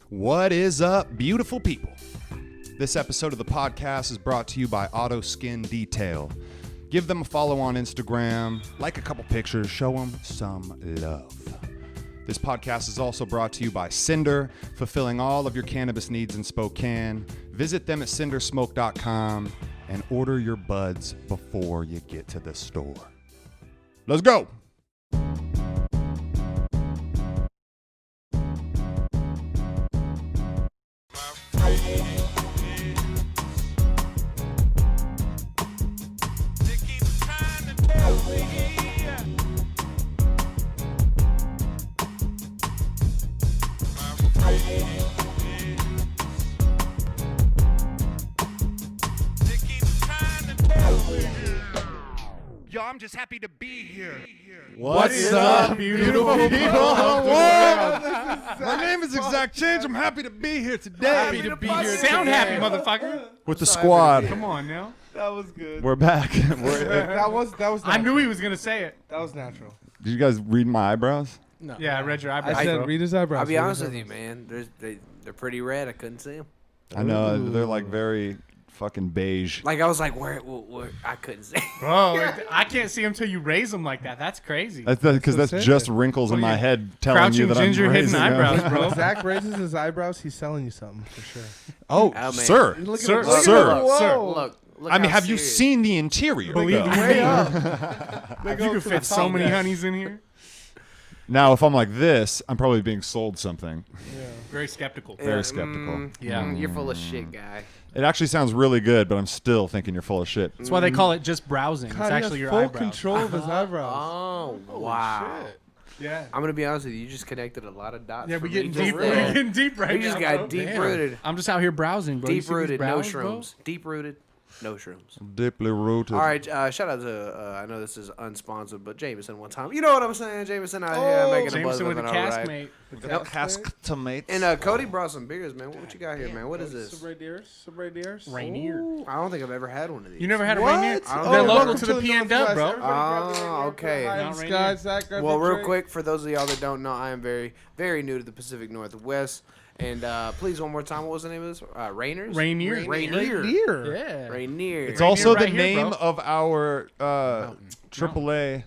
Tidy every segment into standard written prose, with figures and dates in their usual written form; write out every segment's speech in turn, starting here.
What is up, beautiful people? This episode of the podcast is brought to you by Auto Skin Detail. Give them a follow on Instagram, like a couple pictures, show them some love. This podcast is also brought to you by Cinder, fulfilling all of your cannabis needs in Spokane. Visit them at cindersmoke.com and order your buds before you get to the store. Let's go! Yo, I'm just happy to be here. What's up, beautiful people? My name is ExZac Change. I'm happy to be here today. Happy to be here. Sound happy, motherfucker. With the squad. Come on now. That was good. We're back. That was natural. I knew he was going to say it. That was natural. Did you guys read my eyebrows? No. Yeah, I read your eyebrows. I said read his eyebrows. I'll be honest with you, man. They're pretty red. I couldn't see them. I know. They're like very fucking beige. Like I was like, where I couldn't see. Bro, I can't see him till you raise them like that. That's crazy. Because that's just wrinkles in my head telling you Crouching that I'm ginger hidden raising them. eyebrows, bro. Zach raises his eyebrows. He's selling you something for sure. Oh, man. sir. Look at Sir, him. Look at sir, him. Whoa. sir. Look I mean, how have you serious. seen the interior? Believe though? me. Way up. If you could fit so many honeys in here. Now, if I'm like this, I'm probably being sold something. Very skeptical. Very skeptical. Yeah. You're full of shit, guy. It actually sounds really good, but I'm still thinking you're full of shit. That's why they call it just browsing. God, It's he has actually your full eyebrows. control of his eyebrows. Oh, wow. Yeah. I'm gonna be honest with you. You just connected a lot of dots. Yeah, for we're me getting just deep. there. We're getting deep right We now. just bro. got deep rooted. I'm just out here browsing, bro. You see Deep these rooted, no brows, bro? shrooms. Deep rooted, no shrooms. Deeply rooted. All right, shout out to I know this is unsponsored, but Jameson one time. You know what I'm saying? Jameson out here making a buzz Jameson with of the it, all right. castmate. Cask tomates. And Cody brought some beers, man. What you got here, man? What is this? Some reindeers. Rainier. Ooh, I don't think I've ever had one of these. You never had a What? Rainier? Oh, They're welcome local to the PN Dub, bro. Okay. Not This Rainier. guy, Zach, grab Well, your real drink. quick, for those of y'all that don't know, I am very, very new to the Pacific Northwest. And please, one more time, what was the name of this? Rainers? Rainier. Rainier. Yeah. Rainier. It's also right the here, name bro. of our AAA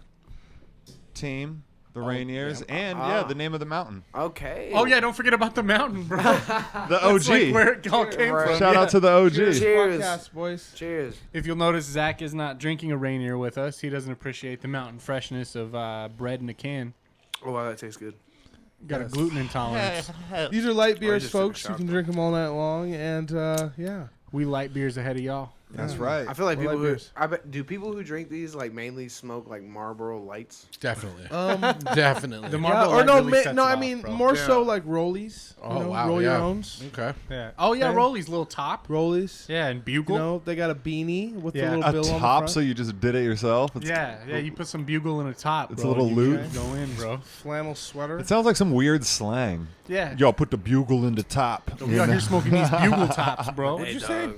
team, the Rainiers, and the name of the mountain. Okay. Oh, yeah, don't forget about the mountain, bro. The OG. That's like where it all came Right. from. Shout out to the OG. Cheers. Squadcast, boys. Cheers. If you'll notice, Zach is not drinking a Rainier with us. He doesn't appreciate the mountain freshness of bread in a can. Oh, wow, that tastes good. Got a gluten intolerance. These are light beers, just took a folks. You shot, can though. drink them all night long, and yeah. We light beers ahead of y'all. That's right. I feel like Well, people light who beers. I bet do people who drink these like mainly smoke like Marlboro Lights. Definitely. The Definitely. The yeah, Marlboro or Light no, really sets no. it I off, mean, bro. more so like rollies. Oh, you know, wow, roll yeah. your owns. Okay. Yeah. Oh, yeah, Okay. Rolly's little top. Rollies. Yeah, and You Bugle. know, they got a beanie with Yeah. the little A bill on the top, front. so you just did it yourself. It's, Yeah, you put some Bugle in a top, It's bro. a little You loot. just Go in, bro. Flannel sweater. It sounds like some weird slang. Yeah. Yo, put the bugle in the top. We out here smoking these Bugle tops, bro. Hey, What'd you dog. say?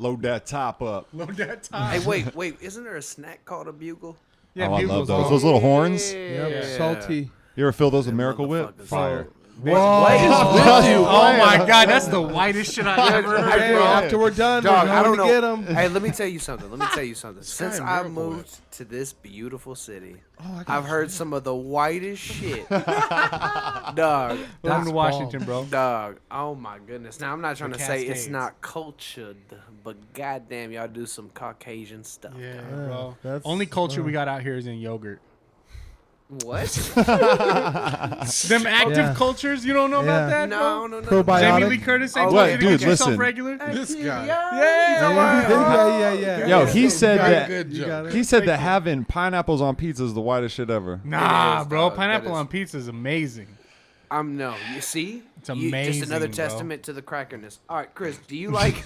Load that top up. Load that top. Hey, wait, isn't there a snack called a bugle? Yeah, Oh, I Bugles. love those. Those little horns. Yep, Yeah. salty. You ever fill those with Miracle Whip? Motherfuckers. Fire. Whoa. Oh my God, that's the whitest shit I've ever heard, Hey, bro. after we're done, Dog, we're I going don't to know. get them. Hey, let me tell you something. Since I Miracle moved to this beautiful city, I got I've heard some of the whitest shit. Dog. Welcome to Washington, bro. Dog. Oh my goodness. Now I'm not trying The to say it's Cascades. not cultured, but goddamn, y'all do some Caucasian stuff. Yeah, dog. bro. that's- Only culture we got out here is in yogurt. What? Them active Yeah. cultures, you don't know about Yeah. that, bro? no. Probiotic. Jamie Lee Curtis ain't Oh, told wait, you to dude, get yourself listen. regular? This guy. Yeah. Yo, he said Got a that. good You got joke. it. He said that having pineapples on pizza is the whitest shit ever. Nah, It is, bro. dog. That Pineapple is- on pizza is amazing. No. You see? It's Just amazing, another bro. testament to the crackerness. All right, Chris, do you like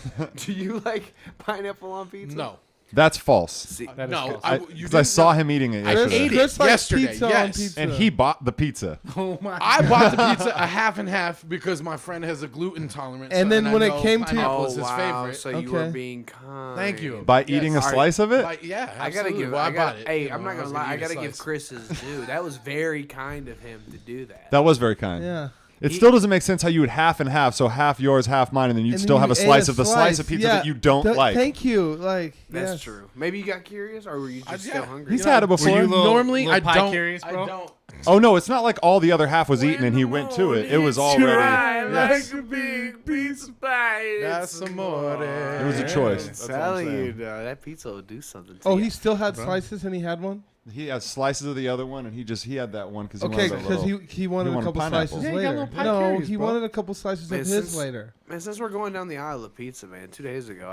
pineapple on pizza? No. That's false. See, That is No. false. Because I saw him eating it I yesterday. ate it Chris likes yesterday, pizza on yes. pizza. And he bought the pizza. Oh my I bought the pizza a half and half because my friend has a gluten tolerance. And then I when it know came to- pineapple oh is his wow! favorite. So you were Okay. being kind. Thank you. By eating a All right. slice of it? Like, yeah, I gotta absolutely. give. Well, I I bought it. Hey, you know, I'm not I was gonna lie. I eat a gotta give slice. Chris his due. That was very kind of him to do that. That was very kind. Yeah. It still doesn't make sense how you would half and half, so half yours, half mine, and then you'd still have a slice of the slice of pizza that you don't like. Thank you. Like That's yes. true. Maybe you got curious, or were you just still hungry? He's had it before. Normally, I pie don't. curious, bro? I don't. Oh no, it's not like all the other half was eaten and he went to it. It was already. Like a big piece of pie. That's amore. It was a choice. That's what I'm telling you, saying. that pizza will do something. To Oh, you. he still had slices and he had one. He had slices of the other one, and he had that one because Okay, because he wanted a couple pineapple. slices Yeah, you got later. little pie No, curious, he bro. wanted a couple slices Man, of his since- later. Man, since we're going down the aisle of pizza, man, 2 days ago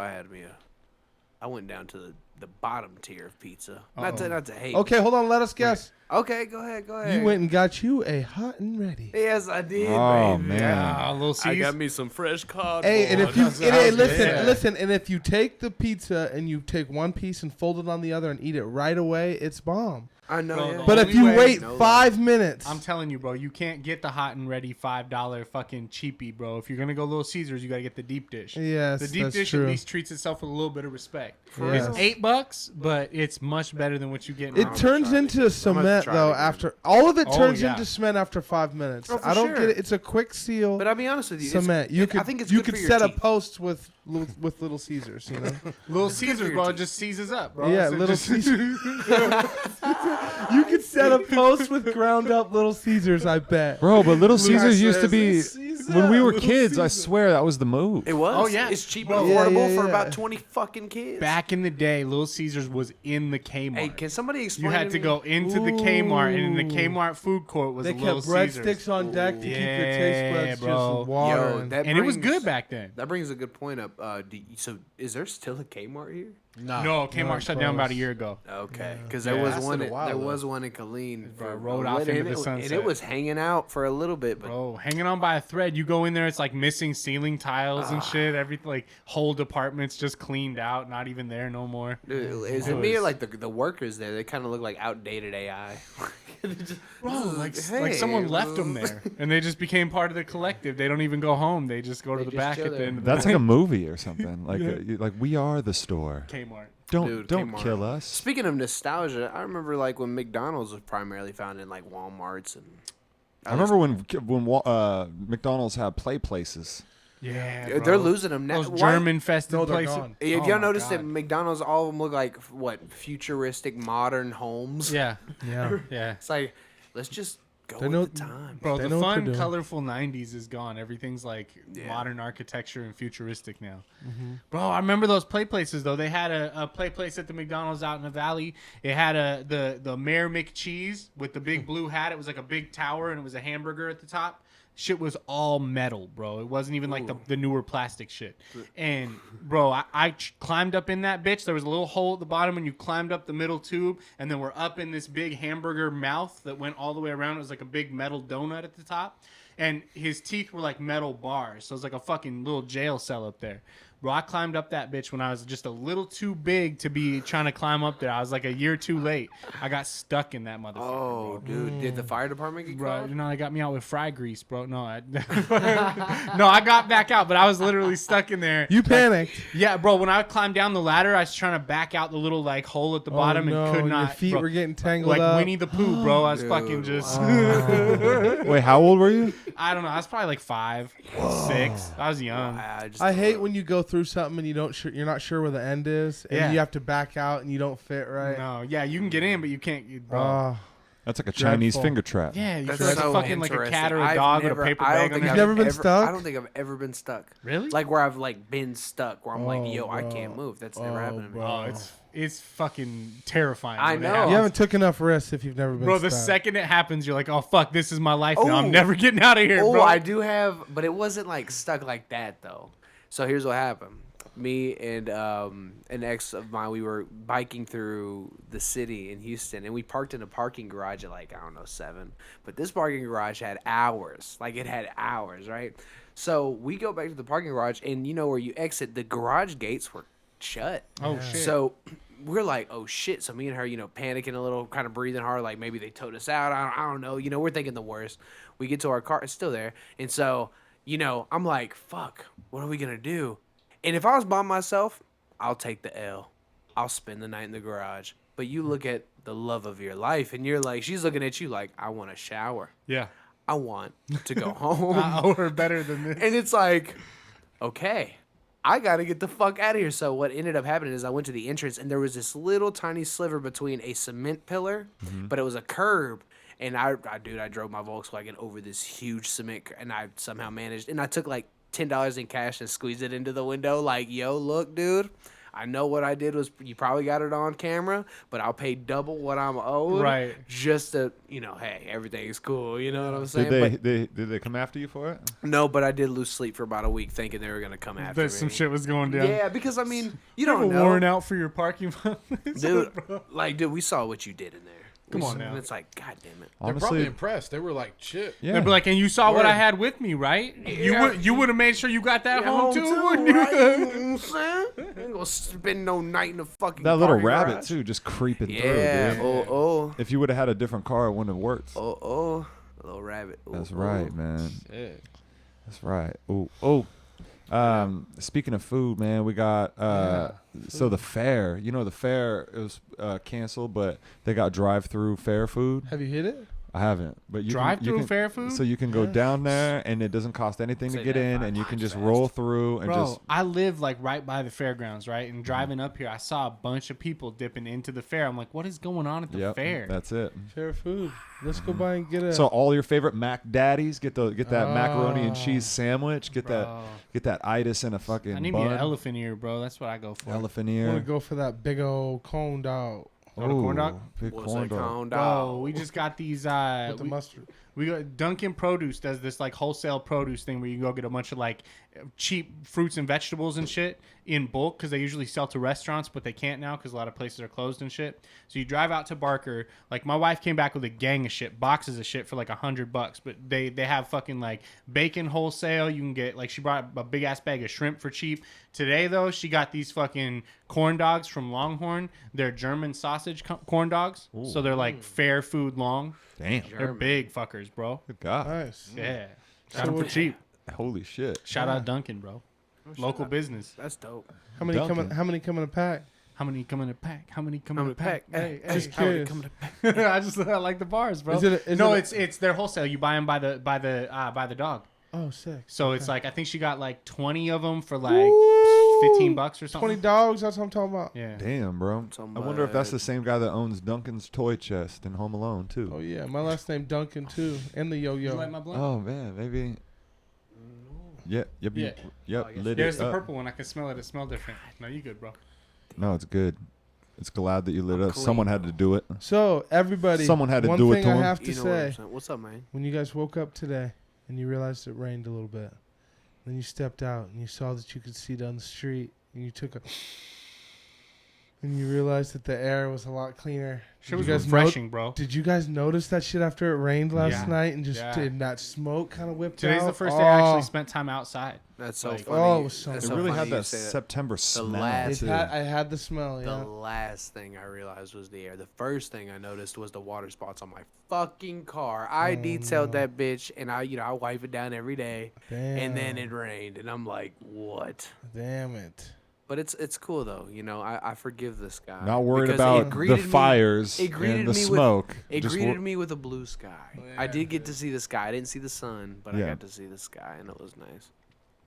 I went down to the bottom tier of pizza. Not to hate. Okay, hold on. Let us guess. Okay, go ahead. You went and got you a hot and ready. Yes, I did. Oh, baby. man. Ah, little I C's. got me some fresh cod. Hey, and if you listen, Yeah. listen, and if you take the pizza and you take one piece and fold it on the other and eat it right away, it's bomb. I know. Bro, yeah. the But if only you way- wait No 5 minutes, I'm telling you, bro, you can't get the hot and ready $5 fucking cheapie, bro. If you're gonna go Little Caesars, you gotta get the deep dish. yes, The deep that's dish true. at least treats itself with a little bit of respect. Yes. It's $8, but it's much better than what you get. It now. turns into cement try it though. again. After all of it Oh, turns yeah. into cement after 5 minutes. Oh, for I don't sure. get it. It's a quick seal. But I'll be honest with you, it's- Cement. You could. I think it's you good could for your set a teeth. post with Little Caesars. You know. Little for Caesars, your bro, teeth. just seizes up, bro. Yeah, So Little just- Caesars. You could set a post with ground up Little Caesars. I bet. Bro, but Little Caesars used to be Caesar. when we were Little kids. I Caesar. swear that was the move. It was. Oh, yeah. It's cheap Bro. and Yeah, affordable yeah, for yeah. about 20 fucking kids. Back in the day, Little Caesars was in the Kmart. Hey, can somebody explain? You had to me? go into the Kmart, and in the Ooh. Kmart food court was They a Little kept Caesars. breadsticks on deck to keep your Yeah, taste buds bro. just watering. Yo, that And it was brings- good back then. That brings a good point up. So, is there still a Kmart here? No, Kmart shut down about a year ago. Okay, because Yeah. there was Lasted one. a while, There though. was one in Killeen. Bro, for rolled a off little- into and the it- And sunset. it was hanging out for a little bit, but Bro, hanging on by a thread. You go in there, it's like missing ceiling tiles and shit. Everything, like whole departments just cleaned out, not even there no more. dude, is It it me or was- like the workers there? They kind of look like outdated AI. Bro, like Hey, someone left them there, and they just became part of the collective. They don't even go home. They just go to They the just back chill at the there. end of the That's like a movie or something. Like like we are the store. Kmart. Don't Dude, don't Kmart. kill us. Speaking of nostalgia, I remember like when McDonald's was primarily found in like Walmarts and. I remember when McDonald's had play places. Yeah, They're bro. losing them now. Those Why- German-fested No, they're places. gone. Have Oh y'all my noticed that God. McDonald's all of them look like what futuristic modern homes? Yeah, Yeah. yeah. It's like let's just go They with know- the time. Bro, They the know what fun, they're doing. colorful '90s is gone. Everything's like Yeah. modern architecture and futuristic now. Mm-hmm. Bro, I remember those play places though. They had a play place at the McDonald's out in the valley. It had the Mayor McCheese with the big blue hat. It was like a big tower and it was a hamburger at the top. Shit was all metal, bro. It wasn't even like the newer plastic shit. And bro, I climbed up in that bitch. There was a little hole at the bottom, and you climbed up the middle tube, and then we're up in this big hamburger mouth that went all the way around. It was like a big metal donut at the top, and his teeth were like metal bars. So it was like a fucking little jail cell up there. Bro, I climbed up that bitch when I was just a little too big to be trying to climb up there. I was like a year too late. I got stuck in that motherfucker. Oh, dude, did the fire department get Bro, called? you know, they got me out with fry grease, bro. No, no, I got back out, but I was literally stuck in there. You panicked. Yeah, bro. When I climbed down the ladder, I was trying to back out the little like hole at the bottom no, and could your not. feet bro. were getting tangled like up. Winnie the Pooh, bro. I was Dude, fucking just. Wait, how old were you? I don't know. I was probably like 5, 6. I was young. I hate when you go through something and you're not sure where the end is, and Yeah. you have to back out and you don't fit right. No, yeah, you can get in, but you can't. Bro. Ah. That's like a Chinese Dreadful. finger trap. Yeah, you That's feel like so fucking like a interesting. cat or a I've dog never- with a paper I don't bag on think their I've You've never been ever- stuck? I don't think I've ever been stuck. Really? Like where I've like been stuck, where I'm like, Oh, yo, I bro. can't move. That's never happened to me. bro. Oh, it's fucking terrifying. I when it know. happens. You haven't took enough risks if you've never been Bro, stuck. the second it happens, you're like, oh fuck, this is my life now. Oh. I'm never getting out of here, Oh, bro. I do have, but it wasn't like stuck like that though. So here's what happened. Me and an ex of mine, we were biking through the city in Houston, and we parked in a parking garage at like, I don't know, 7. But this parking garage had hours. Like, it had hours, right? So we go back to the parking garage, and you know where you exit, the garage gates were shut. Oh, shit. So we're like, oh shit. So me and her, you know, panicking a little, kind of breathing hard, like maybe they towed us out. I don't know. You know, we're thinking the worst. We get to our car, it's still there. And so, you know, I'm like, fuck, what are we going to do? And if I was by myself, I'll take the L. I'll spend the night in the garage. But you look at the love of your life, and you're like, she's looking at you like, I want a shower. Yeah. I want to go home. I owe her better than this. And it's like, okay, I got to get the fuck out of here. So what ended up happening is I went to the entrance, and there was this little tiny sliver between a cement pillar, but it was a curb. And I drove my Volkswagen over this huge cement, and I somehow managed. And I took like $10 in cash and squeezed it into the window. Like, yo, look, dude. I know what I did was you probably got it on camera, but I'll pay double what I'm owed. Right. Just to, hey, everything's cool. You know what I'm saying? Did they come after you for it? No, but I did lose sleep for about a week thinking they were going to come after me. Some shit was going down. Yeah, because, I mean, you People don't know. worn out for your parking. Dude, we saw what you did in there. Come on now. And it's like, God damn it. They're probably impressed. They were like, shit. Yeah. They'd be like, and you saw what I Word. had with me, right? Yeah. You would have made sure you got that home too, wouldn't you? right? You know what I'm saying? Ain't gonna spend no night in the fucking That little parking rabbit garage. too, just creeping Yeah. through. Dude. Oh. If you would have had a different car, it wouldn't have worked. A little rabbit. That's right, man. Shit. That's right. Oh. Speaking of food, man, we got so the fair. The fair it was canceled, but they got drive-through fair food. Have you hit it? I haven't, but you Drive-through can, fair food? So you can go down there, and it doesn't cost anything to get in, and you can just roll through and Bro, just. I live like right by the fairgrounds, right? And driving up here, I saw a bunch of people dipping into the fair. I'm like, what is going on at the Yep, fair? that's it. Fair food. Let's go by and get a. So all your favorite Mac Daddies, get that macaroni and Oh. cheese sandwich, get Bro. that itis in a fucking I need bun. me an elephant ear, bro. That's what I go for. Elephant I want ear. to go for that big old cone dog Want a corn dog? Big What's corn that dog. cone Bro, dog? we just got these. with the mustard. We got Dunkin' Produce does this like wholesale produce thing where you go get a bunch of like cheap fruits and vegetables and shit in bulk because they usually sell to restaurants, but they can't now because a lot of places are closed and shit. So you drive out to Barker. Like my wife came back with a gang of shit, boxes of shit for like $100, but they have fucking like bacon wholesale. You can get like she brought a big ass bag of shrimp for cheap. Today though, she got these fucking corn dogs from Longhorn. They're German sausage corn dogs, so they're like fair food long. Damn. They're big fuckers, bro. Good God. Nice. Yeah. So Got them for what- cheap. Holy shit. Shout out Duncan, bro. Local business. That's dope. How many Dunkin'. How many come in a pack? How many come in a pack? How many come Come in a to pack. pack? Hey, Just how would it curious. come to pack? I like the bars, bro. Is No, it it's their wholesale. You buy them by the dog. Oh, sick. So it's like I think she got like 20 of them for like $15 or something. 20 dogs. That's what I'm talking about. Yeah. Damn, bro. I wonder if that's the same guy that owns Duncan's Toy Chest in Home Alone, too. Oh yeah, my last name Duncan too, and the yo-yo. You like my blunt? Oh, man. Maybe. Yep. Yeah. Yep. Lit There's it the up. purple one. I can smell it. It smells different. No, you good, bro. No, it's good. It's glad that you lit I'm up. Someone clean, had to do it. So everybody, Someone had to one do it thing to I him. have to You know what I'm say: saying? What's up, man? when you guys woke up today and you realized it rained a little bit, then you stepped out and you saw that you could see down the street, and you took a, and you realized that the air was a lot cleaner. Shit was you guys refreshing, bro. Did you guys notice that shit after it rained last Yeah. night and just Yeah. and that smoke kind of whipped Today's out? the first day I actually Oh. spent time outside. That's so Like- funny. Oh, it was so That's It so really funny had you that say September smell, last- too. I had the smell. The Yeah. last thing I realized was the air. The first thing I noticed was the water spots on my fucking car. I detailed that bitch, and I wipe it down every day. Damn. And then it rained, and I'm like, what? Damn it. But it's cool though. I forgive this guy. Not worried because about it the greeted me- fires it greeted and the me smoke. It Just greeted wor- me with a blue sky. I did get to see the sky. I didn't see the sun, but I Yeah. got to see the sky, and it was nice.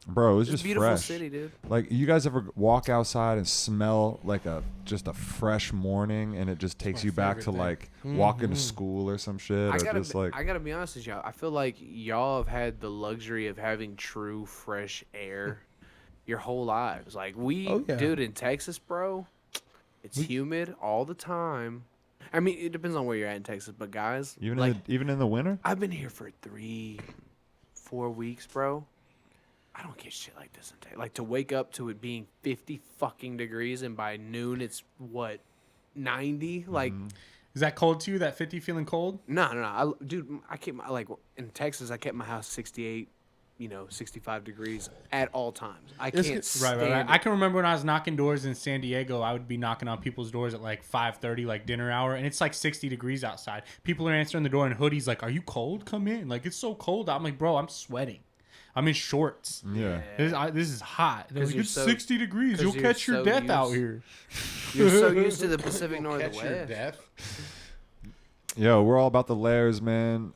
Bro, it was It's a just beautiful fresh. city, dude. Like, you guys ever walk outside and smell like just a fresh morning, and it just takes my you back to favorite like thing. walking to Mhm. school or some shit, I or gotta, just like I gotta be honest with y'all. I feel like y'all have had the luxury of having true fresh air your whole lives. Like Oh, yeah. dude, in Texas, bro, it's humid all the time. I mean, it depends on where you're at in Texas, but guys, even like even in the winter. I've been here for 3-4 weeks, bro. I don't get shit like this in Texas. Like to wake up to it being 50 fucking degrees, and by noon it's what 90. Like. Is that cold to you? That 50 feeling cold? No. Dude, I kept my, like, in Texas, I kept my house 68, 65 degrees at all times. I It's- can't Right, stand right, right. it. I can remember when I was knocking doors in San Diego, I would be knocking on people's doors at like 5:30, like dinner hour, and it's like 60 degrees outside. People are answering the door in hoodies, like, "Are you cold? Come in." Like, it's so cold. I'm like, bro, I'm sweating. I'm in shorts. Yeah. This is hot. They're like, you're it's so- 60 degrees. 'cause You'll you're catch your so death out used- here. You're so used to the Pacific Catch your Northwest. death. Yo, we're all about the layers, man.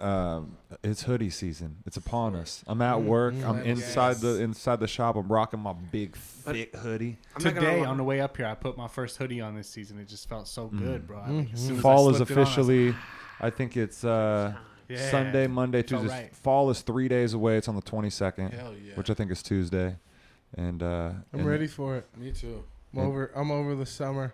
It's hoodie season. It's upon us. I'm at work. I'm inside the shop. I'm rocking my big thick hoodie. Today on the way up here, I put my first hoodie on this season. It just felt so good, bro. I mean, as soon as Fall I is slipped it on, officially, I think it's Sunday, Monday, Tuesday. right. Fall is 3 days away. It's on the 22nd, Hell yeah. which I think is Tuesday. And I'm ready for it. Me too. I'm over the summer.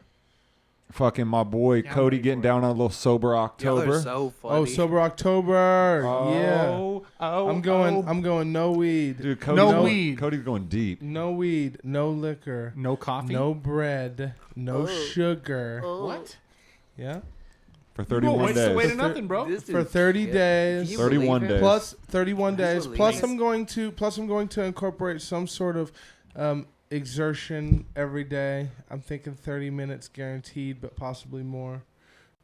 Fucking my boy Yeah, I'm Cody ready getting for it. down on a little sober Y'all October. are so funny. Oh, sober October. Yeah. I'm going no weed. Dude, Cody's No going, weed. Cody's going deep. No weed, no liquor, no coffee. no bread, no sugar. What? Yeah. For You 31 don't waste days. away to nothing, bro. This For dude- 30 yeah. days. Can you 31 believe it? days. Plus 31 days. That's Plus illegal. I'm going to incorporate some sort of exertion every day. I'm thinking 30 minutes guaranteed, but possibly more.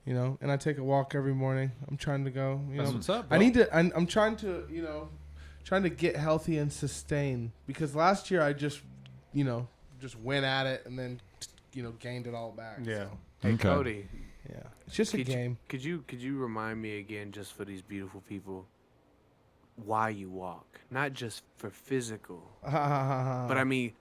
You know, and I take a walk every morning. I'm trying to go. You That's know, what's up, bro. I need to. I'm trying to. You know, trying to get healthy and sustain, because last year I just went at it and then gained it all back. Yeah. So, Hey, Okay. Cody, yeah. It's just a could you- game. Could you remind me again, just for these beautiful people, why you walk? Not just for physical, but I mean,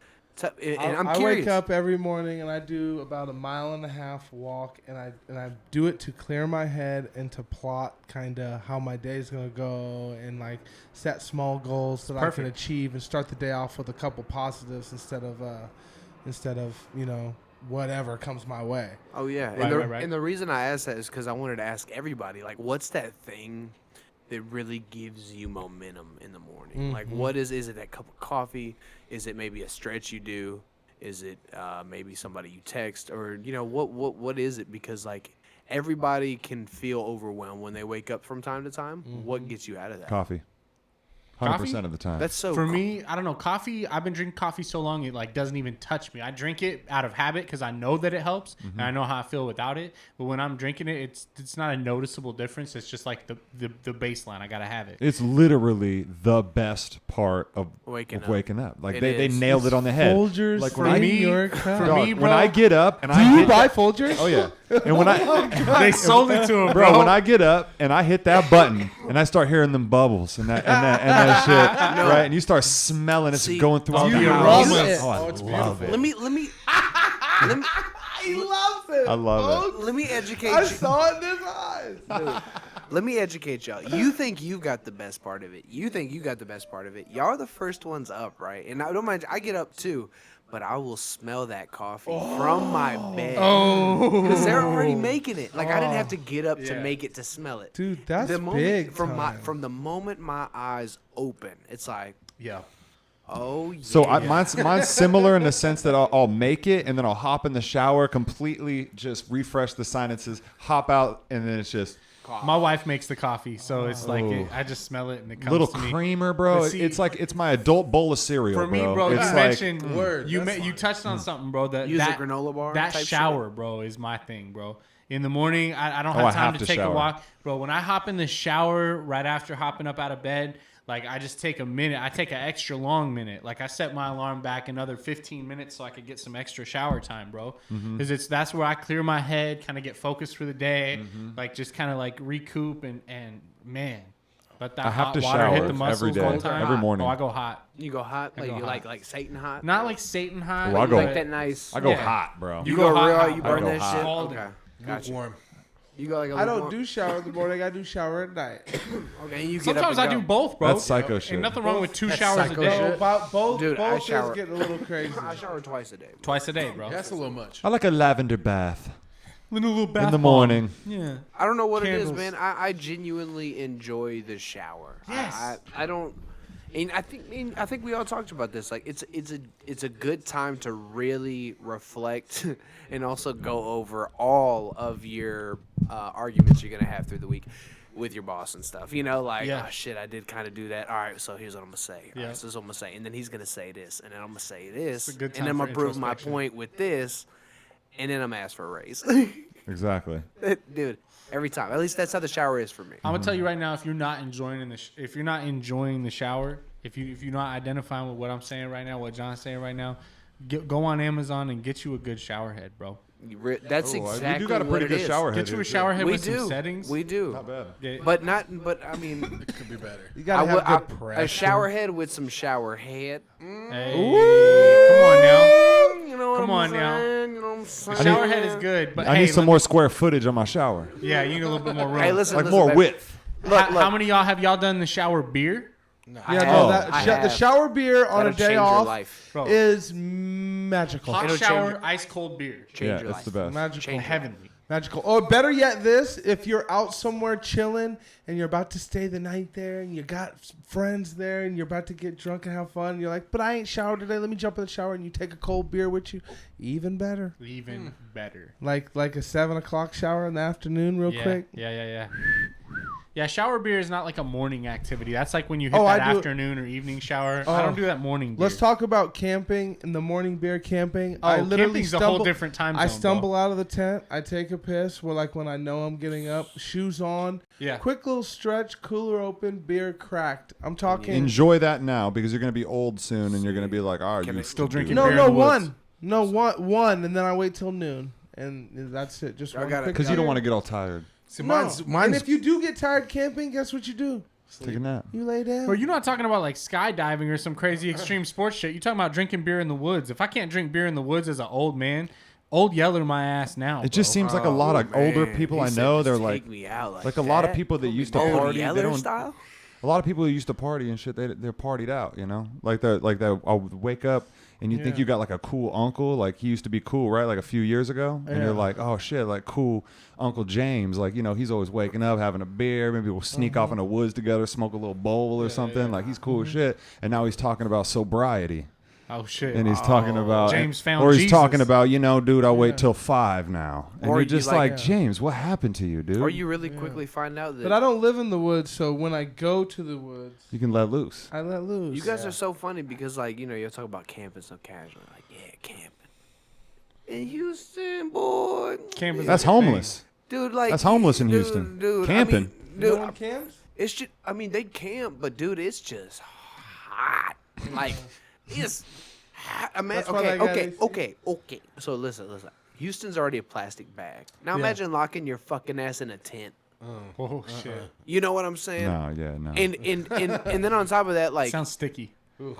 and I'm I curious. wake up every morning and I do about 1.5 mile walk, and I do it to clear my head and to plot kind of how my day is gonna go, and like set small goals that I can achieve, and start the day off with a couple positives instead of whatever comes my way. Oh yeah, Right. And the reason I asked that is because I wanted to ask everybody, like, what's that thing that really gives you momentum in the morning? Like, what is it that cup of coffee? Is it maybe a stretch you do? Is it maybe somebody you text? Or what is it? Because like everybody can feel overwhelmed when they wake up from time to time. What gets you out of that? Coffee. 100% of the time. That's so For me, I don't know, coffee, I've been drinking coffee so long it like doesn't even touch me. I drink it out of habit because I know that it helps and I know how I feel without it. But when I'm drinking it, it's not a noticeable difference. It's just like the baseline. I gotta have it. It's literally the best part of Waking up. Like It they is. nailed it on the head. Folgers Like for when I New me- York. for Dog, me, when bro- I get up and Do I you hit buy Folgers? Oh yeah. And when I They sold it to him, bro, when I get up and I hit that button and I start hearing them bubbles and that shit, right? And you start smelling it See, going throughout the you house. love it. Oh, I it's love it. Let me He loves it. I love it. let me educate I you. saw it in his eyes. Dude, let me educate y'all. You think you got the best part of it. Y'all are the first ones up, right? And I don't mind. I get up too, but I will smell that coffee from my bed. Because they're already making it. Like I didn't have to get up to make it to smell it. Dude, that's the moment, big from the moment my eyes open, it's like, Yeah. oh yeah. So mine's similar in the sense that I'll make it and then I'll hop in the shower, completely just refresh the sinuses, hop out, and then it's just My wife makes the coffee, so it's like Oh. I just smell it and it comes little to me. creamer, bro. But see- It's my adult bowl of cereal, For me, bro, It's you like, mentioned Word, you that's you touched on something, bro. That Use a that granola bar That type shower, bro, is my thing, bro. In the morning, I don't I have time have to to take shower. a walk, bro. When I hop in the shower right after hopping up out of bed, like I just take a minute. I take an extra long minute. Like I set my alarm back another 15 minutes so I could get some extra shower time, bro. Because that's where I clear my head, kind of get focused for the day, like just kind of like recoup and man. Let that I have hot to water hit shower the muscles every day, one time. every morning. Oh, I go hot. You go hot, I like go you hot. like Satan hot. Not like Satan hot. Oh, I but go- like that nice. I go Yeah. hot, bro. You You go go hot, real. hot. You I burn go that hot. shit. All Okay, day. gotcha. Lukewarm. You go like a I don't lukewarm- do shower in the morning. I do shower at night. Okay, you get Sometimes up I and do go. both, bro. That's psycho shit. Ain't nothing wrong with 2 That's showers a psycho day. shit. Both Dude, I is shower- getting a little crazy. I shower twice a day. Twice a day, bro. That's a little much. I like a lavender bath little bath in the bomb. morning. Yeah. I don't know what it Candles. is, man. I genuinely enjoy the shower. Yes. I don't. And I think we all talked about this. Like it's a good time to really reflect and also go over all of your arguments you're gonna have through the week with your boss and stuff. You know, like Yeah. oh shit, I did kind of do that. All right, so here's what I'm gonna say. All Yeah. right, so this is what I'm gonna say, and then he's gonna say this, and then I'm gonna say this, It's a good and time then I'm for gonna prove my introspection. point with this, and then I'm gonna ask for a raise. Exactly. Dude, every time. At least that's how the shower is for me. I'm gonna tell you right now, if you're not enjoying if you're not enjoying the shower, if you're not identifying with what I'm saying right now, what John's saying right now, go on Amazon and get you a good shower head, bro. That's We exactly do got a what pretty it good is. shower head. Get you a here, shower head We with do. some settings. We do. Not bad. Yeah. But I mean, It could be better. You I gotta would, have good pressure. a shower head with some shower head. Hey, come on now. You know what Come I'm on now. saying? You know what I'm saying? The shower head is good, but I hey, need some let more me- square footage on my shower. Yeah, you need a little bit more room. Hey, listen, Like listen, more baby. width. Look, How many of y'all have y'all done the shower beer? No. Yeah, Oh, no, that I the have. shower beer on That'll a change day your off life. Bro. is magical. Hot It'll shower, change- ice cold beer. Change Yeah, your it's life. the best. Magical. Change your Heavenly. Magical. Or better yet, this, if you're out somewhere chilling and you're about to stay the night there and you got friends there and you're about to get drunk and have fun, and you're like, but I ain't showered today. Let me jump in the shower, and you take a cold beer with you. Even better. Even better. Like a 7 o'clock shower in the afternoon real Yeah, quick. yeah. Yeah, shower beer is not like a morning activity. That's like when you hit Oh, that I do it- afternoon or evening shower. Oh. I don't do that morning beer. Let's talk about camping and the morning beer camping. Oh, I literally camping's a stumble, whole different time zone, I bro. stumble out of the tent. I take a piss. When I know I'm getting up, shoes on. Yeah. Quick little stretch, cooler open, beer cracked. I'm talking. Enjoy that now because you're going to be old soon and you're going to be like, oh, Can you I- Still drinking No, beer in no, the woods. one. No, one, and then I wait till noon, and that's it. Just I one got it. quick because you don't beer. want to get all tired. See, No. mine's And if you do get tired camping, guess what you do? Take a nap. You lay down. Bro, you're not talking about like skydiving or some crazy extreme sports shit. You're talking about drinking beer in the woods. If I can't drink beer in the woods as an old man, old Yeller my ass now. It just bro. seems like a lot of older people I know. They're like me out a lot of people that used to party. They Yeller don't. style. A lot of people who used to party and shit. They're partied out. You know, like they I'll wake up and you think Yeah. you got like a cool uncle. Like he used to be cool, right? Like a few years ago, and Yeah. you're like, oh shit, like cool Uncle James. Like he's always waking up, having a beer. Maybe we'll sneak off in the woods together, smoke a little bowl or something. Like he's cool as shit. And now he's talking about sobriety. Oh shit. And he's talking about James found or he's Jesus. talking about, dude, I'll wait till 5 now. And Or you're you just like- like, James, what happened to you, dude? Or you really quickly find out that But I don't live in the woods, so when I go to the woods, You can let loose. I let loose. you guys are so funny because you'll talk about camping so casual. Like, yeah, camping. In Houston, boy. Camping's That's a good homeless. Dude, like That's homeless in dude, Houston. Dude, Camping. No dude, one camps? it's just. I mean, they camp, but dude, it's just hot. Like, it's. Hot. That's why they got Okay. So listen. Houston's already a plastic bag. Now Yeah. imagine locking your fucking ass in a tent. Oh shit. You know what I'm saying? No, yeah, no. And then on top of that, like, Sounds sticky.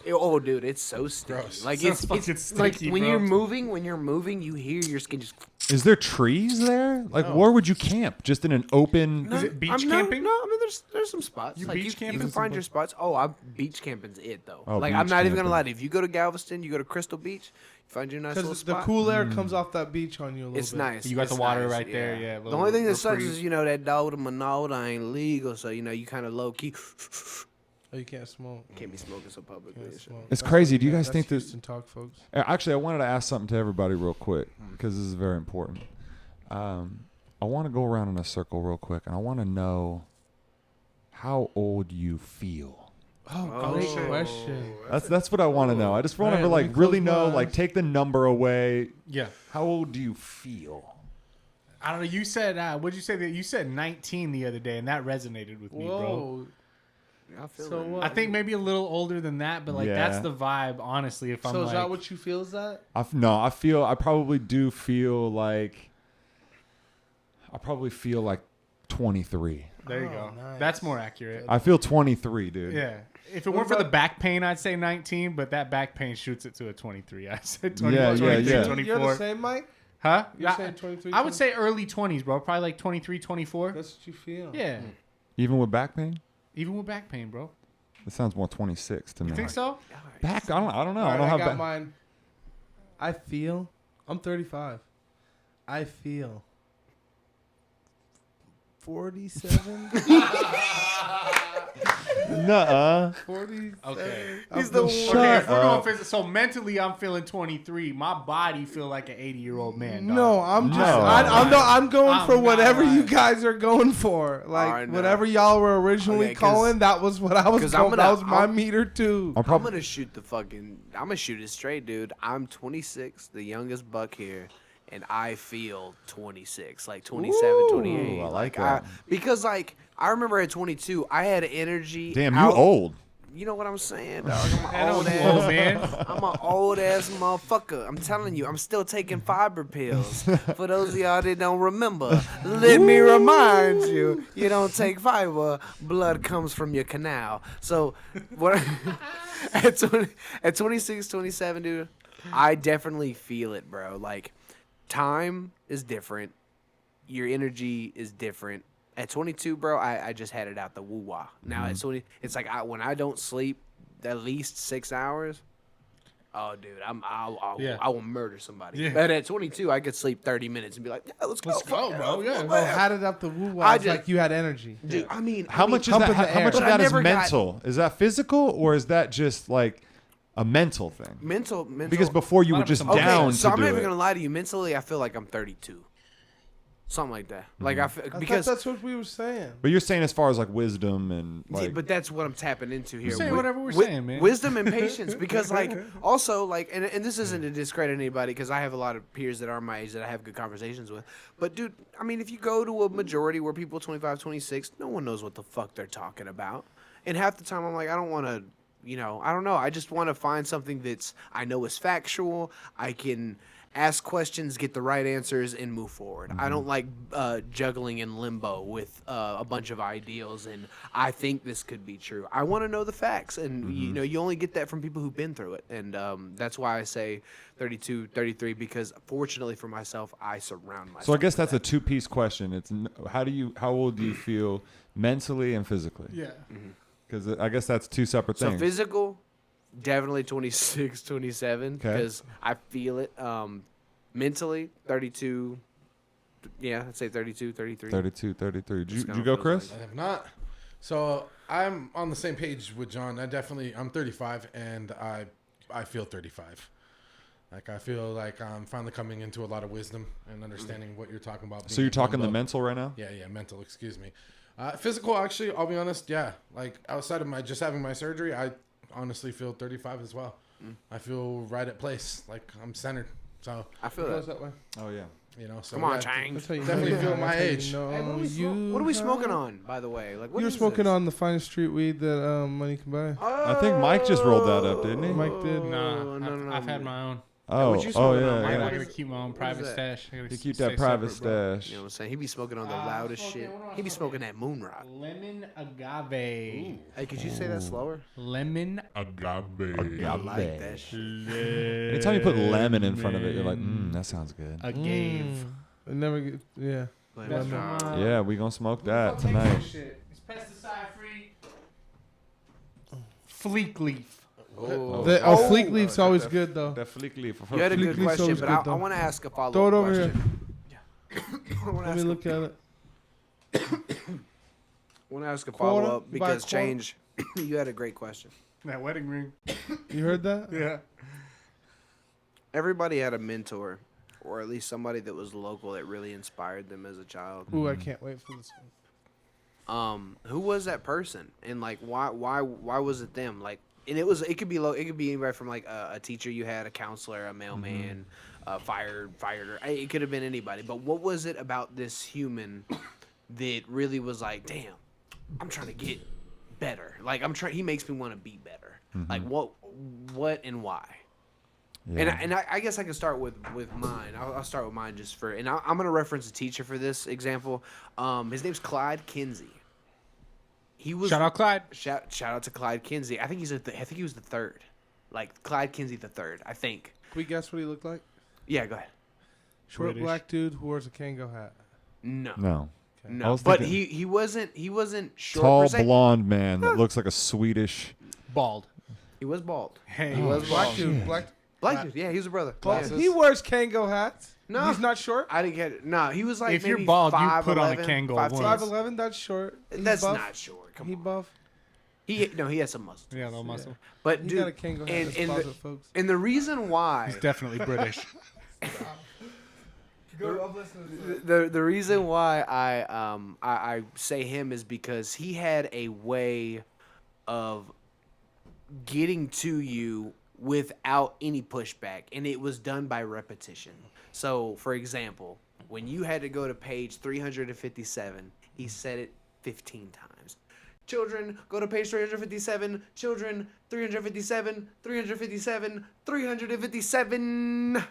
oh, dude, it's so sticky. Gross. Like Sounds it's fucking like sticky, when bro. you're moving, you hear your skin just. Is there trees there? Like, where would you camp? Just in an open? Is it beach I'm camping? No, I mean there's some spots. You Like, beach camping? You can find your spots. Oh, beach camping's it though. Oh, like I'm beach not even gonna lie camping. to you. If you go to Galveston, you go to Crystal Beach, you find your nice little Because the spot. cool air comes off that beach on you a little It's bit. nice. You got It's the water nice, right there, yeah, The little only thing that sucks reprieve. is that Dauda Minolta ain't legal, so you kind of low key Oh, you can't smoke. can't be smoking so publicly. Can't and shit. smoke. It's That's crazy. what- Do you guys that's think that- Houston talk, folks? Actually, I wanted to ask something to everybody real quick because this is very important. I want to go around in a circle real quick, and I want to know how old you feel. Oh, great question. That's what I want to know. I just want Alright, to let me like really close my know, eyes. like take the number away. Yeah. How old do you feel? I don't know. You said what'd you say that you said 19 the other day, and that resonated with me, bro. Whoa. I feel So it. what? I think maybe a little older than that, but like that's Yeah. the vibe. Honestly, if I'm So is like, that what you feel is that? I probably do feel like I probably feel like 23. there you Oh, go. nice. That's more accurate. I feel 23, dude. Yeah. If it What weren't for the about- back pain, I'd say 19, but that back pain shoots it to a 23. I said 20, Yeah, 23, yeah. 24. You're the same, Mike? Huh? You're I- saying 23, I would say early 20s, bro. Probably like 23, 24. That's what you feel. Yeah. Even with back pain? Even with back pain, bro. It sounds more 26 to me. You think so? Back? I don't know. All I right, don't I have got back. mine. I feel. I'm 35. I feel 47. Nuh-uh. 47. Okay. I He's feel the shit. Okay, Shut if we're going up. physical, so mentally I'm feeling 23. My body feel like an 80-year-old man. Dog. No, I'm just. No. I'm going I'm for not whatever you lying. guys are going for. Like Alright, no. whatever y'all were originally Okay, 'cause- calling, that was what I was 'cause going. I'm That gonna- was my I'm- meter too. I'm I'm probably gonna shoot it straight, dude. I'm 26, the youngest buck here, and I feel 26, like 27, Ooh, 28. I like that. because I remember at 22, I had energy. Damn, you out- old. You know what I'm saying, dog? I'm I an know old you ass old man. I'm an old ass motherfucker. I'm telling you, I'm still taking fiber pills. For those of y'all that don't remember, let me remind you, you don't take fiber, blood comes from your canal. So, what at 26, 27, dude, I definitely feel it, bro. Like, time is different. Your energy is different. At 22, bro, I just had it out the woo-wah. Now at 20, it's like when I don't sleep at least 6 hours, oh, dude, I will murder somebody. Yeah. But at 22, I could sleep 30 minutes and be like, yeah, let's go, bro. Yeah. Oh, had it up the woo I wah. just- Like you had energy. Dude, I mean, How much is that? pumping the How much air. of But I that is never got- mental? Is that physical or is that just like a mental thing? mental? Because before you were just 100%. down so to I'm do not even it. gonna lie to you. Mentally, I feel like I'm 32, something like that. Like I feel, I because. thought that's what we were saying. But you're saying as far as like wisdom and Yeah, like. but that's what I'm tapping into here. saying whatever we're saying, man. Wisdom and patience, because like also like, and this isn't to discredit anybody, because I have a lot of peers that are my age that I have good conversations with. But dude, I mean, if you go to a majority where people 25, 26, no one knows what the fuck they're talking about, and half the time I'm like, I don't want to. I don't know. I just want to find something that's I know is factual. I can ask questions, get the right answers, and move forward. I don't like juggling in limbo with a bunch of ideals, and I think this could be true. I want to know the facts, and you only get that from people who've been through it, and that's why I say 32, 33, because fortunately for myself, I surround myself. So I guess with that's a that. two-piece question. It's how old do you feel mentally and physically? Yeah. Because I guess that's two separate So things. physical, definitely 26, 27, Okay. because I feel it. Mentally, 32. Yeah, I'd say 32, 33. 32, 33. Did Just you kinda go, feels Chris? like I have not. So I'm on the same page with John. I'm 35 and I feel 35. Like I feel like I'm finally coming into a lot of wisdom and understanding what you're talking about. So being you're in talking the limbo. mental right now? Yeah, mental. Excuse me. Physical, actually, I'll be honest. Yeah, like outside of my just having my surgery, I honestly feel 35 as well. I feel right at place. Like I'm centered. So I feel It goes that. that way. Oh yeah. so Come on, yeah, Chang. That's how you Definitely know, feel that's my how you age. know Hey, you what are we smoking have- on, by the way? Like, what You were is smoking this? on the finest street weed that money can buy. I think Mike just rolled that up, didn't he? Mike did. Nah, no. I've had my own. Oh, what you oh smoking yeah, on, Mike? I yeah. What gotta is- keep my own what private is that? stash. I gotta You keep stay that private separate, bro. stash. You know what I'm saying? He be smoking on the I'm loudest smoking- shit. what am I He be smoking? smoking that moon rock. Lemon agave. Hey, could you say that slower? Lemon I like that shit. Anytime you put lemon in front of it, you're like, that sounds good. agave. It never get, yeah. Like, That's nah. from, Yeah, we gonna smoke that Who the fuck tonight. makes this shit? It's pesticide free. Fleek leaf. Oh. Fleek leaf's always good though. That fleek leaf. You had a Fleek good leaf's question, always but good, I though. want to ask a follow-up Throw it over question. here. I want to Let me ask, look at it. a Quarter? follow-up You buy a because quarter? Change, you had a great question. That wedding ring. You heard that? Yeah. Everybody had a mentor, or at least somebody that was local that really inspired them as a child. Ooh, I can't wait for this one. Who was that person, and like why was it them? Like, and it could be it could be anybody from like a teacher you had, a counselor, a mailman, fired. It could have been anybody. But what was it about this human that really was like, damn, I'm trying to get better. Like he makes me want to be better. Like what and why? Yeah. And I guess I can start with mine. I'll start with mine just for, and I'm gonna reference a teacher for this example. His name's Clyde Kinsey. He was Shout out Clyde. Shout out to Clyde Kinsey. I think he was the third, like Clyde Kinsey the third. I think. Can we guess what he looked like? Yeah, go ahead. Short British. black dude who wears a Kango hat. No, No. I no. was But thinking he wasn't short. tall per se. blonde man that looks like a Swedish. Bald. He was bald. Hey. He was Black bald. dude. Black. Black dude. Yeah, he was a brother. Yeah. He wears Kango hats. No. He's not short. I didn't get it. No, he was like If you're maybe bald, you 5'11", put on a Kangol 5'10". once. 5'11", that's short. He's That's buff. not short. Come He on. buff. He had some muscle. Yeah, no muscle. But He dude, got a Kango hat in and, his and, closet, the, folks. and the reason why He's definitely British. the reason why I say him is because he had a way of getting to you without any pushback, and it was done by repetition. So, for example, when you had to go to page 357, he said it 15 times. children, go to page 357, children, 357, 357, 357.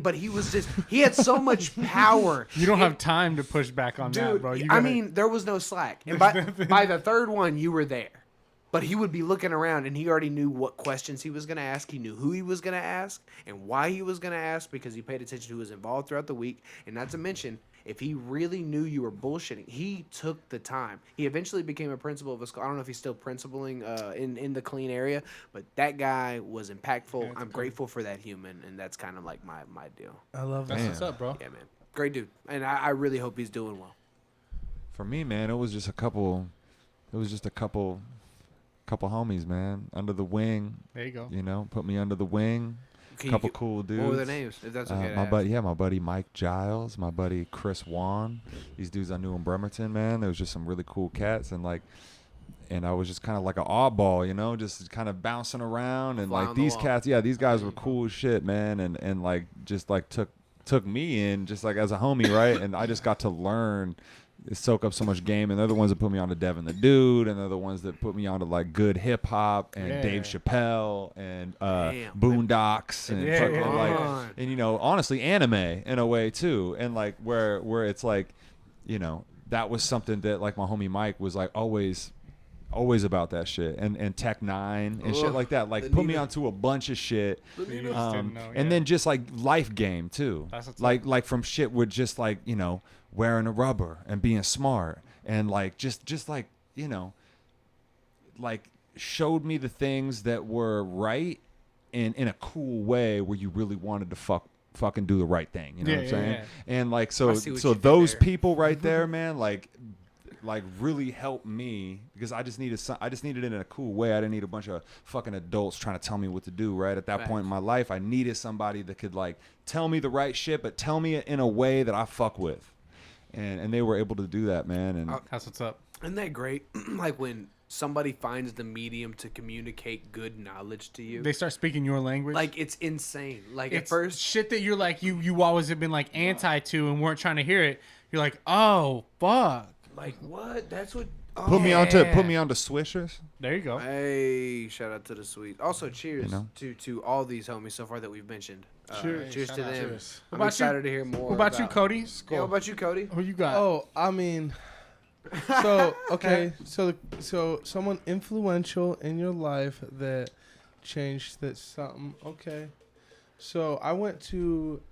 But he was just, he had so much power. You don't have time to push back on that, Dude, bro. I mean, there was no slack. And by the third one, you were there. But he would be looking around, and he already knew what questions he was going to ask. He knew who he was going to ask and why he was going to ask because he paid attention to who was involved throughout the week. And not to mention, if he really knew you were bullshitting, he took the time. He eventually became a principal of a school. I don't know if he's still principaling in the clean area, but that guy was impactful. I'm grateful for that human, and that's kind of like my deal. I love that. That's what's up, bro. Yeah, man. Great dude. And I really hope he's doing well. For me, man, it was just a couple homies, man, under the wing. There you go. You know, put me under the wing. Couple cool dudes. What were their names? If that's okay. My buddy Mike Giles, my buddy Chris Wan. These dudes I knew in Bremerton, man. There was just some really cool cats, and I was just kind of like an oddball, you know, just kind of bouncing around, and like these cats, these guys were cool as shit, man, and like just like took me in just like as a homie, right? And I just got to learn. Soak up so much game, and they're the ones that put me on to Devin the Dude, and they're the ones that put me on to like good hip hop and Dave Chappelle and Boondocks and like and you know honestly anime in a way too, and like where it's like you know that was something that like my homie Mike was like always about that shit and Tech 9 and shit like that, like put me onto a bunch of shit, and then just like life game too, like from shit with just like you know wearing a rubber and being smart and like just like you know like showed me the things that were right in a cool way where you really wanted to fucking do the right thing, you know what I'm saying? And like so those people right there, man, like really helped me because I just needed it in a cool way. I didn't need a bunch of fucking adults trying to tell me what to do, right? At that point in my life, I needed somebody that could like tell me the right shit, but tell me it in a way that I fuck with. And they were able to do that, man. And that's what's up. Isn't that great? Like when somebody finds the medium to communicate good knowledge to you. They start speaking your language. Like it's insane. Like it's at first shit that you're like you always have been like anti to and weren't trying to hear it. You're like, oh fuck. Like what? That's what. Oh, put me onto Swishers. There you go. Hey, shout out to the sweet. Also, cheers to all these homies so far that we've mentioned. Cheers to them. Cheers. I'm excited to hear more. What about you, Cody? Yeah, what about you, Cody? Who you got? Oh, I mean, so okay, so someone influential in your life that changed that something. Okay, so I went to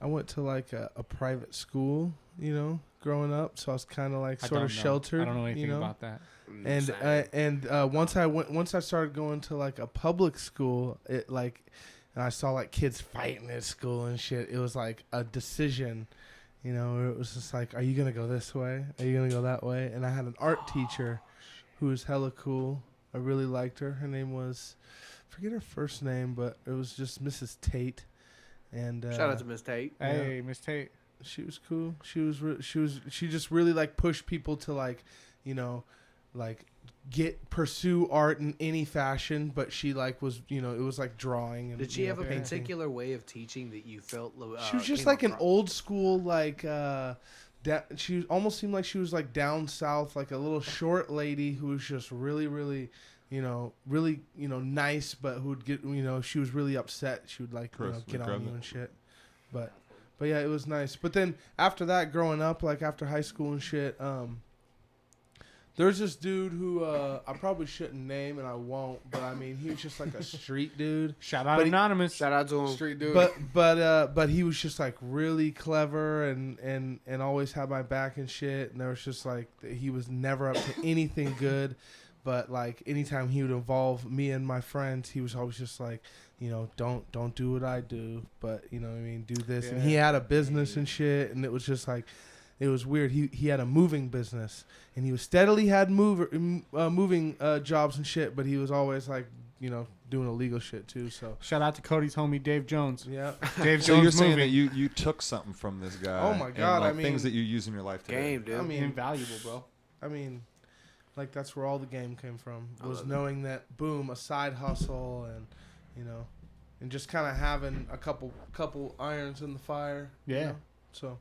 like a private school, you know, growing up. So I was kind of like sort of sheltered. I don't know anything you know? about that. And once I started going to like a public school, it like, and I saw like kids fighting at school and shit. It was like a decision, you know. It was just like, are you gonna go this way? Are you gonna go that way? And I had an art teacher who was hella cool. I really liked her. Her name was, I forget her first name, but it was just Mrs. Tate. And shout out to Miss Tate. Hey, Miss Tate. She was cool. She just really like pushed people to like, you know, like pursue art in any fashion, but she like was, you know, it was like drawing. And, did she have a particular way of teaching that you felt? She was just like an old school, like she almost seemed like she was like down south, like a little short lady who was just really, really, you know, really, you know, nice, but who would get, you know, she was really upset. She would like, you know, get on you and shit. But yeah, it was nice. But then after that, growing up, like after high school and shit, there's this dude who I probably shouldn't name, and I won't. But I mean, he was just like a street dude. Shout out Anonymous. Shout out to him. Street dude. But he was just like really clever and always had my back and shit. And there was just like he was never up to anything good. But like anytime he would involve me and my friends, he was always just like, you know, don't do what I do, but you know what I mean, do this. Yeah. And he had a business and shit, and it was just like, it was weird. He had a moving business, and he was steadily had moving jobs and shit, but he was always like, you know, doing illegal shit too. So shout out to Cody's homie Dave Jones. Yeah, Dave Jones. So you're saying moving. that you took something from this guy? Oh my God, and, like, I mean, things that you use in your life today. Game, dude. I mean, invaluable, bro. I mean, like that's where all the game came from. Was knowing that boom, a side hustle, and you know, and just kind of having a couple irons in the fire. Yeah. You know? So,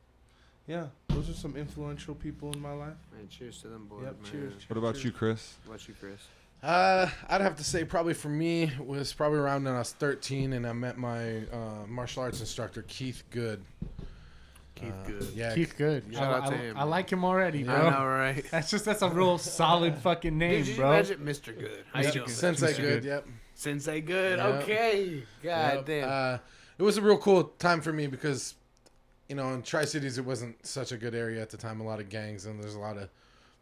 yeah, those are some influential people in my life. Man, cheers to them boys. Yep, man. cheers. What about you, Chris? What about you, Chris? I'd have to say probably for me it was probably around when I was 13 and I met my martial arts instructor Keith Good. Keith Good. Yeah, Keith Good. Shout out to him, I like him already, bro. I know, right? That's a real solid fucking name, Did you bro. imagine Mr. Good? How you Mr. doing? Good. Sensei Mr. Good. Good. Yep. Sensei Good. Yep. Okay. God Yep. damn. It was a real cool time for me because, you know, in Tri-Cities it wasn't such a good area at the time. A lot of gangs and there's a lot of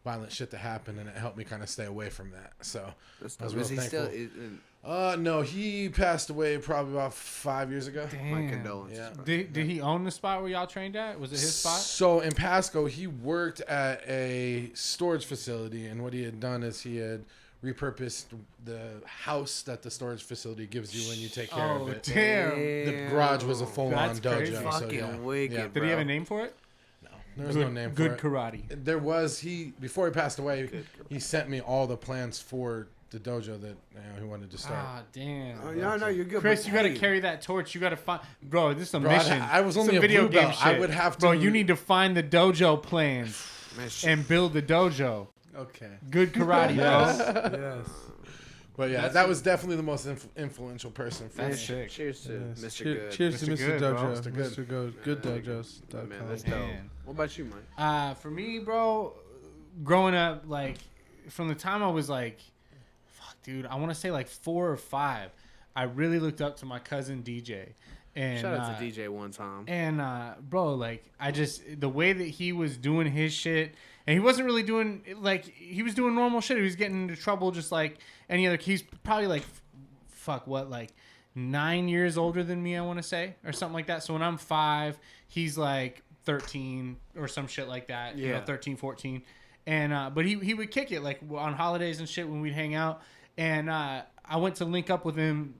violent shit that happened, and it helped me kind of stay away from that. So That's I was dope. Is real he still? thankful. No, he passed away probably about 5 years ago. My Damn. condolences. Yeah. bro. Did he own the spot where y'all trained at? Was it his spot? So in Pasco, he worked at a storage facility, and what he had done is he had repurposed the house that the storage facility gives you when you take care Oh, of it. damn. The garage was a full-on That's dojo. crazy. So, Fucking yeah. wicked, Yeah. Did he have a name for it? There was no name Good for karate. it. There was before he passed away. He sent me all the plans for the dojo that he wanted to start. Ah, damn. Oh, yeah, no, you're good. Chris, but you got to hey, carry that torch. You got to find, bro. This is a Bro, mission. I was This is only a video blue game belt. I shit. would have Bro, to- you need to find the dojo plans man, and build the dojo. Okay. Good karate, bro. Yes. But yeah, That's that a- was definitely the most influential person for That's me. sick. Cheers to Yes. Mr. Cheer- Good. Cheers to Mr. Mr. Good, bro. Dojo. Mr. Good. Mr. Good. Good dojos. Man, that's dope. Man. What about you, man? For me, bro, growing up, like, from the time I was like, fuck, dude, I want to say like 4 or 5, I really looked up to my cousin DJ. And, Shout out to DJ one time. And, bro, like, the way that he was doing his shit, and he wasn't really doing, like, he was doing normal shit. He was getting into trouble just like any other. He's probably like, 9 years older than me, I want to say, or something like that. So when I'm 5, he's like 13 or some shit like that. You know, Yeah. 13, 14. And, but he would kick it, like, on holidays and shit when we'd hang out. And, I went to link up with him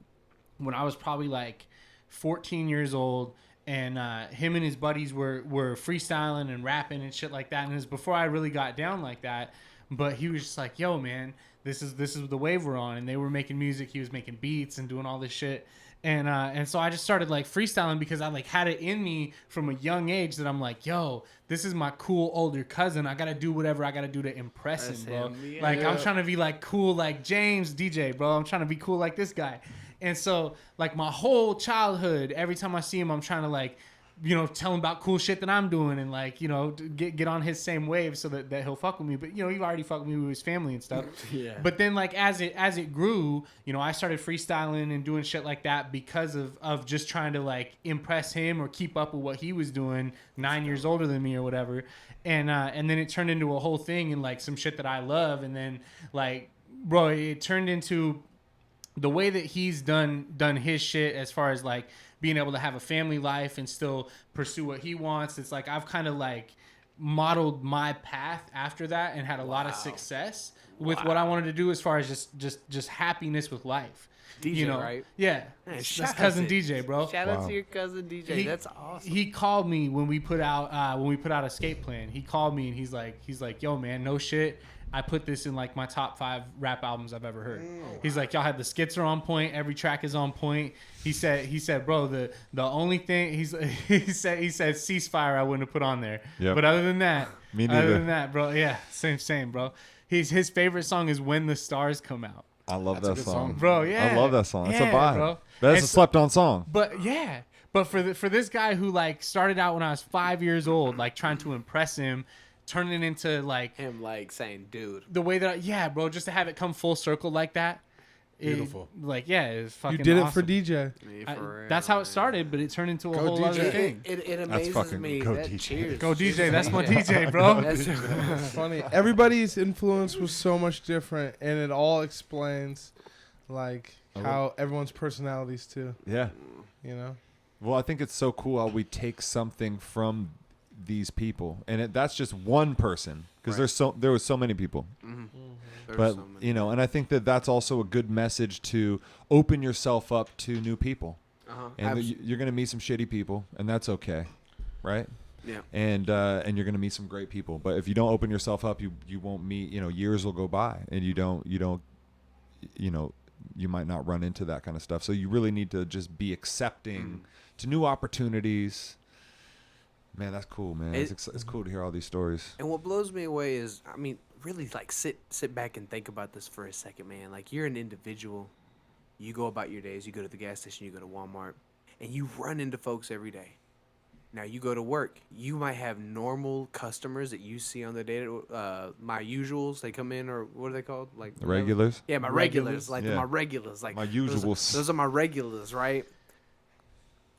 when I was probably like 14 years old, and him and his buddies were freestyling and rapping and shit like that. And it was before I really got down like that, but he was just like, yo, man, this is the wave we're on. And they were making music, he was making beats and doing all this shit. And so I just started like freestyling because I like had it in me from a young age that I'm like, yo, this is my cool older cousin. I gotta do whatever I gotta do to impress That's him, bro. him, yeah. Like, I'm trying to be like cool like James DJ, bro. I'm trying to be cool like this guy. And so like my whole childhood, every time I see him, I'm trying to like, you know, tell him about cool shit that I'm doing and like, you know, get on his same wave so that he'll fuck with me. But, you know, he already fucked with me with his family and stuff. Yeah. But then like as it grew, you know, I started freestyling and doing shit like that because of just trying to like impress him or keep up with what he was doing, 9 years older than me or whatever. And then it turned into a whole thing and like some shit that I love. And then like, bro, it turned into the way that he's done his shit as far as like being able to have a family life and still pursue what he wants. It's like I've kind of like modeled my path after that and had a lot of success with what I wanted to do as far as just happiness with life. DJ, you know, right? Yeah, Man, that's shout out cousin to- DJ, bro. Shout out to your cousin DJ. That's awesome. He called me when we put out Escape Plan. He called me and he's like, yo, man, no shit. I put this in like my top 5 rap albums I've ever heard. He's like, y'all had the skits are on point. Every track is on point. He said, bro, the only thing he said Ceasefire I wouldn't have put on there. Yep. But other than that, Me neither. Other than that, bro, yeah, same, bro. His favorite song is When the Stars Come Out. I love That's a that good song. song. Bro, yeah. I love that song. It's a Yeah, vibe. bro. That's And a so- slept on song. But yeah, but for this guy who like started out when I was 5 years old, like trying to impress him, turning into like Him like saying, dude. the way that bro, just to have it come full circle like that. Beautiful. It's fucking You did it for awesome. DJ. That's how it started, but it turned into a Go whole other DJ. thing. It amazes fucking me. go That DJ. cheers. Go DJ, that's my DJ, bro. That's Funny. Everybody's influence was so much different, and it all explains, like, how everyone's personalities too. Yeah. You know. Well, I think it's so cool how we take something from these people, and that's just one person because Right. there was so many people. There's But so many. you know, and I think that's also a good message to open yourself up to new people. And you're gonna meet some shitty people, and that's okay, right? Yeah. And you're gonna meet some great people. But if you don't open yourself up, you won't meet. You know, years will go by, and you don't. You know, you might not run into that kind of stuff. So you really need to just be accepting to new opportunities. Man, that's cool, man. It's cool to hear all these stories. And what blows me away is, I mean, really, like, sit back and think about this for a second, man. Like, you're an individual. You go about your days. You go to the gas station. You go to Walmart. And you run into folks every day. Now, you go to work. You might have normal customers that you see on the day. My usuals, they come in, or what are they called? Like The regulars? Yeah, my regulars. Like, Yeah. my regulars. Like My usuals. Those are my regulars, right?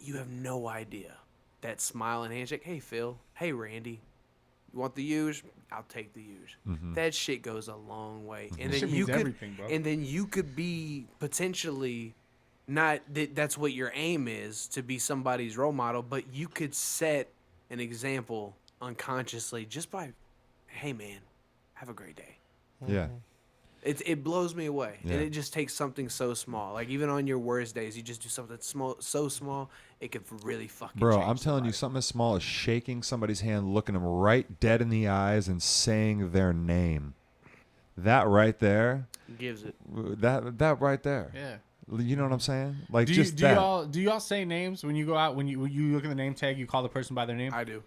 You have no idea. That smile and handshake. Hey, Phil. Hey, Randy. You want the huge? I'll take the huge. Mm-hmm. That shit goes a long way. And Shit then means everything, bro. and then you could be potentially not that's what your aim is, to be somebody's role model, but you could set an example unconsciously just by, hey man, have a great day. Yeah. It blows me away. Yeah. And it just takes something so small. Like, even on your worst days, you just do something so small, it could really fucking Bro, change I'm telling you, somebody. something as small as shaking somebody's hand, looking them right dead in the eyes, and saying their name. That right there. Gives it. That right there. Yeah. You know what I'm saying? Like, Do just that. y'all say names when you go out? When you look at the name tag, you call the person by their name? I do.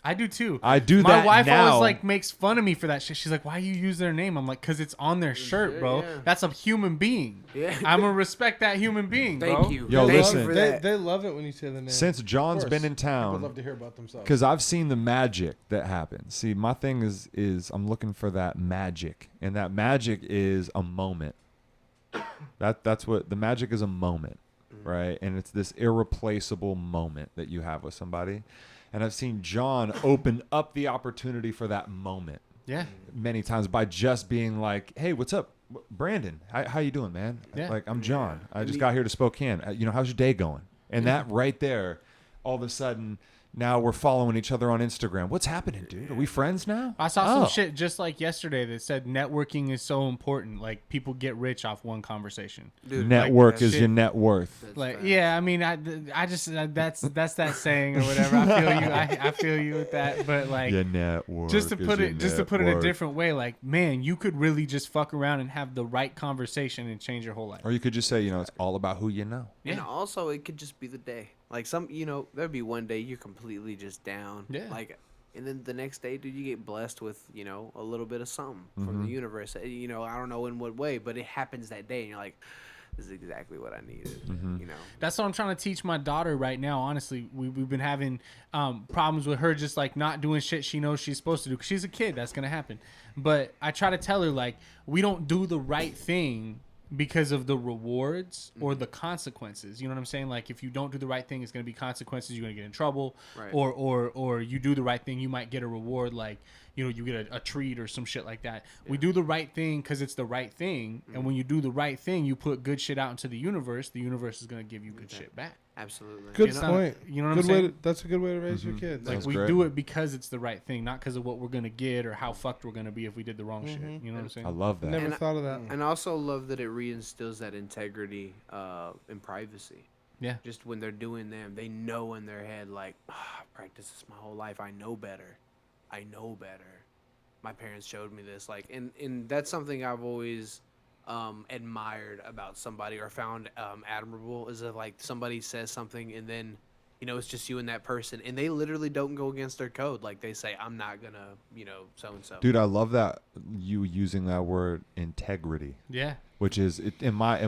I do too. I do My that wife now. always like makes fun of me for that shit. She's like, "Why you use their name?" I'm like, "Cause it's on their shirt, bro. yeah. That's a human being. Yeah. I'm gonna respect that human being, bro." Thank you. Yo, Thank listen. you for They, that. they love it when you say the name. Since John's been in People love town, to hear about themselves. because I've seen the magic that happens. See, my thing is I'm looking for that magic, and that magic is a moment. That's what the magic is, a moment, right? And it's this irreplaceable moment that you have with somebody. And I've seen John open up the opportunity for that moment Yeah. many times by just being like, "Hey, what's up, Brandon? How you doing, man? Yeah. Like, I'm John. I just got here to Spokane. How's your day going?" And that right there, all of a sudden, now we're following each other on Instagram. What's happening, dude? Are we friends now? I saw some Oh. shit just like yesterday that said networking is so important. Like, people get rich off one conversation. Dude, Network like, is shit. your net worth. that's Like, facts. yeah, I mean, I just that's that saying or whatever. I feel you. I feel you with that. But like, Your network. just to put is it your in a net different way, like, man, you could really just fuck around and have the right conversation and change your whole life. worth. Or you could just say, it's all about who you know. And Yeah. also, it could just be the day. Like, there'd be one day you're completely just down. Yeah. Like, and then the next day, dude, you get blessed with, a little bit of something from the universe. I don't know in what way, but it happens that day, and you're like, this is exactly what I needed. That's what I'm trying to teach my daughter right now. Honestly, we've been having problems with her just like not doing shit she knows she's supposed to do. 'Cause she's a kid, that's gonna happen. But I try to tell her, like, we don't do the right thing because of the rewards or the consequences. You know what I'm saying? Like, if you don't do the right thing, it's going to be consequences. You're going to get in trouble. Right. Or you do the right thing, you might get a reward, like, you get a treat or some shit like that. We do the right thing because it's the right thing. And when you do the right thing, you put good shit out into the universe is going to give you good shit back. Absolutely. Good It's not- point. you know what I'm Good saying? way that's a good way to raise your kids. Like, That's we great. do it because it's the right thing, not because of what we're going to get or how fucked we're going to be if we did the wrong shit. You know what I'm saying? I love that. Never And thought of that. And I also love that it reinstills that integrity and privacy. Yeah. Just when they're doing them, they know in their head, like, I practiced this my whole life. I know better. My parents showed me this. Like, and that's something I've always admired about somebody or found admirable, is that, like, somebody says something and then, it's just you and that person, and they literally don't go against their code. Like, they say, I'm not gonna, so-and-so. Dude, I love that you using that word integrity, Yeah. which is in my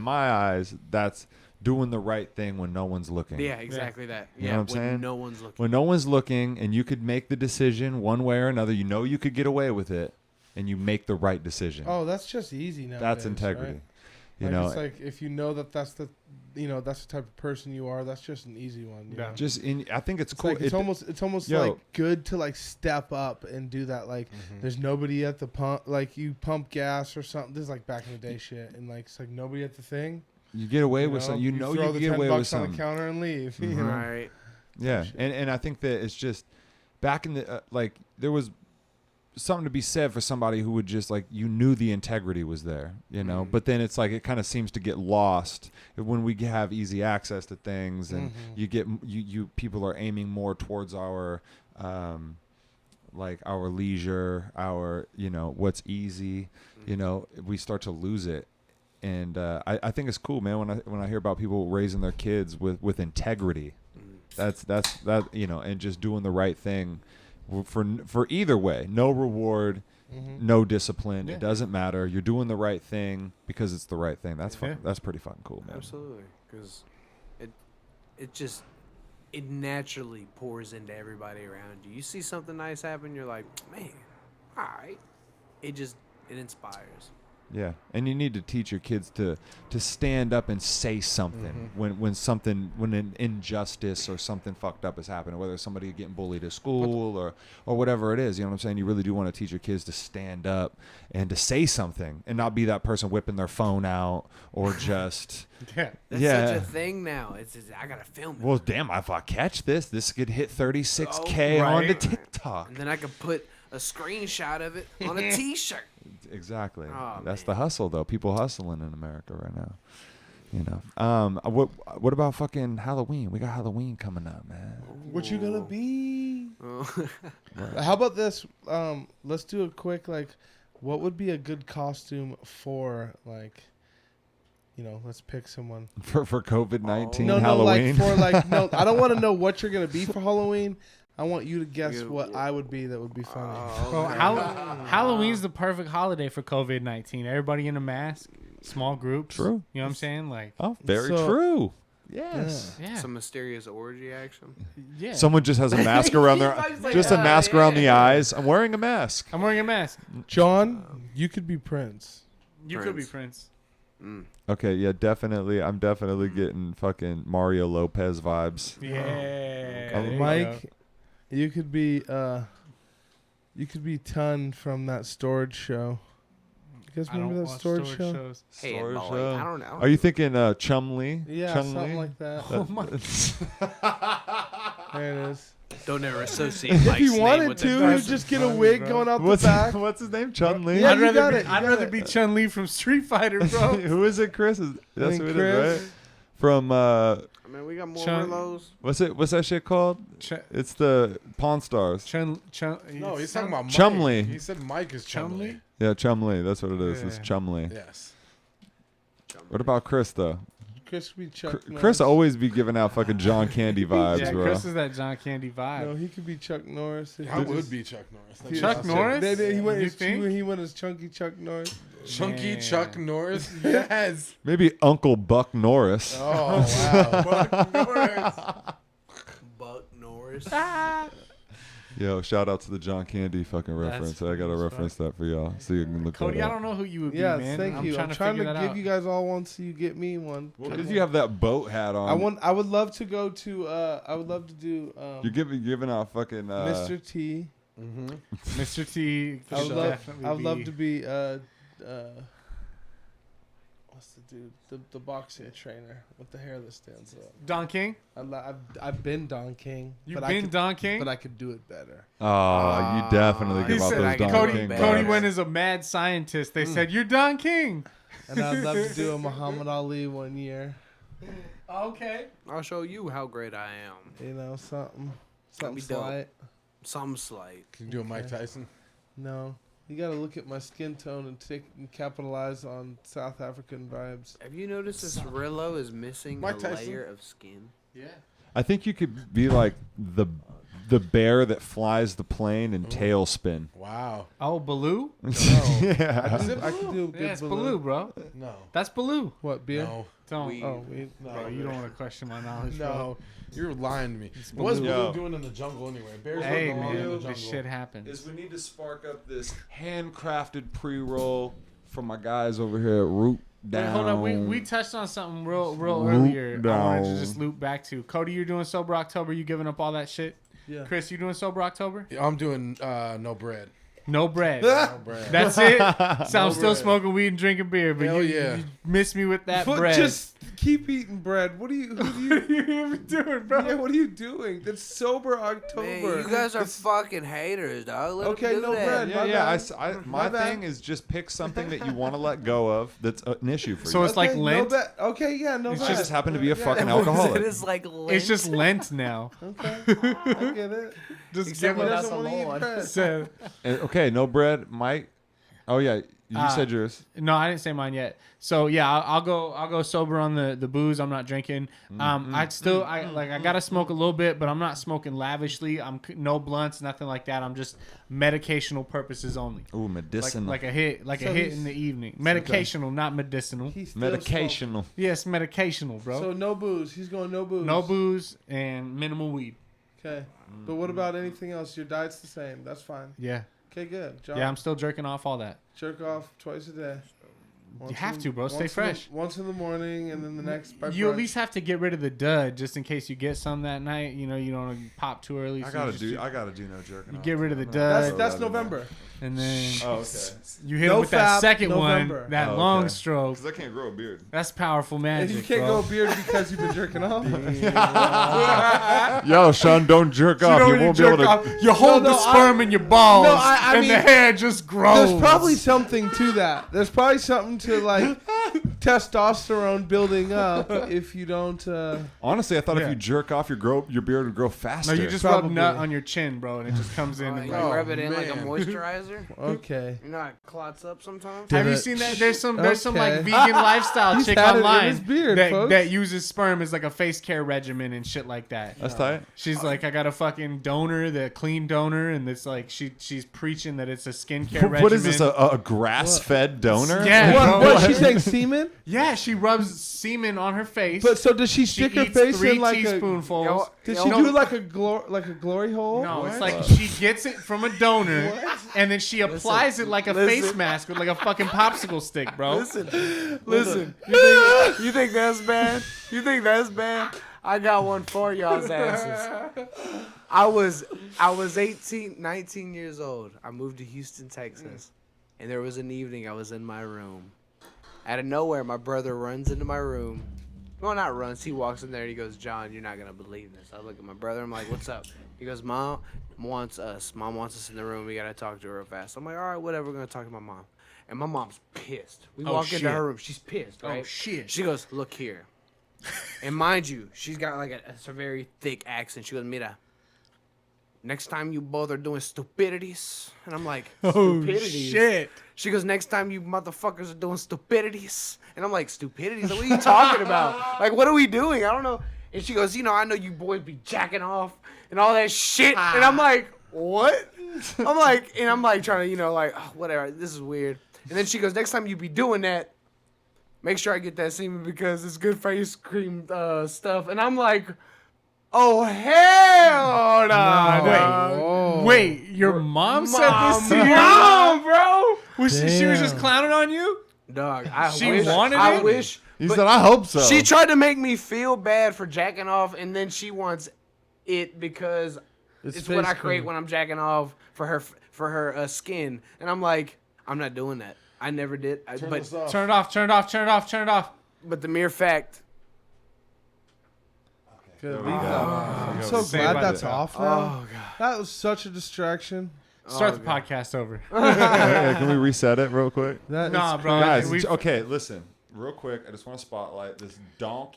eyes, that's doing the right thing when no one's looking. Yeah, exactly that. You know Yeah, what I'm when saying? no one's looking. When no one's looking and you could make the decision one way or another, you could get away with it, and you make the right decision. Oh, that's just easy now. That's integrity. Right? You It's like, if you know that's the type of person you are, that's just an easy one. You know? I think it's It's cool. like it's almost Yo. like good to like step up and do that. Like, there's nobody at the pump. Like, you pump gas or something. This is like back in the day shit, and like it's like nobody at the thing. You get away with something. You throw you the get 10 away with bucks on the something. counter and leave. You know? Right. Yeah, and I think that it's just back in the like there was something to be said for somebody who would just like you knew the integrity was there, but then it's like it kind of seems to get lost when we have easy access to things, and you get you people are aiming more towards our like our leisure, our what's easy, we start to lose it. And I think it's cool, man, when I hear about people raising their kids with integrity. That's that, and just doing the right thing for either way. No reward, no discipline. Yeah. It doesn't matter. You're doing the right thing because it's the right thing. That's fun. Yeah. That's pretty fucking cool, man. Absolutely, because it naturally pours into everybody around you. You see something nice happen, you're like, man, all right. It inspires. Yeah, and you need to teach your kids to stand up and say something when an injustice or something fucked up is happening, whether somebody getting bullied at school or whatever it is. You know what I'm saying? You really do want to teach your kids to stand up and to say something and not be that person whipping their phone out or just That's such a thing now. It's just, I gotta film it. Well, damn, if I catch this could hit 36K right. onto TikTok. And then I can put a screenshot of it on a T-shirt. Exactly. Oh, That's man. the hustle, though. People hustling in America right now. What about fucking Halloween? We got Halloween coming up, man. What you gonna be? Oh. How about this? Let's do a quick what would be a good costume for let's pick someone. For COVID-19 No, Halloween. no. I don't want to know what you're gonna be for Halloween. I want you to guess what I would be that would be funny. Well, Halloween's the perfect holiday for COVID-19. Everybody in a mask, small groups. True. You know what I'm saying? Oh, very So- true. Yes. Yeah. Some mysterious orgy action. Yeah. Someone just has a mask around their He's like, just a mask around the yeah. eyes. I'm wearing a mask. I'm wearing a mask. John, you could be Prince. You could be Prince. Okay, yeah, definitely. I'm definitely getting fucking Mario Lopez vibes. Yeah. there you Mike, go. you could be Ton from that storage show. You guys I don't remember that watch storage show? shows. Hey, Storage boy, show. I don't know. Are you thinking Chumlee? Yeah, Chun-Li? something like that. Oh my. There it is. Don't ever associate If Mike's you name wanted with to, the you person. just get a wig going out What's the back. what's his name? Chun-Li? Yeah, I'd you rather got be, it, you I'd got rather it. be Chun-Li from Street Fighter, bro. Who is it, Chris? That's think who it Chris. is, right? From I mean, we got more Chun- of those. what's that shit called? Chun, It's the Pawn Stars. No, he's talking about Mike. Chumlee. He said Mike is Chumlee? Chumlee. Yeah, Chumlee. That's what it is. It's Yeah. Chumlee. Yes. What about Chris though? Chris could be Chuck Norris. Chris always be giving out fucking John Candy vibes, Yeah, bro. Chris is that John Candy vibe. No, he could be Chuck Norris. I would be Chuck Norris. That'd be Chuck awesome. Norris? He went You as think? he went as Chunky Chuck Norris. Chunky Man. Chuck Norris. Yes. Maybe Uncle Buck Norris. Oh wow. Buck Norris. Buck Norris. Yo, shout out to the John Candy fucking reference. I gotta funny as reference that for y'all so you can look Cody, that I up. don't know who you would be, Yeah, man. thank you. I'm trying to give you guys all one, so you get me one. Because you have that boat hat on. I would love to go to. I would love to do. You're giving out fucking. Mr. T. Mr. T. I would should love. definitely I would love be- to be. What's the dude? The boxing trainer with the hair that stands up. Don King. I've been Don King. You've but been I could, Don King. but I could do it better. Oh, you definitely He give out said, those Don Cody, King Cody vibes. went as a mad scientist. They said, "You're Don King." And I'd love to do a Muhammad Ali one year. Okay. I'll show you how great I am. You know, something be dope. slight. Some slight. Can you do a Mike Tyson? No, you got to look at my skin tone and capitalize on South African vibes. Have you noticed this Rillo is missing Mike a Tyson. layer of skin? Yeah. I think you could be like the bear that flies the plane and tailspin. Wow. Oh, Baloo. Yeah. I could do a good Yeah, it's balloon. Baloo, bro. No. That's Baloo. What beer? No. Don't. We- Oh, we. Bro, you don't want to question my knowledge, bro. No. You're lying to me. What's Baloo. Baloo Yo. doing in the jungle anyway? Bears Hey, don't belong in the man, jungle. this shit happens. We need to spark up this handcrafted pre-roll from my guys over here at Root Down. Wait, hold on. We touched on something real Loop earlier. I wanted to down. just loop back to. Cody, you're doing Sober October. You giving up all that shit? Yeah. Chris, you doing Sober October? Yeah, I'm doing no bread. No bread. No bread. That's it. So I'm still bread. smoking weed and drinking beer, but Hell you, yeah. you miss me with that But bread. just keep eating bread. What are you? Who do you? what are you even doing, bro? Yeah, what are you doing? It's sober October. Man, you guys are fucking haters, dog. Let 'em Okay, do no that. bread. Yeah, My yeah. bad. My My bad. thing is just pick something that you want to let go of that's an issue for So you. it's like Lent? No okay, yeah, no. It's I bad. just happen to be a Yeah. fucking It alcoholic. is like Lent. It's just Lent now. Okay, I get it. Just Except give he us doesn't want to eat bread. So, Okay, no bread, Mike. Oh yeah, You said yours. No, I didn't say mine yet. So yeah, I'll go sober on the booze. I'm not drinking. I gotta smoke a little bit, but I'm not smoking lavishly. No blunts, nothing like that. I'm just medicational purposes only. Ooh, medicinal. Like a hit in the evening. Medicational, not medicinal. He's still Medicational. Yes, medicational, bro. So no booze. He's going no booze. No booze and minimal weed. Okay. But what about anything else? Your diet's the same. That's fine. Yeah. Okay, good. John, Yeah, I'm still jerking off all that. jerk off twice a day. You have to, bro. Stay fresh. Once in the morning, and then the next. By You brunch. at least have to get rid of the dud just in case you get some that night. You know, you don't wanna pop too early. I so gotta you do no jerking. You off. get rid of the I'm dud. not- That's November. and then Oh, okay. you hit No him with that fap, second November. one, that Oh, long okay. stroke. Because I can't grow a beard. That's powerful And magic, you can't bro. go beard because you've been jerking off. Yo, Sean, don't jerk off. You won't be able to. You hold No, the no, sperm in your balls, I and mean, the hair just grows. There's probably something to that. There's probably something to like testosterone building up if you don't. Honestly, I thought Yeah. if you jerk off, your beard would grow faster. No, you just Probably. rub nut on your chin, bro, and it just comes in. And You like, rub it in like a man. moisturizer. Okay. You know how it clots up sometimes. have you it. seen that? There's some like Okay. vegan lifestyle He's chick had it in online his beard, that, folks. that uses sperm as like a face care regimen and shit like that. That's tight. She's like, I got a fucking donor, the clean donor, and it's like she's preaching that it's a skincare regimen. What is this? A grass-fed donor? Yeah, bro. What she's saying, semen? Yeah, she rubs semen on her face. But so does she she stick her eats face 3 in like a? teaspoonfuls. Yo, Did yo, she No. do like a glory hole? No, it's like she gets it from a donor, and then she applies it like a face listen. mask with like a fucking popsicle stick, bro. Listen. You think that's bad? You think that's bad? I got one for y'all's asses. I was 19 years old. I moved to Houston, Texas. And there was an evening I was in my room. Out of nowhere, my brother runs into my room. Well, not runs. He walks in there and he goes, "John, you're not going to believe this." I look at my brother. I'm like, "What's up?" He goes, Mom wants us in the room. We got to talk to her real fast." I'm like, "All right, whatever. We're going to talk to my mom." And my mom's pissed. We walk into shit. her room. She's pissed, right? Oh, shit. She goes, "Look here." And mind you, she's got like a very thick accent. She goes, "Mira, next time you both are doing stupidities." And I'm like, "Stupidities?" Shit. She goes, "Next time you motherfuckers are doing stupidities." And I'm like, "Stupidities? What are you talking about? Like, what are we doing? I don't know." And she goes, "I know you boys be jacking off and all that shit." And I'm like, "What?" I'm like trying to, oh, whatever. This is weird. And then she goes, "Next time you be doing that, make sure I get that semen because it's good face cream stuff." And I'm like, "Oh, hell no. Wait, your mom said this to you? Mom, bro. Was she was just clowning on you? Dog, She wanted I it? wish. He but said, "I hope so." She tried to make me feel bad for jacking off, and then she wants it because it's what face I create cream. when I'm jacking off for her skin. And I'm like, I'm not doing that. I never did. But Turn it off. but the mere fact. Good. There we go. I'm so Saved glad by that's the off now. Oh god. That was such a distraction. Start the podcast over. Hey, can we reset it real quick? That Nah, is bro. Guys, we've- okay, listen. Real quick, I just want to spotlight this donk,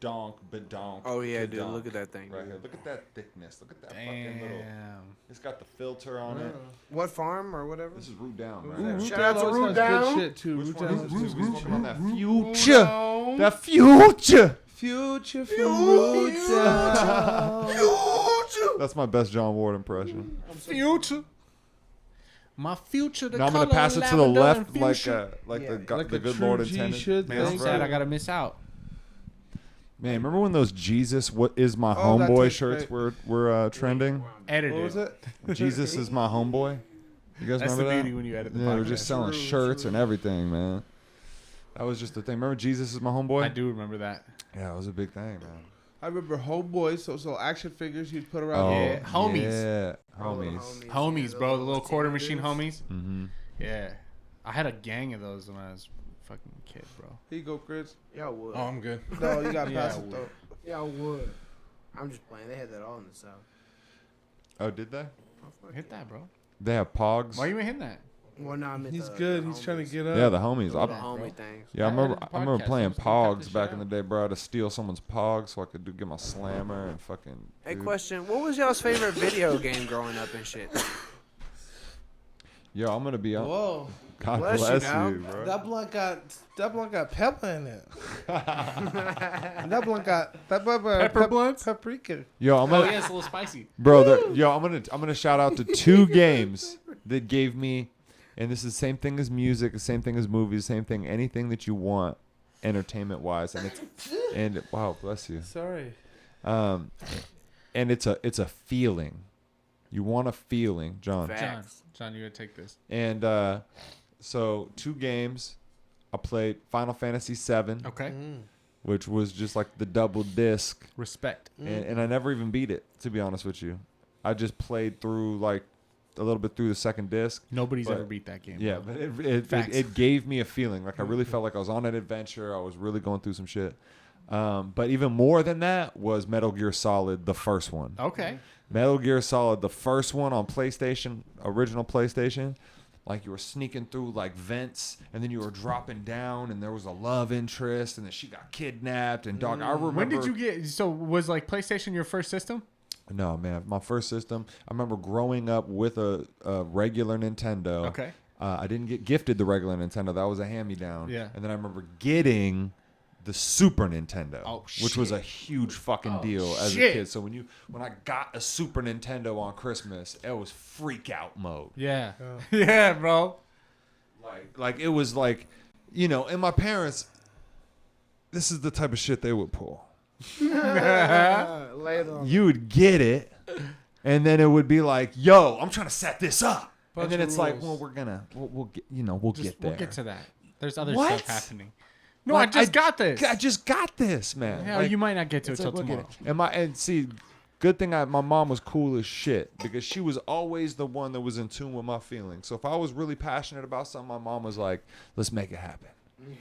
badonk. Oh yeah, dude. badonk Look at that thing. right dude. here. Look at that thickness. Look at that fucking little. Damn. It's got the filter on it. What farm or whatever? This is root down, right? Root Shout Down out to always Root has Down. good shit too. Which Root one Down is has this? good We smoking on that shit. future. That future. Future from Root Down. That's my best John Ward impression. Future. My future. The Now I'm gonna color pass it to the lavender left, and like fuchsia. like Yeah. the God, Like the a good true Lord G intended. should. Man, I'm Thank sad you. I gotta miss out. Man, remember when those Jesus "What is my Oh, that homeboy" tastes shirts great. were trending? Edit What was it? Jesus is my homeboy. You guys That's the remember beauty that? when you edit the Yeah, podcast. they were just selling shirts and everything, man. That was just the thing. Remember Jesus is my homeboy? I do remember that. Yeah, it was a big thing, man. I remember Homeboys, so action figures you'd put around. Oh, Yeah, homies. Yeah, Oh, homies. Homies, bro. The little quarter machine dudes. homies. Mm-hmm. Yeah. I had a gang of those when I was a fucking kid, bro. Here you go, Chris. Y'all would. Oh, I'm good. No, you gotta Yeah, pass I it would. though. Y'all would. I'm just playing. They had that all in the South. Oh, did they? Hit that, bro. They have Pogs. Why you ain't hitting that? Well, no, I meant He's the good. the He's trying to homies. get up. Yeah, the homies. The I, homie things. yeah, I I remember. edited the I remember podcast, playing so cut this Pogs shit back in out. the day, bro. I had to steal someone's Pogs so I could get my slammer and fucking. Hey, dude. question. What was y'all's favorite video game growing up and shit? Yo, I'm gonna be on. Whoa. God Bless bless, you, now. you, bro. That blunt got pepper in it. That blunt got Pepper blunts? paprika. Yo, I'm Oh gonna, yeah, it's a little spicy. bro. I'm gonna shout out to 2 games that gave me, and this is the same thing as music, the same thing as movies, the same thing, anything that you want, entertainment wise, and wow, bless you. Sorry. And it's a feeling. You want a feeling, John. Facts. John, you gotta take this. And so 2 games. I played Final Fantasy VII, Okay. which was just like the double disc, Respect. and I never even beat it, to be honest with you. I just played through like a little bit through the second disc. Nobody's But- ever beat that game. Yeah, bro. but it Facts. gave me a feeling. Like I really felt like I was on an adventure. I was really going through some shit. But even more than that was Metal Gear Solid, the first one. Okay. Metal Gear Solid, the first one on PlayStation, original PlayStation. Like you were sneaking through like vents, and then you were dropping down, and there was a love interest, and then she got kidnapped. And dog, I remember. When did you get? So was like PlayStation your first system? No, man, my first system. I remember growing up with a regular Nintendo. Okay. I didn't get gifted the regular Nintendo. That was a hand-me-down. Yeah. And then I remember getting the Super Nintendo, Oh, which was shit. a huge fucking deal as shit. a kid. So when I got a Super Nintendo on Christmas, it was freak out mode. Yeah. Yeah, bro. Like it was like, and my parents, this is the type of shit they would pull. Later on. You would get it, and then it would be like, "Yo, I'm trying to set this up," Bunch and then of it's like, rules. "Well, we'll get, get there." We'll get to that. There's other What? stuff happening. No, Like, I just got this. I just got this, man. Yeah, Like, you might not get to it it's till like, look at tomorrow. it. And see, good thing my mom was cool as shit because she was always the one that was in tune with my feelings. So if I was really passionate about something, my mom was like, "Let's make it happen."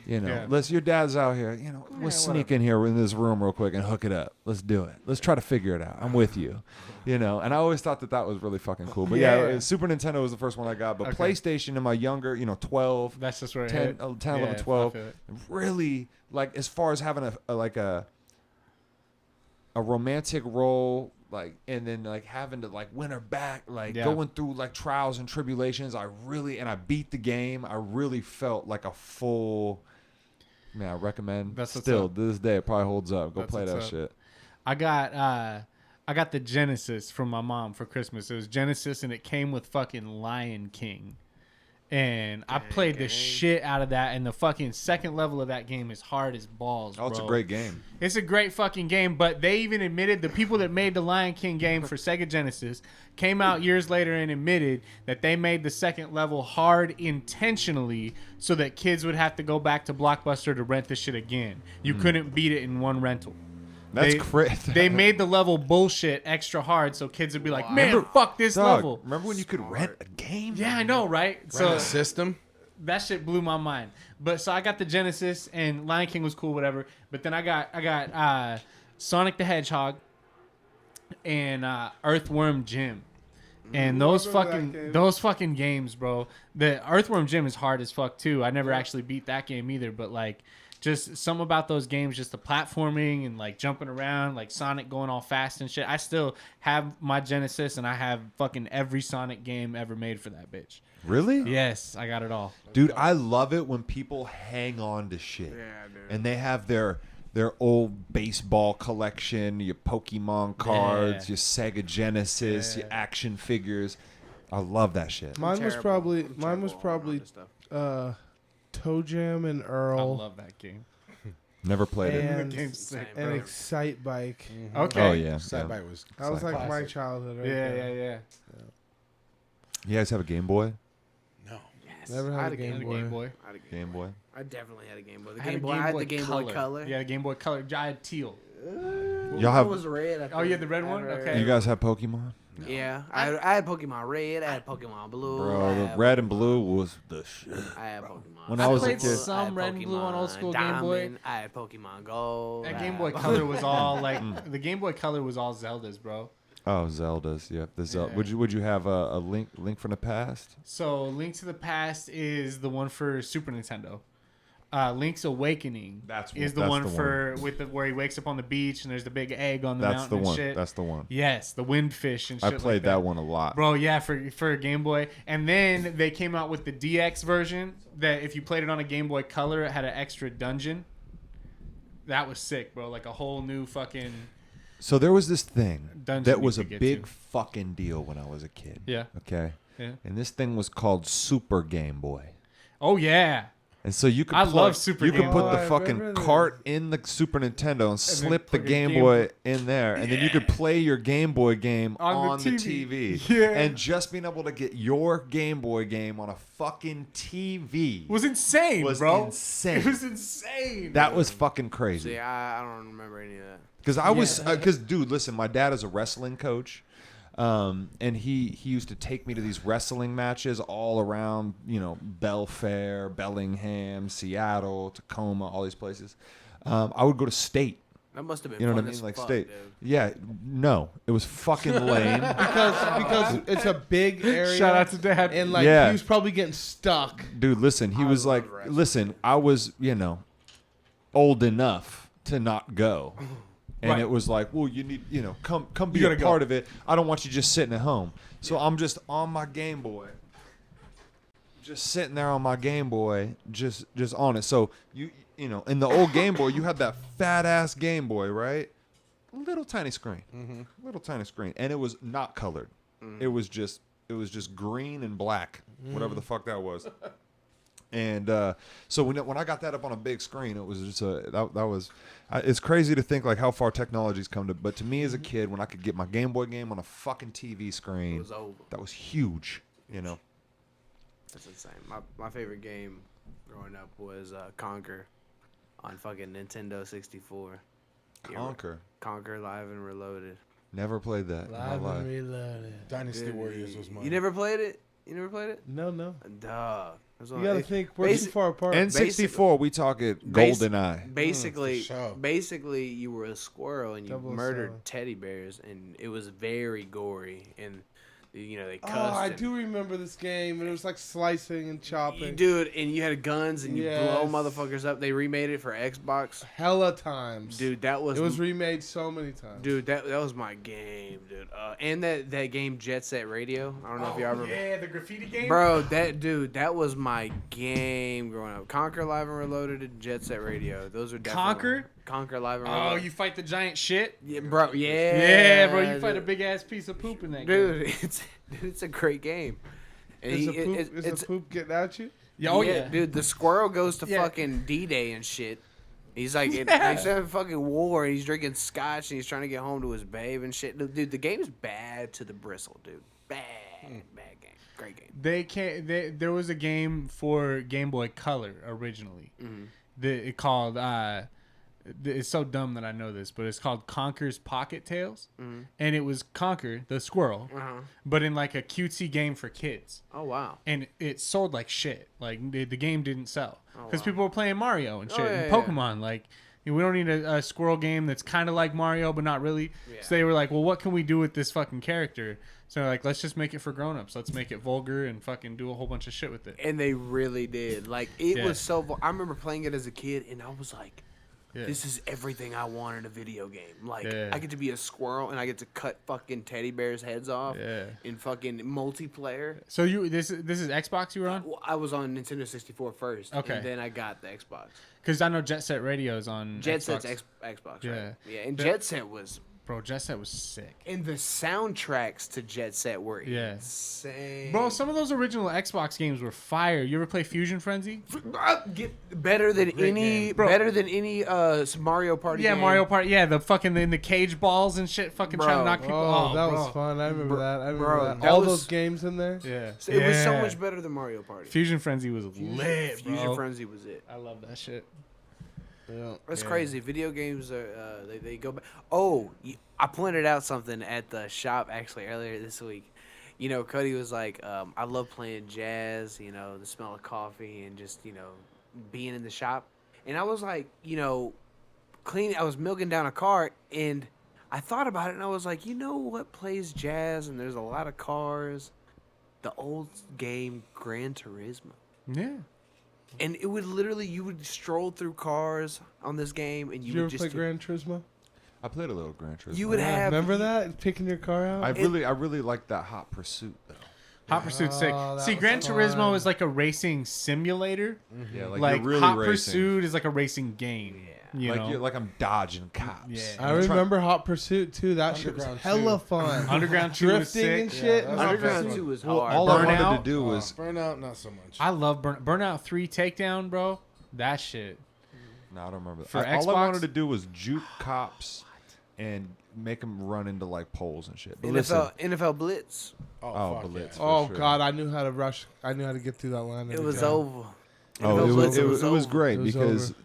Yeah. Your dad's out here. We'll sneak in here in this room real quick and hook it up. Let's do it. Let's try to figure it out. I'm with you. And I always thought that was really fucking cool. But Yeah. Super Nintendo was the first one I got. But Okay. PlayStation in my younger, 12, That's just where it 10, hit. 11, Yeah, 12, I feel it. really, like, as far as having a romantic role, like, and then like having to like win her back, like Yeah. going through like trials and tribulations, I beat the game. I really felt like a full. Man, I recommend. That's what's still up. to this day, it probably holds up. Go That's play what's that up. shit. I got the Genesis from my mom for Christmas. It was Genesis, and it came with fucking Lion King. And I played the shit out of that, and the fucking second level of that game is hard as balls, Oh, it's a bro. great game. It's a great fucking game, but they even admitted, the people that made the Lion King game for Sega Genesis came out years later and admitted that they made the second level hard intentionally so that kids would have to go back to Blockbuster to rent the shit again. You couldn't beat it in one rental. That's They- crazy. They made the level bullshit extra hard so kids would be like, man, fuck this level. Remember when you could rent a game? Yeah, I know, right? So So system. that shit blew my mind. But so I got the Genesis, and Lion King was cool, whatever. But then I got Sonic the Hedgehog and Earthworm Jim. And those Remember that game? fucking games, bro. The Earthworm Jim is hard as fuck too. I never actually beat that game either, but like just some about those games, just the platforming and like jumping around, like Sonic going all fast and shit. I still have my Genesis, and I have fucking every Sonic game ever made for that bitch. Really? Yes, I got it all. Dude, I love it when people hang on to shit. Yeah, dude. And they have their old baseball collection, your Pokemon cards, Yeah. your Sega Genesis, your action figures. I love that shit. Mine was Terrible. probably Toe Jam and I Earl love that game. Never played it. and, The game's sick, and bro. Excite Bike. Okay. Oh, yeah. Sidebite was. That was like my classic. childhood. Right Yeah, there. yeah. You guys have a Game Boy? No. Yes. Never had I a Game Boy. Game Boy. I had a Game Game Boy? I definitely had a Game Boy. The I had Game a Boy. I had the Game Boy Color. Yeah, the Game Boy Color. I had teal. Y'all have- It was red. I Oh, you had think. the red one? I had Okay. You guys have Pokemon? Yeah, I had Pokemon Red. I had Pokemon Blue. Bro, I the had red and Pokemon- blue was the shit. I had Pokemon. When I was a played kid. some I had red and blue on old Pokemon school Game Boy. Diamond. I had Pokemon Gold. That I Game had Boy Color was all like the Game Boy Color was all Zeldas, bro. Oh, Zeldas. Yep. The Yeah. Would you have a Link from the Past? So Link to the Past is the one for Super Nintendo. Link's Awakening That's is the that's one the for where he wakes up on the beach and there's the big egg on the That's mountain the and one. shit. That's the one. Yes, the windfish and shit I played like that one a lot. Bro, yeah, for a Game Boy. And then they came out with the DX version that if you played it on a Game Boy Color, it had an extra dungeon. That was sick, bro. Like a whole new fucking... So there was this thing Dungeon that you was a could get big to. fucking deal when I was a kid. Yeah. Okay. Yeah. And this thing was called Super Game Boy. Oh, yeah. And so you could I plug, love Super you Game could put Boy. the I fucking remember cart in the Super Nintendo and slip the plug a Game Game Boy in there, and then you could play your Game Boy game On on the the TV. TV. Yeah. And just being able to get your Game Boy game on a fucking TV It was insane, was bro. insane. It was insane. That was fucking crazy. See, I don't remember any of that. Because dude, listen, my dad is a wrestling coach, and he used to take me to these wrestling matches all around, Belfair, Bellingham, Seattle, Tacoma, all these places. I would go to State. That must have been You know what I fun mean? as Like fuck, State. dude. Yeah, no, it was fucking lame. because it's a big area. Shout out to Dad. And like Yeah. he was probably getting stuck. Dude, listen, he was like, wrestling. listen, I was, old enough to not go. And Right. it was like, well, you need, come be You a gotta part go. of it. I don't want you just sitting at home. So I'm just on my Game Boy, just sitting there on my Game Boy, just on it. So in the old Game Boy, you had that fat ass Game Boy, right? Little tiny screen, little tiny screen, and it was not colored. It was just green and black, whatever the fuck that was. And so when I got that up on a big screen, it was just that was. It's crazy to think like how far technology's come to. But to me as a kid, when I could get my Game Boy game on a fucking TV screen, It was over. that was huge. That's insane. My favorite game growing up was Conquer on fucking Nintendo 64. Conquer. Conquer Live and Reloaded. Never played that in my Live life. and reloaded. Dynasty Dude, Warriors was mine. You never played it? You never played it? No. Duh. It was You on- gotta it- think we're too basi- far apart. N64, we talk it Basi- GoldenEye. Basically, for sure. basically, you were a squirrel and you 007. murdered teddy bears, and it was very gory. And they cussed. Oh, I and- do remember this game, and it was like slicing and chopping. Dude, and you had guns and you blow Yes. motherfuckers up. They remade it for Xbox. Hella times. Dude, that was It was remade so many times. Dude, that was my game, dude. And that game Jet Set Radio. I don't know if y'all remember. Yeah, the graffiti game. Bro, that was my game growing up. Conquer Live and Reloaded and Jet Set Radio. Those are definitely Conquer Live and Oh, Reloaded. you fight the giant shit. Yeah, bro. Yeah. Yeah, bro, you fight a dude. big ass piece of poop in that game. Dude, it's a great game. And Is, he- the poop, it- is it's the poop getting at you? Yeah, oh yeah. dude. The squirrel goes to Yeah. fucking D-Day and shit. He's like, he's having fucking war, and he's drinking scotch, and he's trying to get home to his babe and shit. Dude, the game's bad to the bristle, dude. Bad game. Great game. There was a game for Game Boy Color originally. It called it's so dumb that I know this, but it's called Conker's Pocket Tales, and it was Conker the squirrel, but in like a cutesy game for kids. Oh wow. And it sold like shit. Like the game didn't sell because wow. people were playing Mario and shit yeah, and yeah. Pokemon. Like we don't need a squirrel game that's kind of like Mario but not really. Yeah. So they were like, well, what can we do with this fucking character? So like, let's just make it for grown-ups. Let's make it vulgar and fucking do a whole bunch of shit with it. And they really did. Like it Yeah. was so. I remember playing it as a kid, and I was like, Yeah. "This is everything I want in a video game." Like Yeah. I get to be a squirrel, and I get to cut fucking teddy bears' heads off. Yeah. In fucking multiplayer. So this is Xbox you were on? Well, I was on Nintendo 64 first. Okay. And then I got the Xbox. Because I know Jet Set Radio's on Jet Xbox. Set's Xbox. Yeah. Right? Yeah. And The- Jet Set was. Bro, Jet Set was sick. And the soundtracks to Jet Set were Yeah. insane. Bro, some of those original Xbox games were fire. You ever play Fusion Frenzy? Get better than any game. Bro. better than any Mario Party Yeah, game. Mario Party. Yeah, the fucking in the cage balls and shit, fucking trying to Bro. knock people. Oh, that bro. was fun. I remember that. I remember bro, that. that All was- those games in there. Yeah, So it was so Yeah. much better than Mario Party. Fusion Frenzy was lit, bro. Fusion Frenzy was it. I love that shit. Yeah. That's Yeah. crazy. Video games are they go back. Oh, I pointed out something at the shop actually earlier this week. You know, Cody was like, I love playing jazz. You know, the smell of coffee and just being in the shop. And I was like, I was milking down a cart and I thought about it and I was like, you know what plays jazz and there's a lot of cars? The old game Gran Turismo. Yeah. And it would literally, you would stroll through cars on this game, and Did you you would ever just play Gran Turismo? I played a little Gran Turismo. you would have Remember that? Picking your car out? I really like that Hot Pursuit though. Hot Pursuit's sick. that See, was Gran fun. Turismo is like a racing simulator. Yeah, Like you're really Hot racing. Pursuit is like a racing game. You know? Like I'm dodging cops. Yeah. I remember Hot Pursuit too. That shit was Underground hella too. fun. Underground 2 was Drifting sick. and shit. Yeah, that's Underground awesome. 2 was Well, hard. all I wanted Burnout? to do was Burnout, not so much. I love Burnout 3 Takedown, bro. That shit. no, I don't remember. For All I Xbox? wanted to do was juke cops and make them run into like poles and shit. But listen, NFL Blitz. oh, fuck Blitz. yeah. Oh sure. God, I knew how to rush. I knew how to get through that line. It every was time. over. Oh, NFL Blitz, it was over. great It was because over.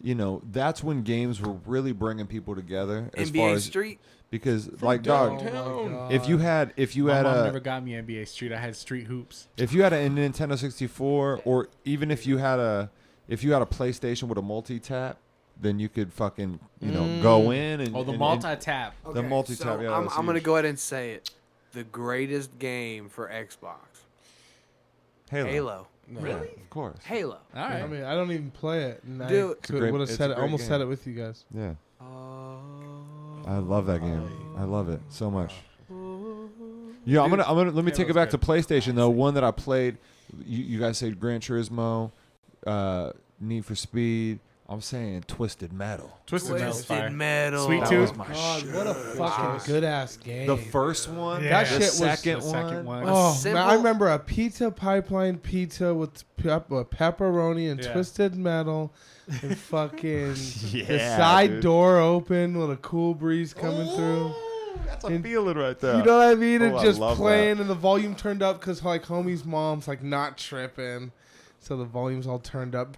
you know that's when games were really bringing people together. As far NBA as Street. because like dog, Oh, my God. if you had My a mom never got me NBA Street. I had Street Hoops. if you had a Nintendo 64 or even if you had a PlayStation with a multi-tap, then you could fucking go in and Oh, the and- multi-tap. The multi-tap, yeah, I'm that's going to huge. go ahead and say it. The greatest game for Xbox. Halo. No. Really? Of course. Halo. All right. I mean, I don't even play it. And Dude. I It's a great- would have it's said a it. great Almost game. said it with you guys. Yeah. I love that game. I love it so much. Yeah, I'm gonna let me take it back to PlayStation though. One that I played, you guys say Gran Turismo, Need for Speed. I'm saying Twisted Metal. Twisted Metal's fire. Twisted Metal. Sweet That Tooth. was my God, shit. what a fucking good ass game. The first one, Yeah. That the shit was- second The second one. Oh Simple- man, I remember a pizza pipeline pizza with pepperoni and Yeah. twisted metal, and fucking the Yeah, side dude. door open with a cool breeze coming through. That's a And- feeling right there. You know what I mean? Oh, And I just love playing, and the volume turned up because like homie's mom's like not tripping, so the volume's all turned up.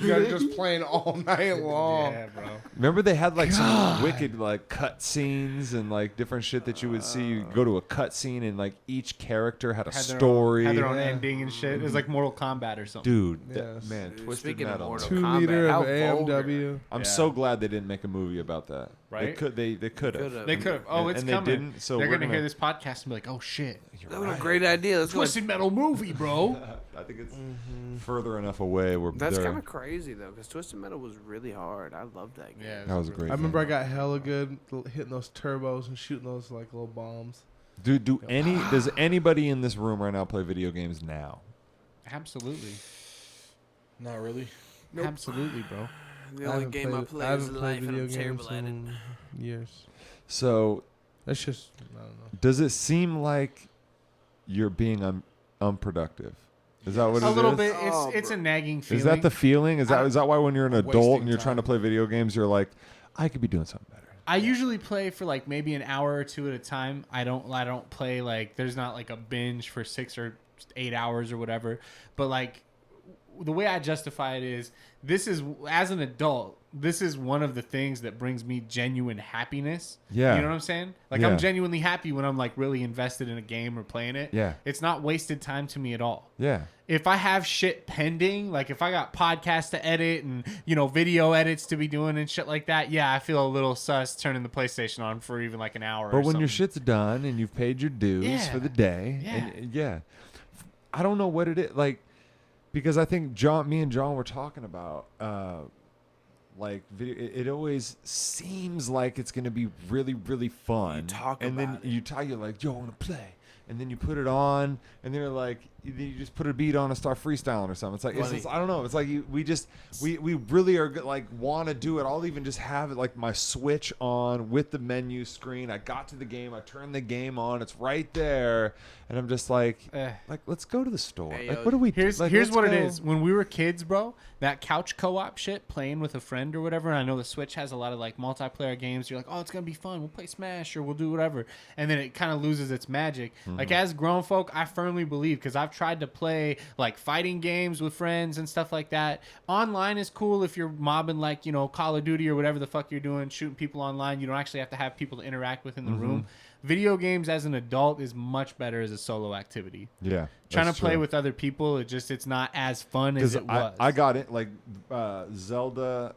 You guys just playing all night long. Yeah, bro. Remember they had like some wicked like cut scenes and like different shit that you would see. You go to a cut scene and like each character had a Had their story. Own, had their own Yeah. ending and shit. It was like Mortal Kombat or something. Dude, Yes. man, Dude, Twisted speaking of Metal. Mortal 2 Kombat, liter how of AMW. vulgar. I'm Yeah. so glad they didn't make a movie about that. Right? They could have. Could've. They could have. Oh, And- it's and they coming. didn't, so they're we're gonna gonna- hear this podcast and be like, "Oh shit, That was a great idea. Let's go. Twisted Metal movie, bro." I think it's further enough away where That's they're- kind of crazy though, because Twisted Metal was really hard. I loved that game. Yeah, That was a great. I remember I game. got hella good hitting those turbos and shooting those like little bombs. Does anybody in this room right now play video games now? Absolutely, Not really. Nope. absolutely, bro. The only game I play is Life, and I'm terrible at it. in years. So That's just I don't know. does it seem like you're being unproductive? Is that what it is? A little bit. Oh, It's a bro. nagging feeling. Is that the feeling? Is that why when you're an adult Wasting and you're trying to time. play video games, you're like, I could be doing something better. I usually play for like maybe an hour or two at a time. I don't play like there's not like a binge for 6 or 8 hours or whatever. But like the way I justify it is this is as an adult, this is one of the things that brings me genuine happiness. Yeah. You know what I'm saying? Like Yeah. I'm genuinely happy when I'm like really invested in a game or playing it. Yeah. It's not wasted time to me at all. Yeah. If I have shit pending, like if I got podcasts to edit and, video edits to be doing and shit like that, yeah, I feel a little sus turning the PlayStation on for even like an hour. But or when your something. shit's done and you've paid your dues Yeah. for the day, and I don't know what it is like, because I think me and John were talking about like video. It always seems like it's gonna be really really fun. You talk and about then it. you're like, yo, I want to play. And then you put it on, and they're like, you just put a beat on and start freestyling or something. It's like it's Funny. just, I don't know. It's like we really are like want to do it. I'll even just have it like my Switch on with the menu screen. I got to the game, I turned the game on, it's right there, and I'm just like let's go to the store. Hey, like yo, what do we? Here's like, here's let's what it go- is. When we were kids, bro, that couch co-op shit, playing with a friend or whatever. And I know the Switch has a lot of like multiplayer games. You're like, oh, it's gonna be fun. We'll play Smash or we'll do whatever. And then it kind of loses its magic. Like as grown folk, I firmly believe, because I've tried to play like fighting games with friends and stuff like that. Online is cool if you're mobbing like Call of Duty or whatever the fuck you're doing, shooting people online. You don't actually have to have people to interact with in the room. Video games as an adult is much better as a solo activity. Yeah, Trying that's to play true. with other people, it's not as fun as because it was. I got it like Zelda.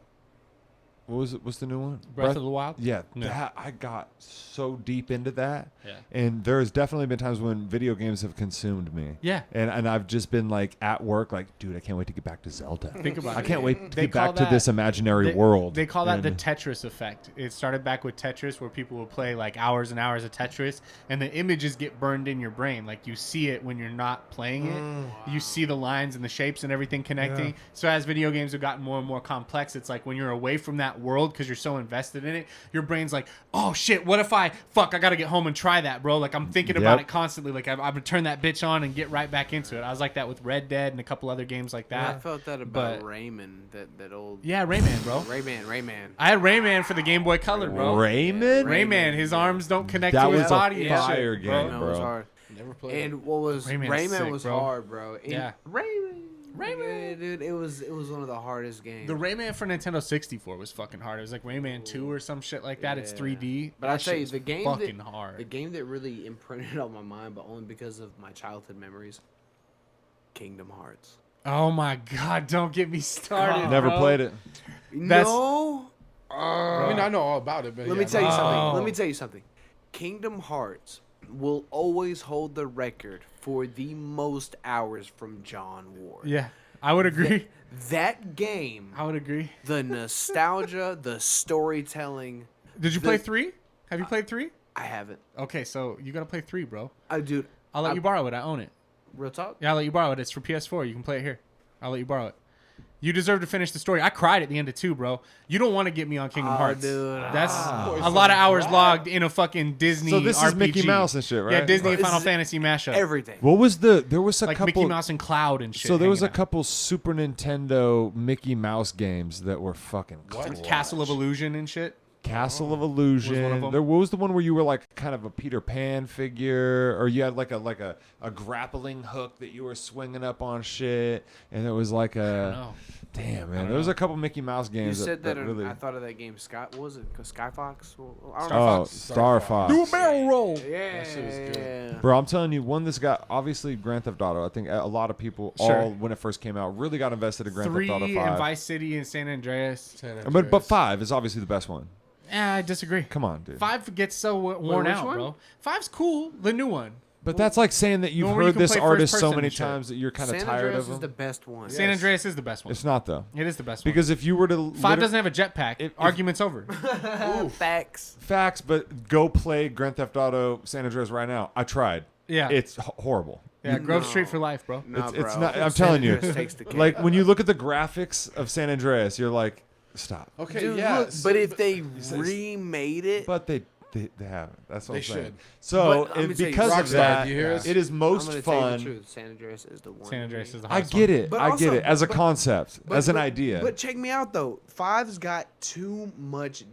What was it? What's the new one? Breath of the Wild? Yeah, Yeah. that I got so deep into that. Yeah. And there's definitely been times when video games have consumed me. Yeah. And I've just been like at work, like, dude, I can't wait to get back to Zelda. Think about I it. can't wait to They get back call to that- this imaginary They- world. They call that the And- Tetris effect. It started back with Tetris, where people will play like hours and hours of Tetris, and the images get burned in your brain. Like you see it when you're not playing it. You see the lines and the shapes and everything connecting. Yeah. So as video games have gotten more and more complex, it's like when you're away from that world because you're so invested in it, your brain's like, oh shit, what if I gotta get home and try that, bro? Like I'm thinking about Yep. it constantly. Like I would turn that bitch on and get right back into it. I was like that with Red Dead and a couple other games like I that. felt that about But- Rayman, that old. Yeah, Rayman, bro. Rayman. I had Rayman for the Game Boy Color, bro. Rayman? Rayman, his arms don't connect That to his was a body. and fire shit, game, bro. Rayman bro. was hard. Never played. it. And what was Rayman's Rayman sick, was bro. hard, bro. And Yeah. Rayman. Rayman. Yeah, dude, it was one of the hardest games. The Rayman for Nintendo 64 was fucking hard. It was like Rayman 2 or some shit like that. It's Yeah. 3D. But That I tell shit you, was the game fucking that hard. the game that really imprinted on my mind, but only because of my childhood memories. Kingdom Hearts. Oh my god! Don't get me started. Never bro. played it. That's- No. I mean, I know all about it, but Let yeah, me tell you Oh. something. Let me tell you something. Kingdom Hearts will always hold the record for the most hours from John Ward. Yeah, I would agree. That game, I would agree. the nostalgia, the storytelling. Did you play 3? Have you played 3? I haven't. Okay, so you gotta play 3, bro. Dude, I'll let you borrow it. I own it. real talk. Yeah, I'll let you borrow it. It's for PS4. You can play it here. I'll let you borrow it. You deserve to finish the story. I cried at the end of 2, bro. You don't want to get me on Kingdom Oh, Hearts. dude. That's Ah. a lot of hours logged in a fucking Disney So this is RPG. Mickey Mouse and shit, right? Yeah, Disney Bro, and Final this is Fantasy mashup. Everything. What was there was a like couple Mickey Mouse and Cloud and shit. So there was a hanging out. couple Super Nintendo Mickey Mouse games that were fucking What? Castle of Illusion and shit. Castle of Was one Illusion. of 'em. What was the one where you were like kind of a Peter Pan figure, or you had like a grappling hook that you were swinging up on shit, and it was like a No. damn man. don't There was know. a couple Mickey Mouse You games said that that, really. I thought of that game. What was it? Sky Fox? I don't Star know. Oh, Fox. Star Fox. Do a barrel roll. Yeah. That shit was good. Bro, I'm telling you, one that's got obviously Grand Theft Auto. I think a lot of people, Sure. all when it first came out, really got invested in Grand 3 Theft Auto and 5. Vice City and San Andreas. San But Andreas. 5 is obviously the best one. I disagree. Come on, dude. 5 gets so worn which out, one? bro. 5's cool. The new one. But that's like saying that you've one where you heard can this play first artist so person many and shit. times that you're kind of San tired Andreas of is him. the best one. San Andreas is the best one. It's not though, It is the best because if you were to one. 5 doesn't have a jetpack. If- Argument's over. Facts. facts, but go play Grand Theft Auto San Andreas right now. I tried. Yeah. It's horrible. Yeah, Grove No. Street for life, bro. No, It's bro. not. I'm San telling you, Andreas takes the cake. like when you look at the graphics of San Andreas, you're like, stop. Okay, Dude, yeah. look, so- but if they it's- remade it, But they haven't. That's what They I'm saying. should. So But let me tell you, because of Rockstar, that, do you hear us? it is I'm most gonna tell you the fun. truth. San Andreas is the one. San Andreas is the I hottest get one. it. But I also- get it as a but- concept, as an idea. But check me out though. 5's got too much.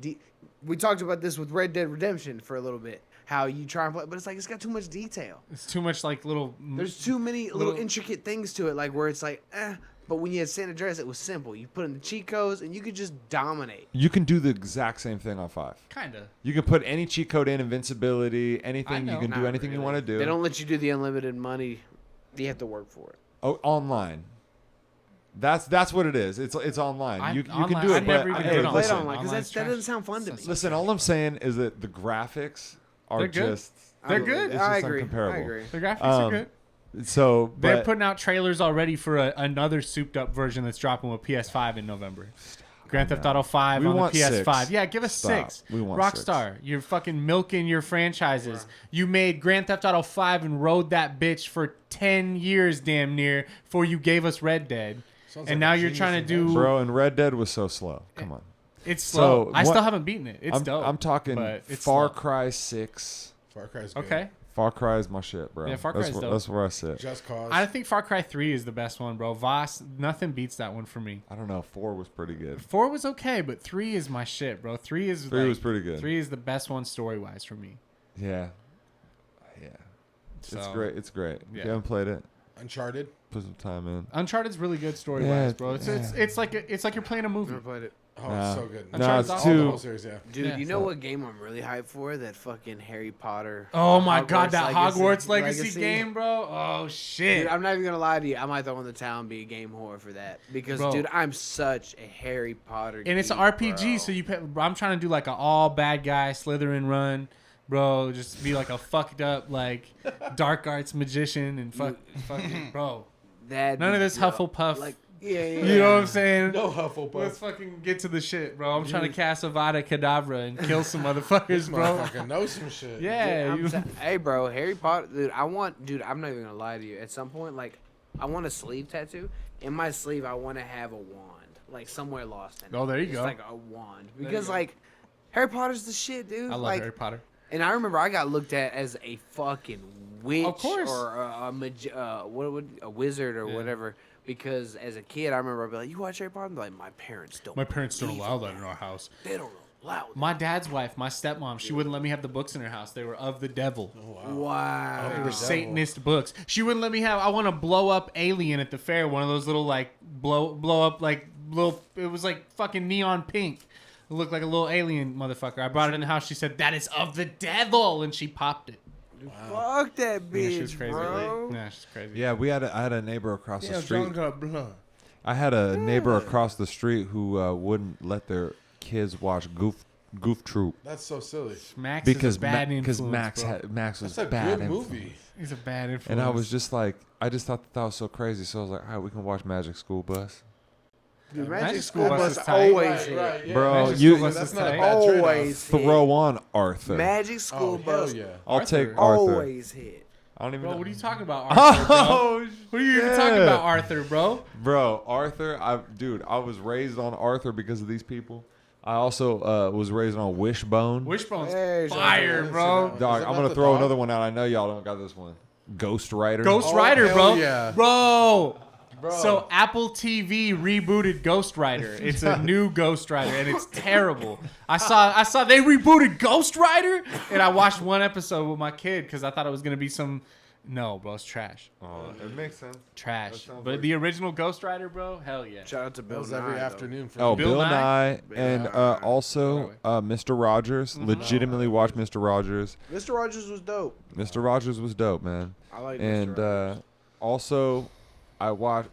We talked about this with Red Dead Redemption for a little bit. How you try and play, but it's like it's got too much detail. It's too much like little. There's too many little Little- intricate things to it, like where it's like, eh. But when you had San Andreas, it was simple. You put in the cheat codes, and you could just dominate. You can do the exact same thing on 5. Kinda. You can put any cheat code in, invincibility, anything. You know. can do Not anything you really. want to do. They don't let you do the unlimited money. You have to work for it. Oh, online. That's what it is. It's online. You can Online- do it, I've but never even hey, done it Play it listen, online because Online's that doesn't trash. sound fun to me. listen. All I'm saying is that the graphics are They're good. just They're I- good. It's I just agree. I uncomparable. agree. The graphics are Um, good. so. They're But putting out trailers already for another souped up version that's dropping with PS5 in November. Grand Theft Auto 5 We on the want PS5. 6. Yeah, give us Stop. 6. We want Rockstar, you're fucking milking your franchises. You made Grand Theft Auto 5 and rode that bitch for 10 years damn near before you gave us Red Dead. Sounds And like now a you're genius trying to invention. do... bro, and Red Dead was so slow. Come on. It's slow. So, I what- still haven't beaten it. It's dope. I'm talking but it's Far slow. Cry 6. Far Cry's good. Okay. Far Cry is my shit, bro. Yeah, Far that's Cry's where, dope. that's where I sit. Just Cause. I think Far Cry 3 is the best one, bro. Voss, nothing beats that one for me. I don't know. 4 was pretty good. 4 was okay, but 3 is my shit, bro. 3 is 3 was pretty good. 3 is the best one story-wise for me. Yeah. Yeah. It's So, great. It's great. If yeah. you haven't played it, Uncharted. put some time in. Uncharted's really good story-wise, Yeah, bro. It's yeah. it's like you're playing a movie. Never played it. Oh, it's so good. No, it's All the too. whole series, yeah. Dude, Yeah. you know what game I'm really hyped for? That fucking Harry Potter. Oh my god, Hogwarts that Hogwarts Legacy game, bro. Oh shit. Dude, I'm not even gonna lie to you. I might throw in the towel and be a game whore for that because, Bro. dude, I'm such a Harry Potter. And it's an geek, RPG, bro. so I'm trying to do like an all bad guy Slytherin run, bro. Just be like a fucked up like dark arts magician and fucking bro. That None of this Hufflepuff. Like, yeah. You know what I'm saying? No Hufflepuff. Let's fucking get to the shit, bro. I'm trying to cast Avada Kedavra and kill some motherfuckers, bro. Motherfucker knows some shit. Yeah, you, Hey, bro, Harry Potter. Dude, I'm not even gonna lie to you. At some point, like, I want a sleeve tattoo. In my sleeve, I want to have a wand, like somewhere lost in it. Oh, there you Just go. like a wand, because like Harry Potter's the shit, dude. I love like, Harry Potter. And I remember I got looked at as a fucking witch, Of course. or a wizard or whatever. Because as a kid, I remember I'd be like, "You watch Harry Potter?" I'm like, "My parents don't. My parents don't believe allow in that in our house. They don't allow that." My dad's wife, my stepmom, she wouldn't let me have the books in her house. They were of the devil. Wow. They the were devil. Satanist books. She wouldn't let me have. I want to blow up alien at the fair. One of those little like blow up like little. It was like fucking neon pink. It looked like a little alien motherfucker. I brought it in the house. She said that is of the devil, and she popped it. Fuck that Yeah, bitch, she was crazy. bro. Yeah, she's crazy. Yeah, I had a neighbor across the Yeah, street. John got blood. I had a neighbor across the street who wouldn't let their kids watch Goof Troop That's so silly. Max because is a bad influence, Max bro. Max was That's a bad good influence. movie. He's a bad influence. And I was just like, I just thought that was so crazy. So I was like, all right, we can watch Magic School Bus. Dude, Magic Magic School School Bus Bus is tight. always hit. Right, yeah. Bro, Magic you- School Bus, that's not a Always bad trade-off. Always hit. Throw on Arthur. Magic School Oh, Bus hell yeah. I'll take Arthur. always hit. I don't even Bro, know. what are you talking about, Arthur, bro? Oh, What are you even shit. talking about, Arthur, bro? Bro, Arthur, I was raised on Arthur because of these people. I also was raised on Wishbone. Wishbone's Hey, fire, John, bro. Is Dog, it I'm not gonna the throw dog? another one out. I know y'all don't got this one. Ghost Rider. Ghost Oh, Rider, hell bro. yeah. Bro. Bro. So Apple TV rebooted Ghost Rider. It's a new Ghost Rider, and it's terrible. I saw they rebooted Ghost Rider, and I watched one episode with my kid because I thought it was gonna be some. No, bro, it's trash. Oh, it makes sense. Trash. sounds But like- the original Ghost Rider, bro, hell yeah. Shout out to That Bill was Nye, every though. afternoon for Oh, me. Bill Bill Nye? Nye, and Nye. also Mr. Rogers. Legitimately watched Mr. Rogers. Mr. Rogers was dope. Mr. Rogers was dope, man. I like And Mr. Rogers. also, I watched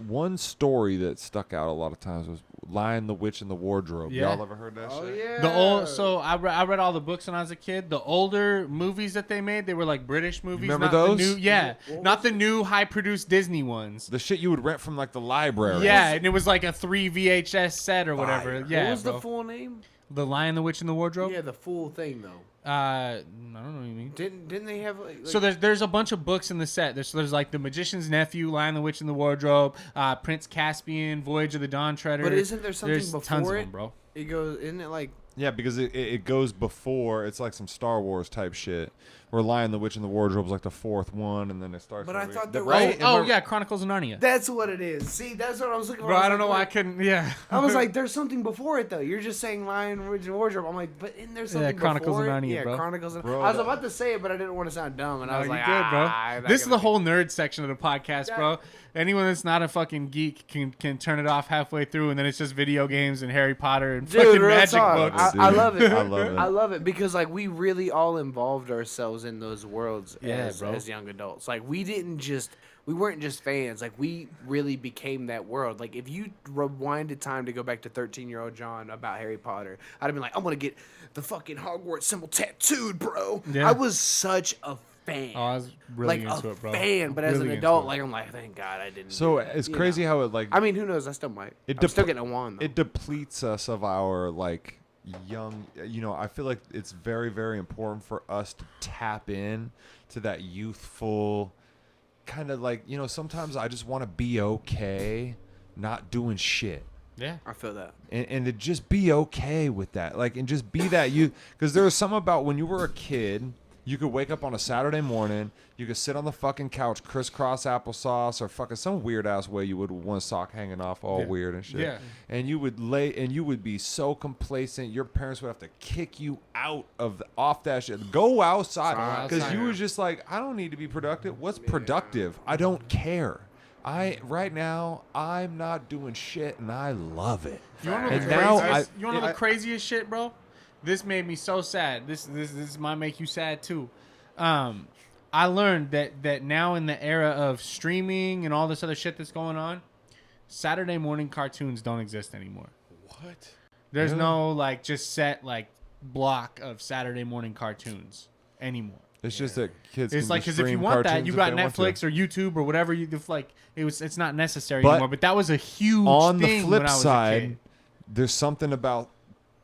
one story that stuck out a lot of times was Lion, the Witch, and the Wardrobe. Yeah. Y'all ever heard that Oh shit? yeah. The old, so I read all the books when I was a kid. The older movies that they made, they were like British movies. Remember not those? The new, yeah, What not the new high produced Disney ones. The shit you would rent from like the library. Yeah, and it was like a 3 VHS set or whatever. Fire. Yeah, What was bro. the full name? The Lion, the Witch, and the Wardrobe. Yeah, the full thing though. I don't know what you mean. Didn't they have like? So there's a bunch of books in the set. There's like The Magician's Nephew, Lion, the Witch, and the Wardrobe, Prince Caspian, Voyage of the Dawn Treader. But isn't there something There's before tons of it? them, bro. It goes, isn't it like? Yeah, because it goes before. It's like some Star Wars type shit. Where Lion, the Witch, and the Wardrobe is like the fourth one, and then it starts. But I over- thought there right? was. Oh yeah, Chronicles of Narnia. That's what it is. See, that's what I was looking for. Bro, I was don't know like, why I wait. couldn't. Yeah, I was like, there's something before it though. You're just saying Lion, Witch, and Wardrobe. I'm like, but isn't there something Chronicles before of it? Narnia, Yeah, bro. Chronicles of Bro, I was that- about to say it, but I didn't want to sound dumb, and I no, was you like, good, bro. I'm not This is gonna the whole nerd section of the podcast, Yeah. bro. Anyone that's not a fucking geek can turn it off halfway through, and then it's just video games and Harry Potter and Dude, fucking real magic talk. books. I love it. I love it. I love it because like we really all involved ourselves in those worlds Yeah, bro. as young adults. Like we weren't just fans. Like we really became that world. Like if you rewinded time to go back to 13-year-old John about Harry Potter, I'd have been like, I'm gonna get the fucking Hogwarts symbol tattooed, bro. Yeah. I was such a fan. Oh, I was really like into a it, bro. fan, but as Really an into adult, it. like I'm like, thank God I didn't. So do that, it's you crazy know? how it like I mean, who knows? I still might. It I'm still depl- getting a wand though. it depletes us of our like young. You know, I feel like it's very very important for us to tap in to that youthful kind of like, you know, sometimes I just want to be okay not doing shit. Yeah. I feel that. And to just be okay with that, like, and just be that you, because there was something about when you were a kid, you could wake up on a Saturday morning, you could sit on the fucking couch, crisscross applesauce, or fucking some weird ass way you would one sock hanging off, all Yeah. weird and shit. Yeah. And you would lay, and you would be so complacent. Your parents would have to kick you out of off that shit. Go outside, because outside. you was just like, I don't need to be productive. What's productive? I don't care. Right now I'm not doing shit, and I love it. You want to know And the now craziest? You want to know the craziest shit, bro? This made me so sad. This might make you sad too. I learned that now in the era of streaming and all this other shit that's going on, Saturday morning cartoons don't exist anymore. What? There's no like just set like block of Saturday morning cartoons anymore. It's just that kids. It's can like just because if you stream want that, cartoons you if got they want to. Netflix or YouTube or whatever. It's not necessary But anymore. But that was a huge On thing the flip when I was a side, kid. there's something about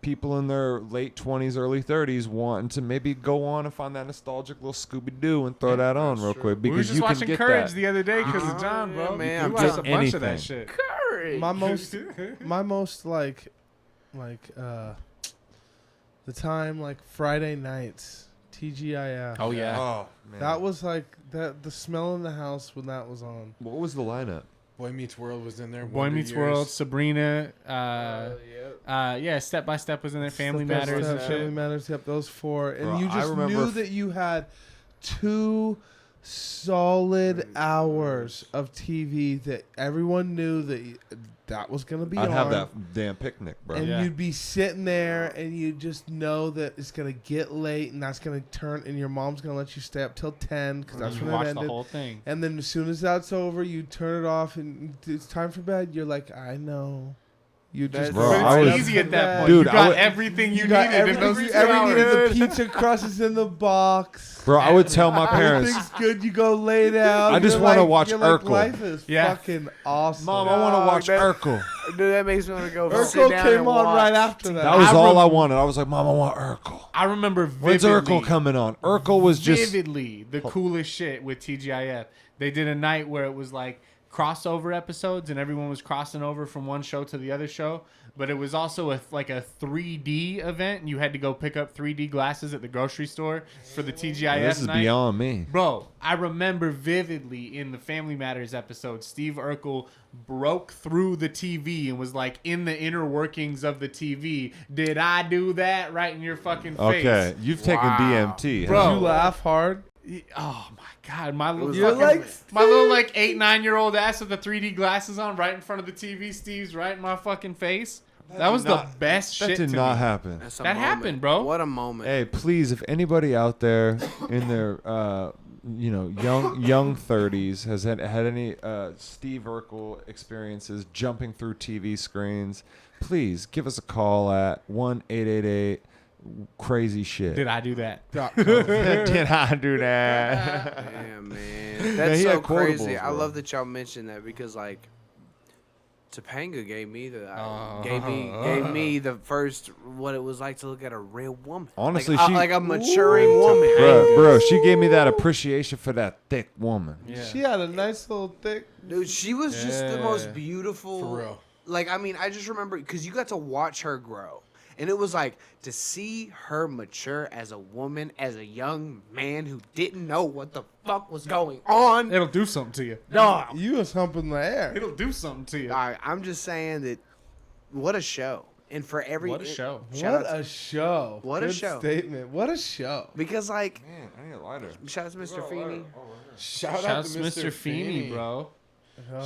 people in their late 20s, early 30s wanting to maybe go on and find that nostalgic little Scooby-Doo and throw that on real quick We were because just you can watching get Courage that. the other day because of John, Yeah, bro. man. We watched a Get bunch of that anything. shit. Courage. My most like the time like Friday nights, TGIF. Oh yeah. Oh man, That was like the smell in the house when that was on. what was the lineup? Boy Meets World was in there. Boy Wonder Meets Years. World, Sabrina, yeah, Step by Step was in there, Family Step by Matters and Step, Family shit. Matters, yep, those four. And Bro, you I just remember knew that you had 2 solid hours of TV that everyone knew that was going to be I'd on. have that damn picnic, bro. And Yeah. you'd be sitting there and you just know that it's going to get late and that's going to turn and your mom's going to let you stay up till 10 because that's You when it watched ended. the whole thing. And then as soon as that's over, you turn it off and it's time for bed. You're like, I know. You just Bro, But I it's was- easy at that point. Dude, you I got would- everything you got needed in those 2 everything hours. the pizza crust is in the box. Bro, I would tell my parents, Everything's good. You go lay down. I just You're wanna like- watch you're like, Urkel. Life is Yeah. fucking awesome. Mom, I want to watch that- Urkel. Dude, that makes me want to go sit Urkel down came and on watch. right after that. That was I all I rem- wanted. I was like, Mom, I want Urkel. I remember When's vividly. Urkel coming on? Urkel was just Vividly, the coolest shit with TGIF. They did a night where it was like crossover episodes and everyone was crossing over from one show to the other show. But it was also a 3D event, and you had to go pick up 3D glasses at the grocery store for the TGIF this is night. beyond me. Bro, I remember vividly in the Family Matters episode, Steve Urkel broke through the TV and was like in the inner workings of the TV. Did I do that right in your fucking face? Okay, you've taken Wow. DMT. Bro. Did you laugh hard? Oh my god, my little You're fucking, like, my little 8-9-year-old ass with the 3D glasses on right in front of the TV. Steve's right in my fucking face. That was the best That shit did to not me. happen. That's a That moment. happened, bro. What a moment. Hey, please, if anybody out there in their young 30s has had any Steve Urkel experiences jumping through TV screens, please give us a call at 1-888 crazy shit. Did I do that? Did I do that? Damn, man. That's he so had quotables, crazy. I bro. love that y'all mentioned that because, Topanga gave me gave me the first what it was like to look at a real woman. Honestly, like, she- like a maturing woman. Bro, she gave me that appreciation for that thick woman. Yeah. She had a nice little thick. Dude, she was just the most beautiful. For real. I just remember because you got to watch her grow. And it was like to see her mature as a woman, as a young man who didn't know what the fuck was going on. It'll do something to you. Dog. You was humping the air. It'll do something to you. I'm just saying that what a show. And for every What a show. Shout What out a show. What a Good show. statement. What a show. because Man, I need a lighter. shout out to Mr. Feeney. Shout Shout out to Mr. Feeney, bro.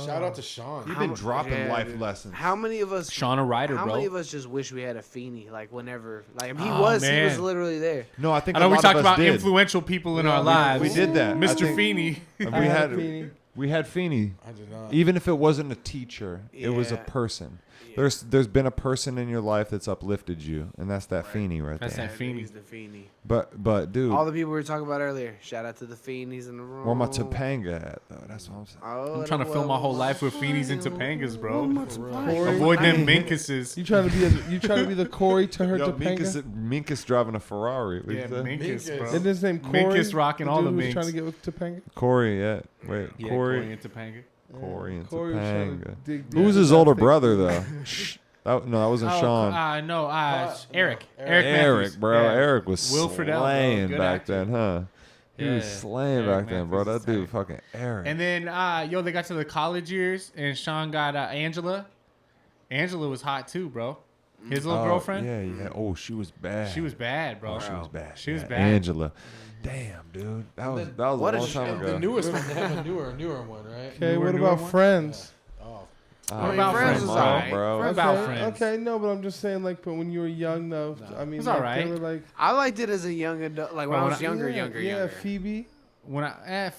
Shout out to Sean. You've been dropping yeah, life dude. lessons. How many of us Shauna Ryder, How bro. many of us just wish we had a Feeney whenever he Oh, was man. literally there. No, I think I know a we lot talked of us about did. influential people in our we- lives. We did that. I Mr. think- Feeney. And I we had had Feeney. we had Feeney. I did not. Even if it wasn't a teacher, it was a Yeah. person. There's been a person in your life that's uplifted you, and that's that Feeney right That's there. that Feeney. He's the Feeney. But dude, All the people we were talking about earlier. Shout out to the Feenies in the room. where my Topanga at though? That's what I'm saying. Oh, I'm trying to fill my whole life with Feenies and Topangas, bro. Corey, Avoid them Minkuses. You trying to be the Corey to her Yo, Topanga? Minkus driving a Ferrari. What Yeah, you say? Minkus, bro. Isn't his name Corey? Minkus rocking the all dude the who was minks. trying to get with Topanga? Corey, yeah. Wait, Yeah, Corey and Topanga. Corey and Corey was trying to Topanga. dig Who was deep his in that older thick brother booty. though? Shh. No, that wasn't Sean. No, Eric. Eric Eric, Matthews. bro. Yeah. Eric was Wilfred L, bro. slaying Good back actor. then, huh? He was Yeah. slaying Eric back then, bro. Matthews That is dude, tight. fucking Eric. And then, they got to the college years, and Sean got Angela. Angela was hot too, bro. His little girlfriend. Yeah. Oh, she was bad. She was bad, bro. Oh, she was bad. She was Yeah, bad. Angela. Damn, dude. That was a What long is- time And the ago. newest one, they have a newer one, right? Okay, Newer what about one? Friends? Oh, What about Friends? Come Is on, alright. bro. What about Okay, Friends? okay, no, but I'm just saying, like, but when you were young, though, I mean, It's like, alright. they were like, I liked it as a young adult. Like when Well, I when was I- younger, yeah, Phoebe. When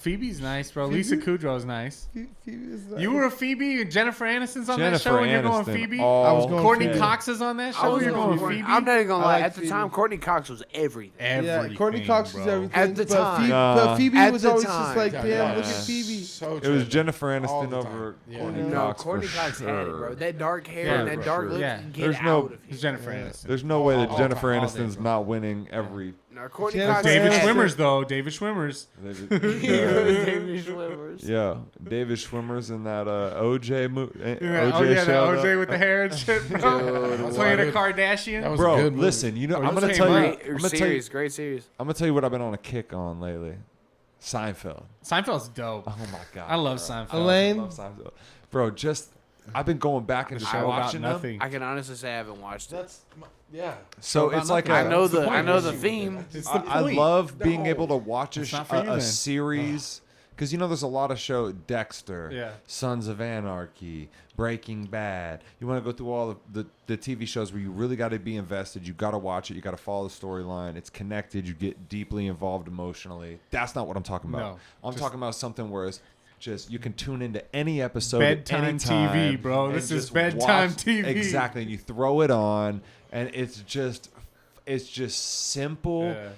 Phoebe's nice, bro. Phoebe? Lisa Kudrow's nice. Phoebe is You were a Phoebe, and Jennifer Aniston's on that Jennifer show, and you're going Aniston, Phoebe. all I was going Courtney Phoebe. Cox is on that I show. was You're going going Phoebe. I'm not even gonna I lie. like At the Phoebe. time, Courtney Cox was everything. Everything, Yeah, Courtney Cox is bro. everything. At the but time. but Phoebe At was the always time. just like, Yeah, damn, yeah. look at Phoebe. so It was driven. Jennifer All Aniston the over time. Yeah. Courtney No, Cox Courtney for Cox had it, sure. bro. That dark hair Yeah, and that for dark sure. look. Yeah. Get There's out no- of here. It's Jennifer Aniston. There's no way that All Jennifer time, all Aniston's day, bro. not winning every. No, Courtney Jennifer Cox. David Aniston. Schwimmer's though. David Schwimmer's. David Schwimmer's. Yeah, David Schwimmer's in that OJ movie. Yeah, OJ the show. OJ with the hair and shit, bro. Dude, Playing a That Kardashian. was a Bro, good movie. listen, you know, Oh, I'm this gonna came tell you, out. I'm gonna tell you, Series, great series. I'm gonna tell you what I've been on a kick on lately. Seinfeld. Seinfeld's dope. Oh my god, I love bro. Seinfeld. Elaine? I love Seinfeld. Bro, just I've been going back and just Show about watching them. nothing. I can honestly say I haven't watched it. That's yeah. So About it's like nothing. a, I know the theme. It's I, the I point. love being able to watch It's not for you a then. series because you know there's a lot of show Dexter, Yeah. Sons of Anarchy, Breaking Bad. You want to go through all the TV shows where you really got to be invested. You got to watch it. You got to follow the storyline. It's connected. You get deeply involved emotionally. That's not what I'm talking about. No, I'm just- talking about something where it's just you can tune into any episode Bedtime at any time TV, bro. and This is just bedtime watch- TV. Exactly. And you throw it on and it's just simple Yeah.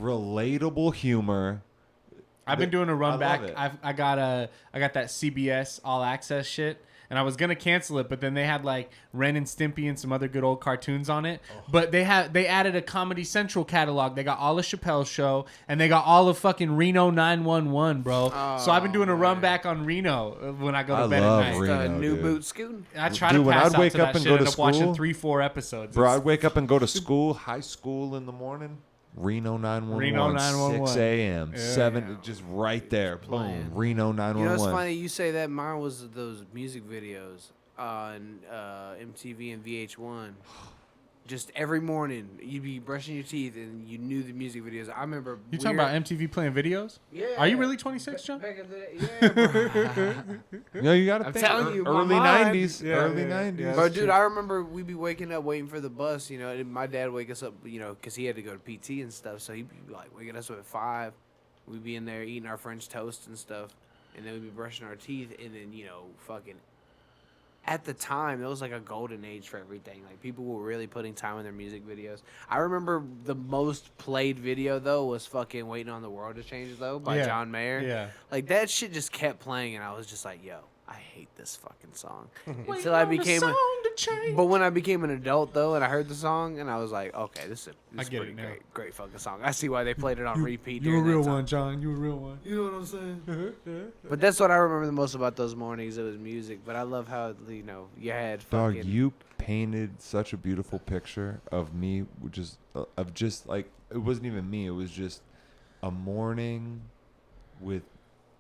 relatable humor. I've been doing a I run love back. it. I got that CBS All Access shit, and I was gonna cancel it, but then they had like Ren and Stimpy and some other good old cartoons on it. But they added a Comedy Central catalog. They got all of Chappelle's Show, and they got all of fucking Reno 911, bro. So I've been doing a run back on Reno when I go to I bed love at night. Reno. The new dude. boot scooting. I try Dude, to when pass I'd out wake to up that and shit. go I to end up watching school- 3-4 episodes. Bro, It's- I'd wake up and go to school, high school in the morning. Reno 911, Reno 911. 6 a.m., Yeah. 7, just right there. Boom, Reno You know 911. what's funny? You say that. Mine was those music videos on MTV and VH1. Just every morning, you'd be brushing your teeth and you knew the music videos. I remember. You talking about MTV playing videos? Yeah. Are you really 26, John? Back in the day, yeah, bro. You gotta I'm think telling you, my early mind- 90s. Yeah, early yeah, 90s. yeah. But dude, I remember we'd be waking up waiting for the bus, you know, and my dad would wake us up, you know, because he had to go to PT and stuff. So he'd be like waking us up at 5. We'd be in there eating our French toast and stuff, and then we'd be brushing our teeth, and then you know, fucking. At the time, it was like a golden age for everything. Like people were really putting time in their music videos. I remember the most played video though was fucking "Waiting on the World to Change" though by Yeah. John Mayer. Yeah. Like that shit just kept playing, and I was just like, "Yo, I hate this fucking song." Until I became a. But when I became an adult though, and I heard the song, and I was like, "Okay, this is I get pretty it now. great fucking song." I see why they played it on repeat. You a during that real time. one, John. You a real one. You know what I'm saying? But that's what I remember the most about those mornings. It was music. But I love how you know you had Dog, fucking. you painted such a beautiful picture of me, which is of just like it wasn't even me. It was just a morning with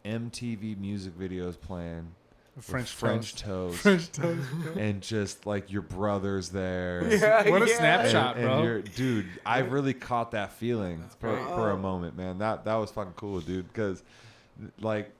MTV music videos playing, with French toast, French toast. and just like your brothers there. What a Yeah. snapshot, and bro. you're, dude, I really caught that feeling for a moment, man. That was fucking cool, dude. Because like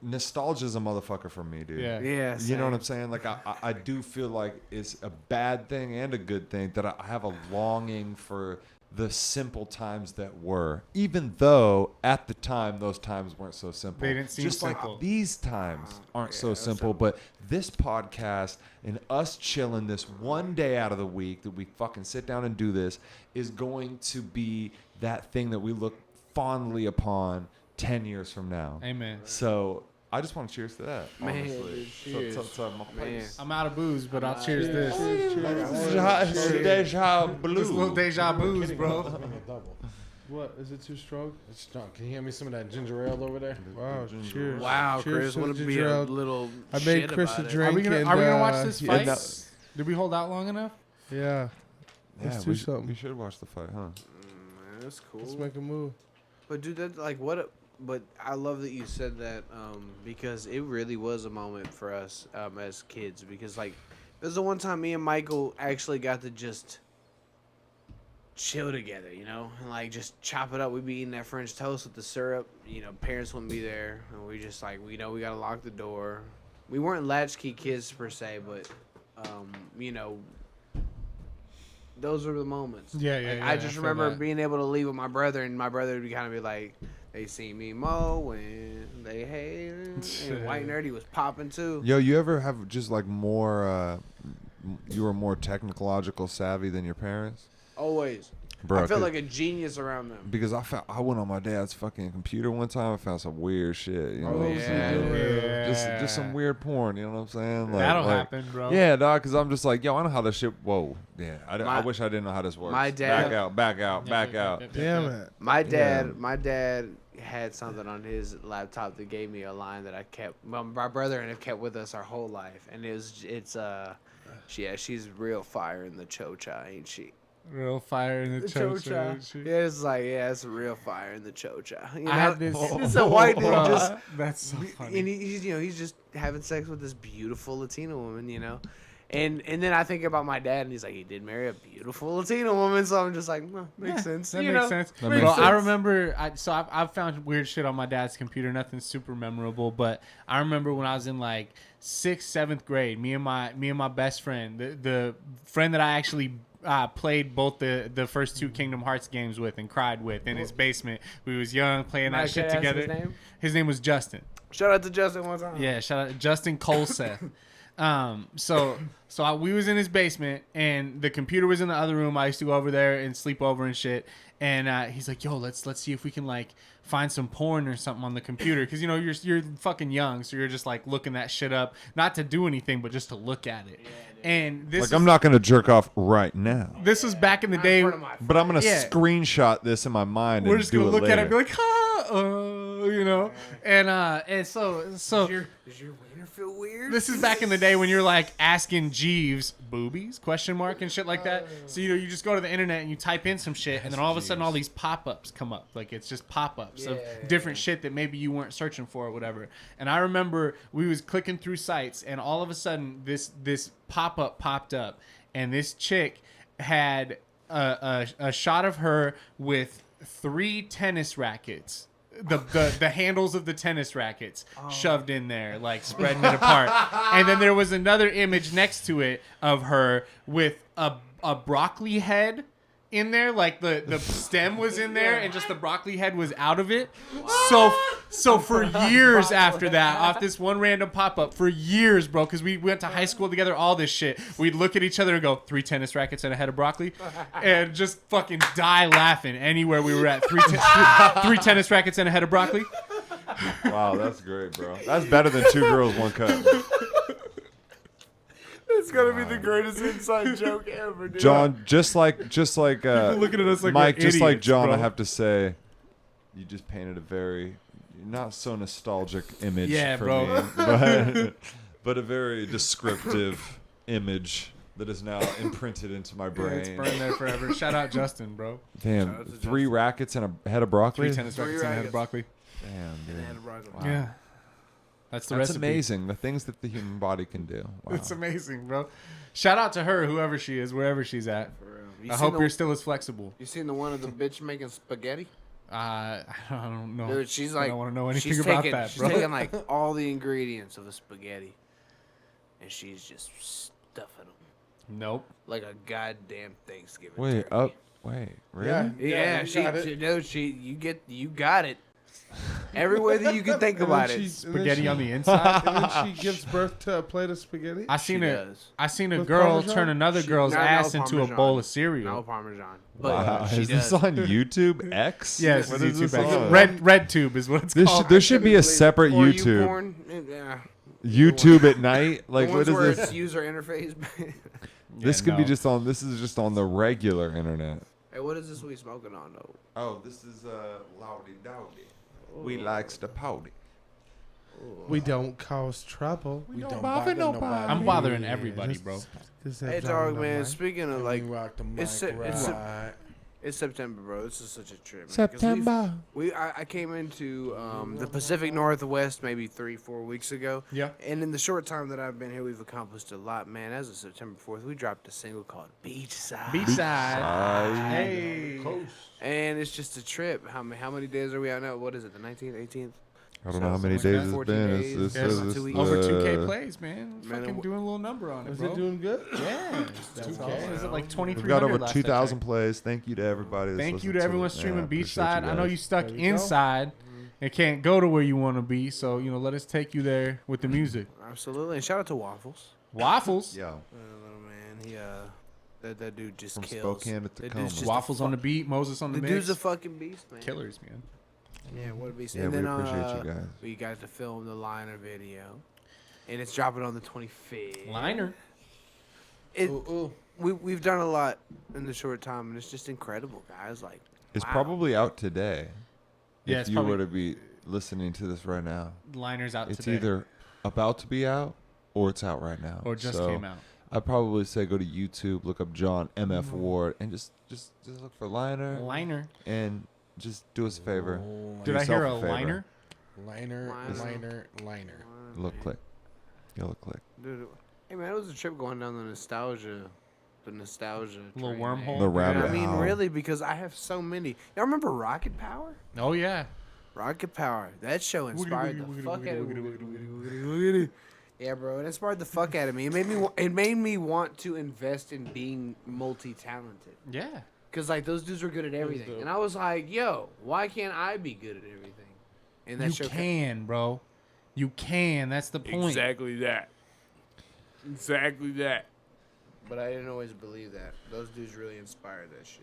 nostalgia's a motherfucker for me, dude. Yeah. Yeah. You know what same. I'm saying? Like I do feel like it's a bad thing and a good thing that I have a longing for the simple times that were, even though at the time those times weren't so simple. They didn't seem just simple. like these times aren't yeah, so that's simple. But this podcast and us chilling this one day out of the week that we fucking sit down and do this is going to be that thing that we look fondly upon 10 years from now. Amen. So I just want to cheers to that. Man, honestly. dude, cheers. So my Man. face. I'm out of booze, but I'll cheers this. Deja This blue. little deja booze, bro. Give me a double. What? Is it too strong? It's strong. Can you hand me some of that ginger ale over there? Wow, cheers. Wow, Cheers Chris, to want the to be ginger a ale. little. I made shit Chris about a it. drink. Are we gonna watch and, this he- fight? and Did we hold out long enough? Yeah. Yeah, Let's do we something. should watch the fight, huh? Man, that's cool. Let's make a move. But dude, that like what? But I love that you said that because it really was a moment for us as kids because like It was the one time me and Michael actually got to just chill together, you know, and like just chop it up. We'd be eating that French toast with the syrup. You know, parents wouldn't be there, and we just like we gotta lock the door. We weren't latchkey kids per se, but you know, those were the moments. Yeah, Like, yeah, I I just feel remember that. being able to leave with my brother, and my brother would kind of be like, they see me mowing, they hate it. And White Nerdy was popping too. Yo, you ever have just like more? You were more technological savvy than your parents, Always. bro. I felt like a genius around them. because I went on my dad's fucking computer one time and found some weird shit. You know, what I'm yeah. saying? Just some weird porn. You know what I'm saying? Like, That'll like- happen, bro. Yeah, dog. Because I'm just like, yo, I know how this shit. Whoa, yeah. I My- wish I didn't know how this works. my dad- back out. Damn it. My dad, Yeah. my dad had something on his laptop that gave me a line that I kept. Well, my brother and have kept with us our whole life, and she's real fire in the chocha, ain't she? Real fire in the chocha. Yeah, it's like it's real fire in the chocha. You know? I had this. It's a white dude Bro, just. that's so funny. And he's just having sex with this beautiful Latina woman, you know, and then I think about my dad, and he's like, he did marry a beautiful Latina woman, so I'm just like, well, makes sense. That you makes know? sense. That Bro, makes I sense. remember. I've found weird shit on my dad's computer. Nothing super memorable, but I remember when I was in like 6th, 7th grade. Me and my best friend, the friend that I actually played both the first 2 Kingdom Hearts games with and cried with in his basement. We was young playing that Mike, shit can I ask together. his name? His name was Justin. Shout out to Justin one time. Yeah, shout out Justin Colseth. We was in his basement and the computer was in the other room. I used to go over there and sleep over and shit. And he's like, "Yo, let's see if we can like find some porn or something on the computer, because you know you're fucking young, so you're just like looking that shit up, not to do anything, but just to look at it." And this Like, I'm not gonna jerk off right now, this was back in the day. but I'm gonna Yeah. screenshot this in my mind. We're and just do gonna it look later. at it and be like, you know, and so Does your wiener feel weird? this is back in the day when you're like asking Jeeves boobies ? And shit like that. So you know you just go to the internet and you type in some shit, and then all of a sudden all these pop-ups come up. Like it's just pop-ups of different shit that maybe you weren't searching for or whatever. And I remember we was clicking through sites, and all of a sudden this pop-up popped up, and this chick had a shot of her with 3 tennis rackets. The handles of the tennis rackets shoved in there, like spreading it apart. And then there was another image next to it of her with a broccoli head in there, like the stem was in there and just the broccoli head was out of it. So for years after that, off this one random pop-up, for years, bro, because we went to high school together, all this shit, we'd look at each other and go, 3 tennis rackets and a head of broccoli, and just fucking die laughing anywhere we were at. 3 tennis rackets and a head of broccoli. Wow, that's great, bro. That's better than 2 girls, 1 cup. It's gonna be the greatest inside joke ever, dude. John, just like looking at us like Mike, we're just like idiots, John, bro. I have to say, you just painted a very not so nostalgic image for bro. me, but a very descriptive image that is now imprinted into my It's brain. burned there forever. Shout out Justin, bro. Damn, 3 rackets and a head of broccoli. 3 tennis rackets and a head of broccoli. Damn, dude. Wow. Yeah. That's the That's recipe. amazing. The things that the human body can do. Wow. It's amazing, bro. Shout out to her, whoever she is, wherever she's at. I hope you're still as flexible. You seen the one of the bitch making spaghetti? I don't know. Dude, she's I like, don't want to know anything she's about taking, that, she's bro. taking like all the ingredients of a spaghetti, and she's just stuffing them Nope. like a goddamn Thanksgiving. Wait, turkey. wait, really? Yeah. Yeah, you got it. you got it. Every way that you can think about it. Spaghetti on the inside. And then she gives birth to a plate of spaghetti. I seen does. a With girl Parmesan? turn another girl's No, ass no into a Parmesan. bowl of No cereal. Parmesan, but Wow. she Is does. this on YouTube X? Yes, What it's is this YouTube. on? Red Tube is what it's called. There should be a separate Or YouTube. porn. Yeah. YouTube at night. Like, The what ones is where this? it's user interface. This Yeah, could be no. just on. This is just on the regular internet. Hey, what is this we smoking on though? Oh, this is Loudy Dowdy. We likes the pouty. We don't cause trouble. We don't bother nobody. I'm bothering everybody, bro. Just Hey, have dog, John man. on Speaking of like, rock the it's mic a- it's a- right. It's September, bro. This is such a trip. Man. 'Cause September. I came into the Pacific Northwest maybe 3-4 weeks ago. Yeah. And in the short time that I've been here, we've accomplished a lot, man. As of September 4th, we dropped a single called Beachside. Beachside. Hey. And it's just a trip. How many days are we out now? What is it, the 19th, 18th? I don't know how many Something like days that. it's been. 14 It's days. this, Two weeks. Over 2K plays, man. Man, Fucking doing a little number on it, Is bro. it doing good? Yeah. That's 2K. awesome. Is it like 23? We've got over 2,000 plays. Thank you to everybody. That's Thank you listened to everyone it. streaming I appreciate Beachside. you I know guys. you stuck There we go. inside and can't go to where you want to be, so let us take you there with the music. Absolutely. And shout out to Waffles. Waffles. Yo, Man, he that dude just from kills. Spokane to That Tacoma. dude's just Waffles on the beat. Moses on the The mix. dude's a fucking beast, man. Killers, man. Yeah, what a beast. Yeah, and we then, appreciate you guys. We got to film the liner video, and it's dropping on the 25th. Liner. It, Ooh. we've done a lot in the short time, and it's just incredible, guys. Like, It's wow. probably out today. Yeah, if it's you probably- were to be listening to this right now, Liner's out it's today. either about to be out or it's out right now. Or just So came out. I'd probably say go to YouTube, look up John MF Ward, and just look for Liner Liner. and just do us a favor. Do Did I hear yourself a favor. liner? Liner. Look click. Yellow click. Dude, hey man, it was a trip going down the nostalgia Little train, wormhole. man. The rabbit I mean, hole. really, because I have so many. Y'all remember Rocket Power? Oh yeah. Rocket Power. That show inspired the fuck out of me. Yeah, bro, it inspired the fuck out of me. It made me want to invest in being multi-talented. Yeah. Cause like those dudes were good at everything, and I was like, "Yo, why can't I be good at everything?" And that You show can, bro. You can. That's the point. Exactly that. But I didn't always believe that. Those dudes really inspired that shit.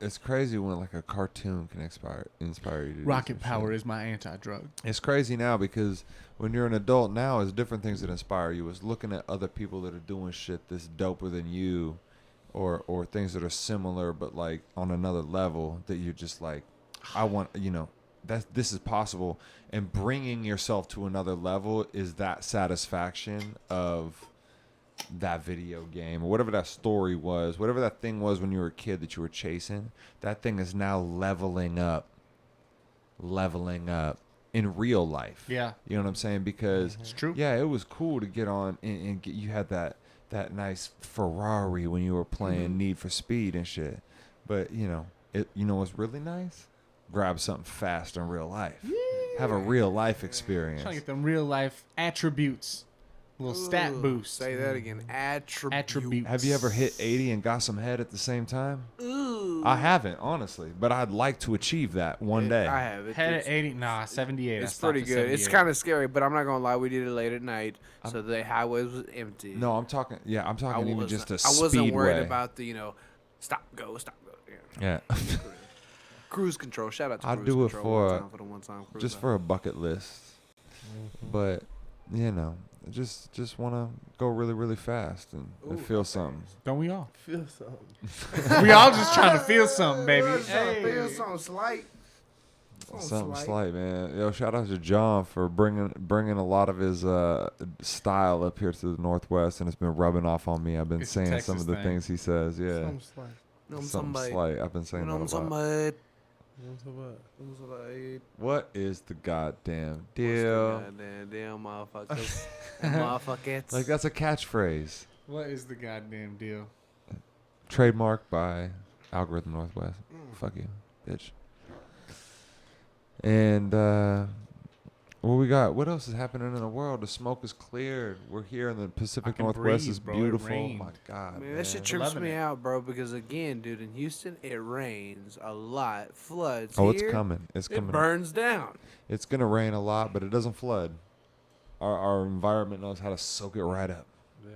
It's crazy when like a cartoon can inspire you to do Rocket some Power shit. is my anti-drug. It's crazy now because when you're an adult now, it's different things that inspire you. It's looking at other people that are doing shit that's doper than you, or things that are similar but like on another level that you're just like, I want, this is possible. And bringing yourself to another level is that satisfaction of that video game or whatever that story was, whatever that thing was when you were a kid that you were chasing. That thing is now leveling up in real life. Yeah. You know what I'm saying? Because It's true. yeah, it was cool to get on and get, you had that nice Ferrari when you were playing Need for Speed and shit. But what's really nice? Grab something fast in real life. Have a real life experience. Trying to get them real life attributes. Little stat Ooh, boost. Say that again. Attribute. Have you ever hit 80 and got some head at the same time? Ooh. I haven't, honestly, but I'd like to achieve that one day. I have it. Head at 80. Nah, 78. I It's stopped pretty at good. It's 78. kind of scary, but I'm not gonna lie. We did it late at night, so the highways was empty. No, I'm talking even just a I wasn't worried speedway. about the stop go. Yeah. Yeah. Cruise control. Shout out to I'll cruise do it control for one time for the one-time cruise. Just for a bucket list. But, just want to go really, really fast and feel something. Don't we all? Feel something. We all just trying to feel something, baby. Feel something slight. Something slight, man. Yo, shout out to John for bringing a lot of his style up here to the Northwest, and it's been rubbing off on me. I've been It's a saying Texas some of the thing. things he says. Yeah, Something slight. something Somebody. slight. I've been saying that a lot. Somebody. Somebody. What is the goddamn What's the deal? goddamn motherfuckers. Motherfuckers. Like that's a catchphrase, What is the goddamn deal? trademarked by Algorithm Northwest. Fuck you, bitch. And what we got? What else is happening in the world? The smoke is cleared. We're here in the Pacific can Northwest. breathe, It's bro. It beautiful. rained. My God, Man, that shit man. trips Loving me it. out, bro, because again, dude, in Houston, it rains a lot, floods. Oh, it's Here, coming. It's It coming. burns down. It's gonna rain a lot, but it doesn't flood. Our environment knows how to soak it right up. Yeah.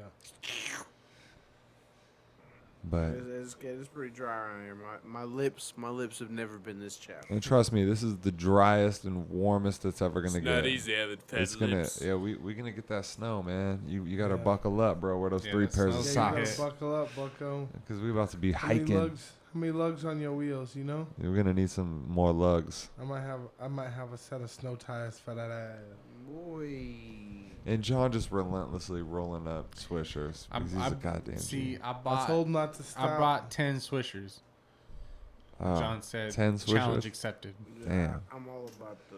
But It's pretty dry around here. My lips have never been this chapped. and trust me, this is the driest and warmest it's ever gonna It's get. not easy having fat It's gonna, lips. yeah. We gonna get that snow, man. You gotta Yeah. buckle up, bro. Wear those Yeah, 3 that pairs of snow's Yeah, you socks, gotta buckle up, bucko. because we about to be How many hiking. lugs on your wheels, you know? We're gonna need some more lugs. I might have a set of snow tires for that ass. Boy. And John just relentlessly rolling up Swishers. Because he's a goddamn See, G. I I was told not to stop. bought 10 Swishers. John said 10 challenge swishers. accepted. Damn. I'm all about the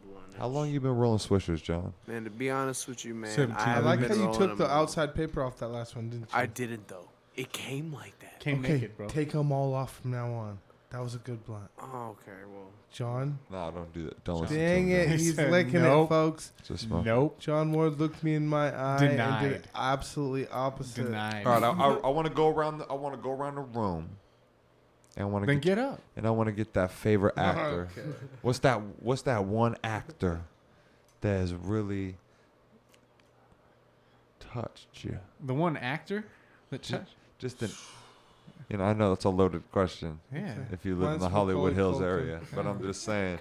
blunt. How long you been rolling swishers, John? Man, to be honest with you, man, 17. I I haven't like been how you rolling took them the long. outside paper off that last one, didn't you? I didn't though. It came like that. Came Okay, naked, bro. take them all off from now on. That was a good blunt. Oh, okay, well. John? No, don't do that. Don't listen Dang to him. it, He he's said licking nope. it, folks. Just smoke. Nope. John Ward looked me in my eye and Denied. did absolutely opposite. Denied. All right, I want to go around. I want to go around the room, and I want to Then get up. and I want to get that favorite actor. Okay. What's that one actor that has really touched you? The one actor that touched. Just an, I know that's a loaded question Yeah. if you live in Mine's the Hollywood Macaulay Hills Culkin. area, but I'm just saying,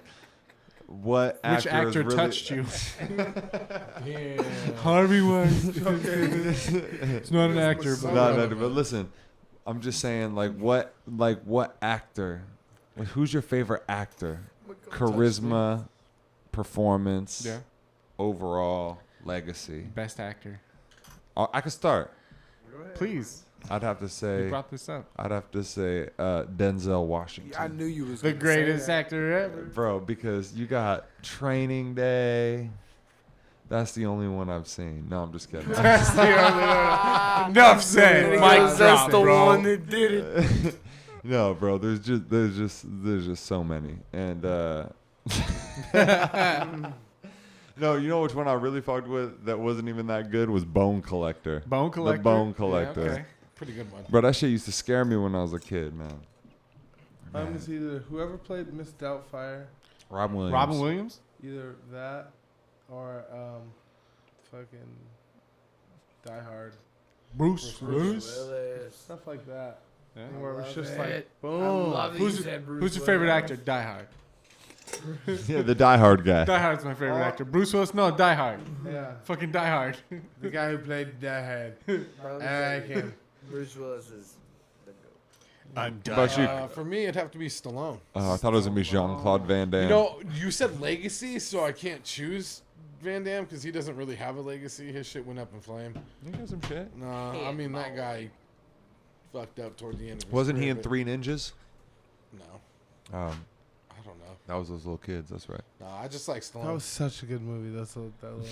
what Which actor, actor is really, touched you? Yeah. Harvey Weinstein. It's not an actor, but No, but listen, I'm just saying, what actor? Who's your favorite actor? Charisma, performance, yeah. overall legacy. Best actor. I could start. Please. I'd have to You say. brought this up. I'd have to say Denzel Washington. I knew you was The gonna say greatest that. actor ever. Bro, because you got Training Day. That's the only one I've seen. No, I'm just kidding. That's the only one. Enough said. Mic That's drop, the bro. one that did it. No, bro. There's just so many, and no, you know which one I really fucked with that wasn't even that good was Bone Collector. Bone Collector. The Bone Collector. Yeah, okay. Pretty good one. Bro, that shit used to scare me when I was a kid, man. Mine was either whoever played Miss Doubtfire, Robin Williams. Robin Williams. either that or fucking Die Hard. Bruce Willis. Stuff like that. Yeah. Where it was love just it. like, I boom. love that Who's you said Bruce Who's your favorite Willis. actor? Die Hard. Yeah, the Die Hard guy. Die Hard's my favorite actor. Bruce Willis. No, Die Hard. Yeah. Fucking Die Hard. The guy who played Die Hard. Bro, I like him. Bruce Willis is the goat. I'm Die But you- For me, it'd have to be Stallone. I thought it was gonna be Jean-Claude Van Damme. You know, you said legacy, so I can't choose Van Damme because he doesn't really have a legacy. His shit went up in flame. he got some shit. No, I mean that guy fucked up toward the end. Of his Wasn't he career, in but- Three Ninjas? No, I don't know. That was those little kids. That's right. No, I just like Stallone. That was such a good movie. That little movie.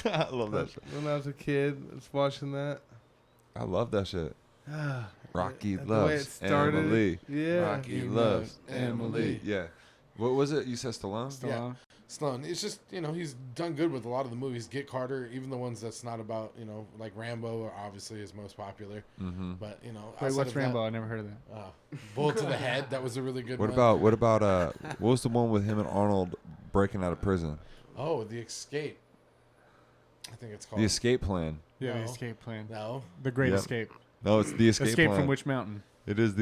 I love that shit. When I was a kid, I was watching that. I love that shit. Rocky And the way it loves started, Emily. Yeah. Rocky loves Emily. Yeah. What was it? You said Stallone? Stallone. Stallone. It's just, he's done good with a lot of the movies. Get Carter, even the ones that's not about, like Rambo are obviously his most popular. Mm-hmm. But, Wait, outside what's of Rambo? I never heard of that. That, Bullet to the Head, that was a really good What one. about what was the one with him and Arnold breaking out of prison? Oh, The Escape. I think it's called. The Escape Plan. Yeah, No. the escape plan. No. The Great Yep. Escape. No, it's the Escape Escape Plan. from which mountain? It is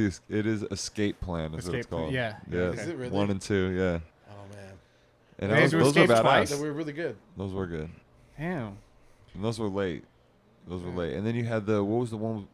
Escape Plan. Is what it's Escape Plan, called. yeah. Yeah. Okay. Is it really? 1 and 2. Yeah. Oh, man. And They had to those were escape badass. twice. They were really good. Those were good. Damn. And those were late. Those were late. And then you had the what was the ones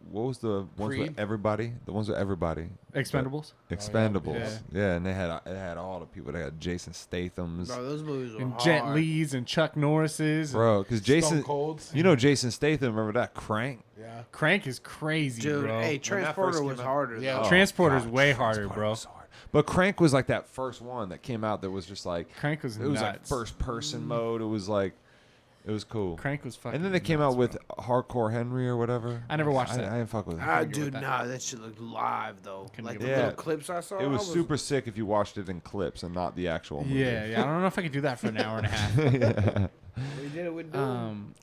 Creed? with everybody? The ones with everybody. Expendables. Expendables. Yeah, and it had all the people. They had Jason Statham's. Bro, those movies were And hard. Jet Li's and Chuck Norris's. Bro, because Jason, Stone Cold's. Jason Statham. Remember that Crank? Yeah. Crank is crazy, Dude, bro. hey, first Transporter came was out- harder. Yeah. though. Oh, Transporter's God, way harder, Transporter bro. was hard. But Crank was like that first one that came out that was just like Crank was it was like nuts. first person mode. It was like it was cool. Crank was fucking. And then they came nuts, out with bro. Hardcore Henry or whatever. I never watched I that. didn't fuck with it. Ah, Couldn't get with dude, that. nah, that shit looked live though. Couldn't Like get the with little that. clips I saw. It was I super sick if you watched it in clips and not the actual movie. Yeah, yeah. I don't know if I could do that for an hour and a half. Yeah. We did it with Doom.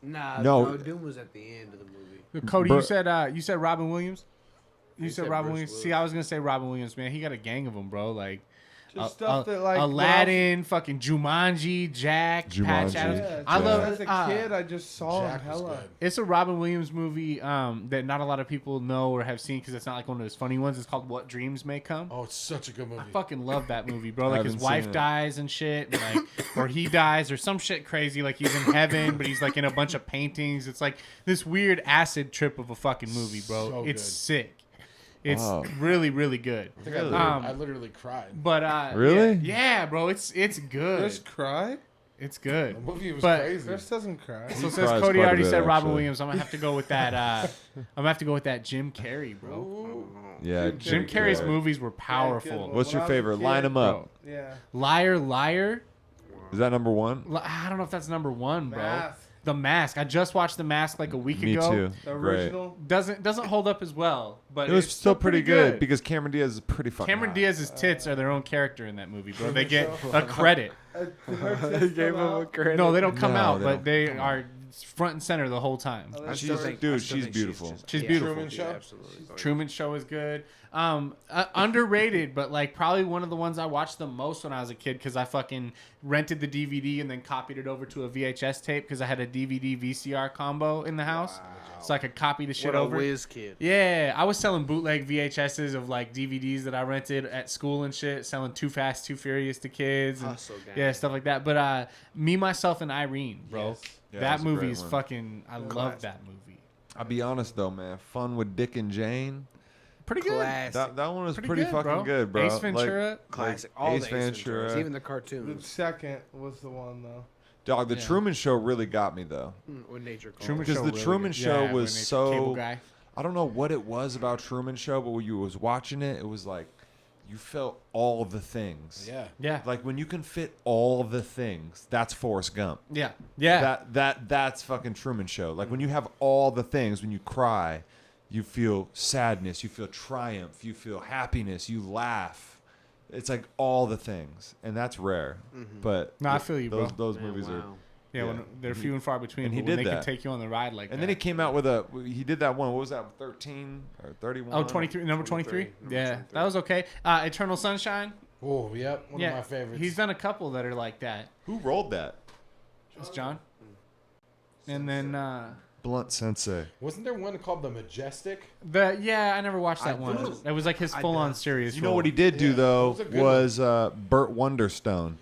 Nah, No. no, Doom was at the end of the movie. Cody, Bur- you said Robin Williams. You said said Robin Bruce Williams. Willis. See, I was gonna say Robin Williams, man. He got a gang of them, bro. Like Just stuff that like Aladdin, fucking Jumanji, Jack, Patch Jumanji. Adams. Yeah, I love as a kid, I just saw him Jack was hella. good. It's a Robin Williams movie that not a lot of people know or have seen because it's not like one of those funny ones. It's called What Dreams May Come. Oh, it's such a good movie. I fucking love that movie, bro. I Like his haven't wife seen it. dies and shit, and like or he dies or some shit crazy. Like he's in heaven, but he's like in a bunch of paintings. It's like this weird acid trip of a fucking movie, bro. So it's good. sick. It's Wow. really, really good. I think Really? I literally cried. But Really? Yeah, bro. It's good. Just cry. It's good. The movie was But- crazy. Chris doesn't cry. So He since cries Cody quite a already bit, said Robin actually. Williams, I'm gonna have to go with that. I'm gonna have to go with that Jim Carrey, bro. Yeah, Jim Carrey's movies were powerful. What's your When I was a favorite? kid, Line them up. Yeah. Liar, Liar. Is that number one? I don't know if that's number one, bro. Mask. The Mask. I just watched The Mask like a week Me ago. too. The Great. original. Doesn't hold up as well, but It was it's still pretty good because Cameron Diaz is pretty fucking Cameron hot. Diaz's tits are their own character in that movie, bro. They get a credit. Gave him a credit. No, they don't come No, out, they but don't. they are front and center the whole time. She's beautiful. She's beautiful. Truman Show? Absolutely. Truman Show is good. Underrated, but like probably one of the ones I watched the most when I was a kid because I fucking rented the DVD and then copied it over to a VHS tape because I had a DVD VCR combo in the house, so I could copy the shit What a over. whiz kid. Yeah, I was selling bootleg VHSs of like DVDs that I rented at school and shit, selling Too Fast, Too Furious to kids and Hustle gang. yeah, stuff like that. But Me, Myself, and Irene, bro, Yes. Yeah, that that's a movie great is one. fucking. I love that movie. I'll be honest though, man. Fun with Dick and Jane. Pretty good. Classic. That one was Pretty pretty good, fucking bro. good, bro. Ace Ventura. Like, Classic. like All Ace the Ace Ventura. Venturas, even the The cartoons. second was the one though. Dog, the Yeah. Truman Show really got me though. When nature calls. Truman Because Show the really Truman good. Show Yeah, was when they- so- Cable Guy. I don't know what it was about Truman Show, but when you was watching it, it was like you felt all the things. Yeah. Yeah. Like when you can fit all the things, that's Forrest Gump. Yeah. Yeah. That's fucking Truman Show. Like when you have all the things, when you cry, you feel sadness, you feel triumph, you feel happiness, you laugh. It's like all the things, and that's rare. But No, I feel you, those, bro. Those movies are. yeah, yeah. when they're few and far between. And he but when did they that. can take you on the ride like And that. then he came out with he did that one. What was that? 13 or 31? Oh, 23, number 23? 23. Yeah, 23. that was okay. Eternal Sunshine. Oh, yep. One yeah, of my favorites. He's done a couple that are like that. Who rolled that? It's John. And then Blunt Sensei. Wasn't there one called The Majestic? I never watched that I one. do. That was like his I full-on do. serious. You know role. what he did do Yeah, though it was a good was Burt Wonderstone.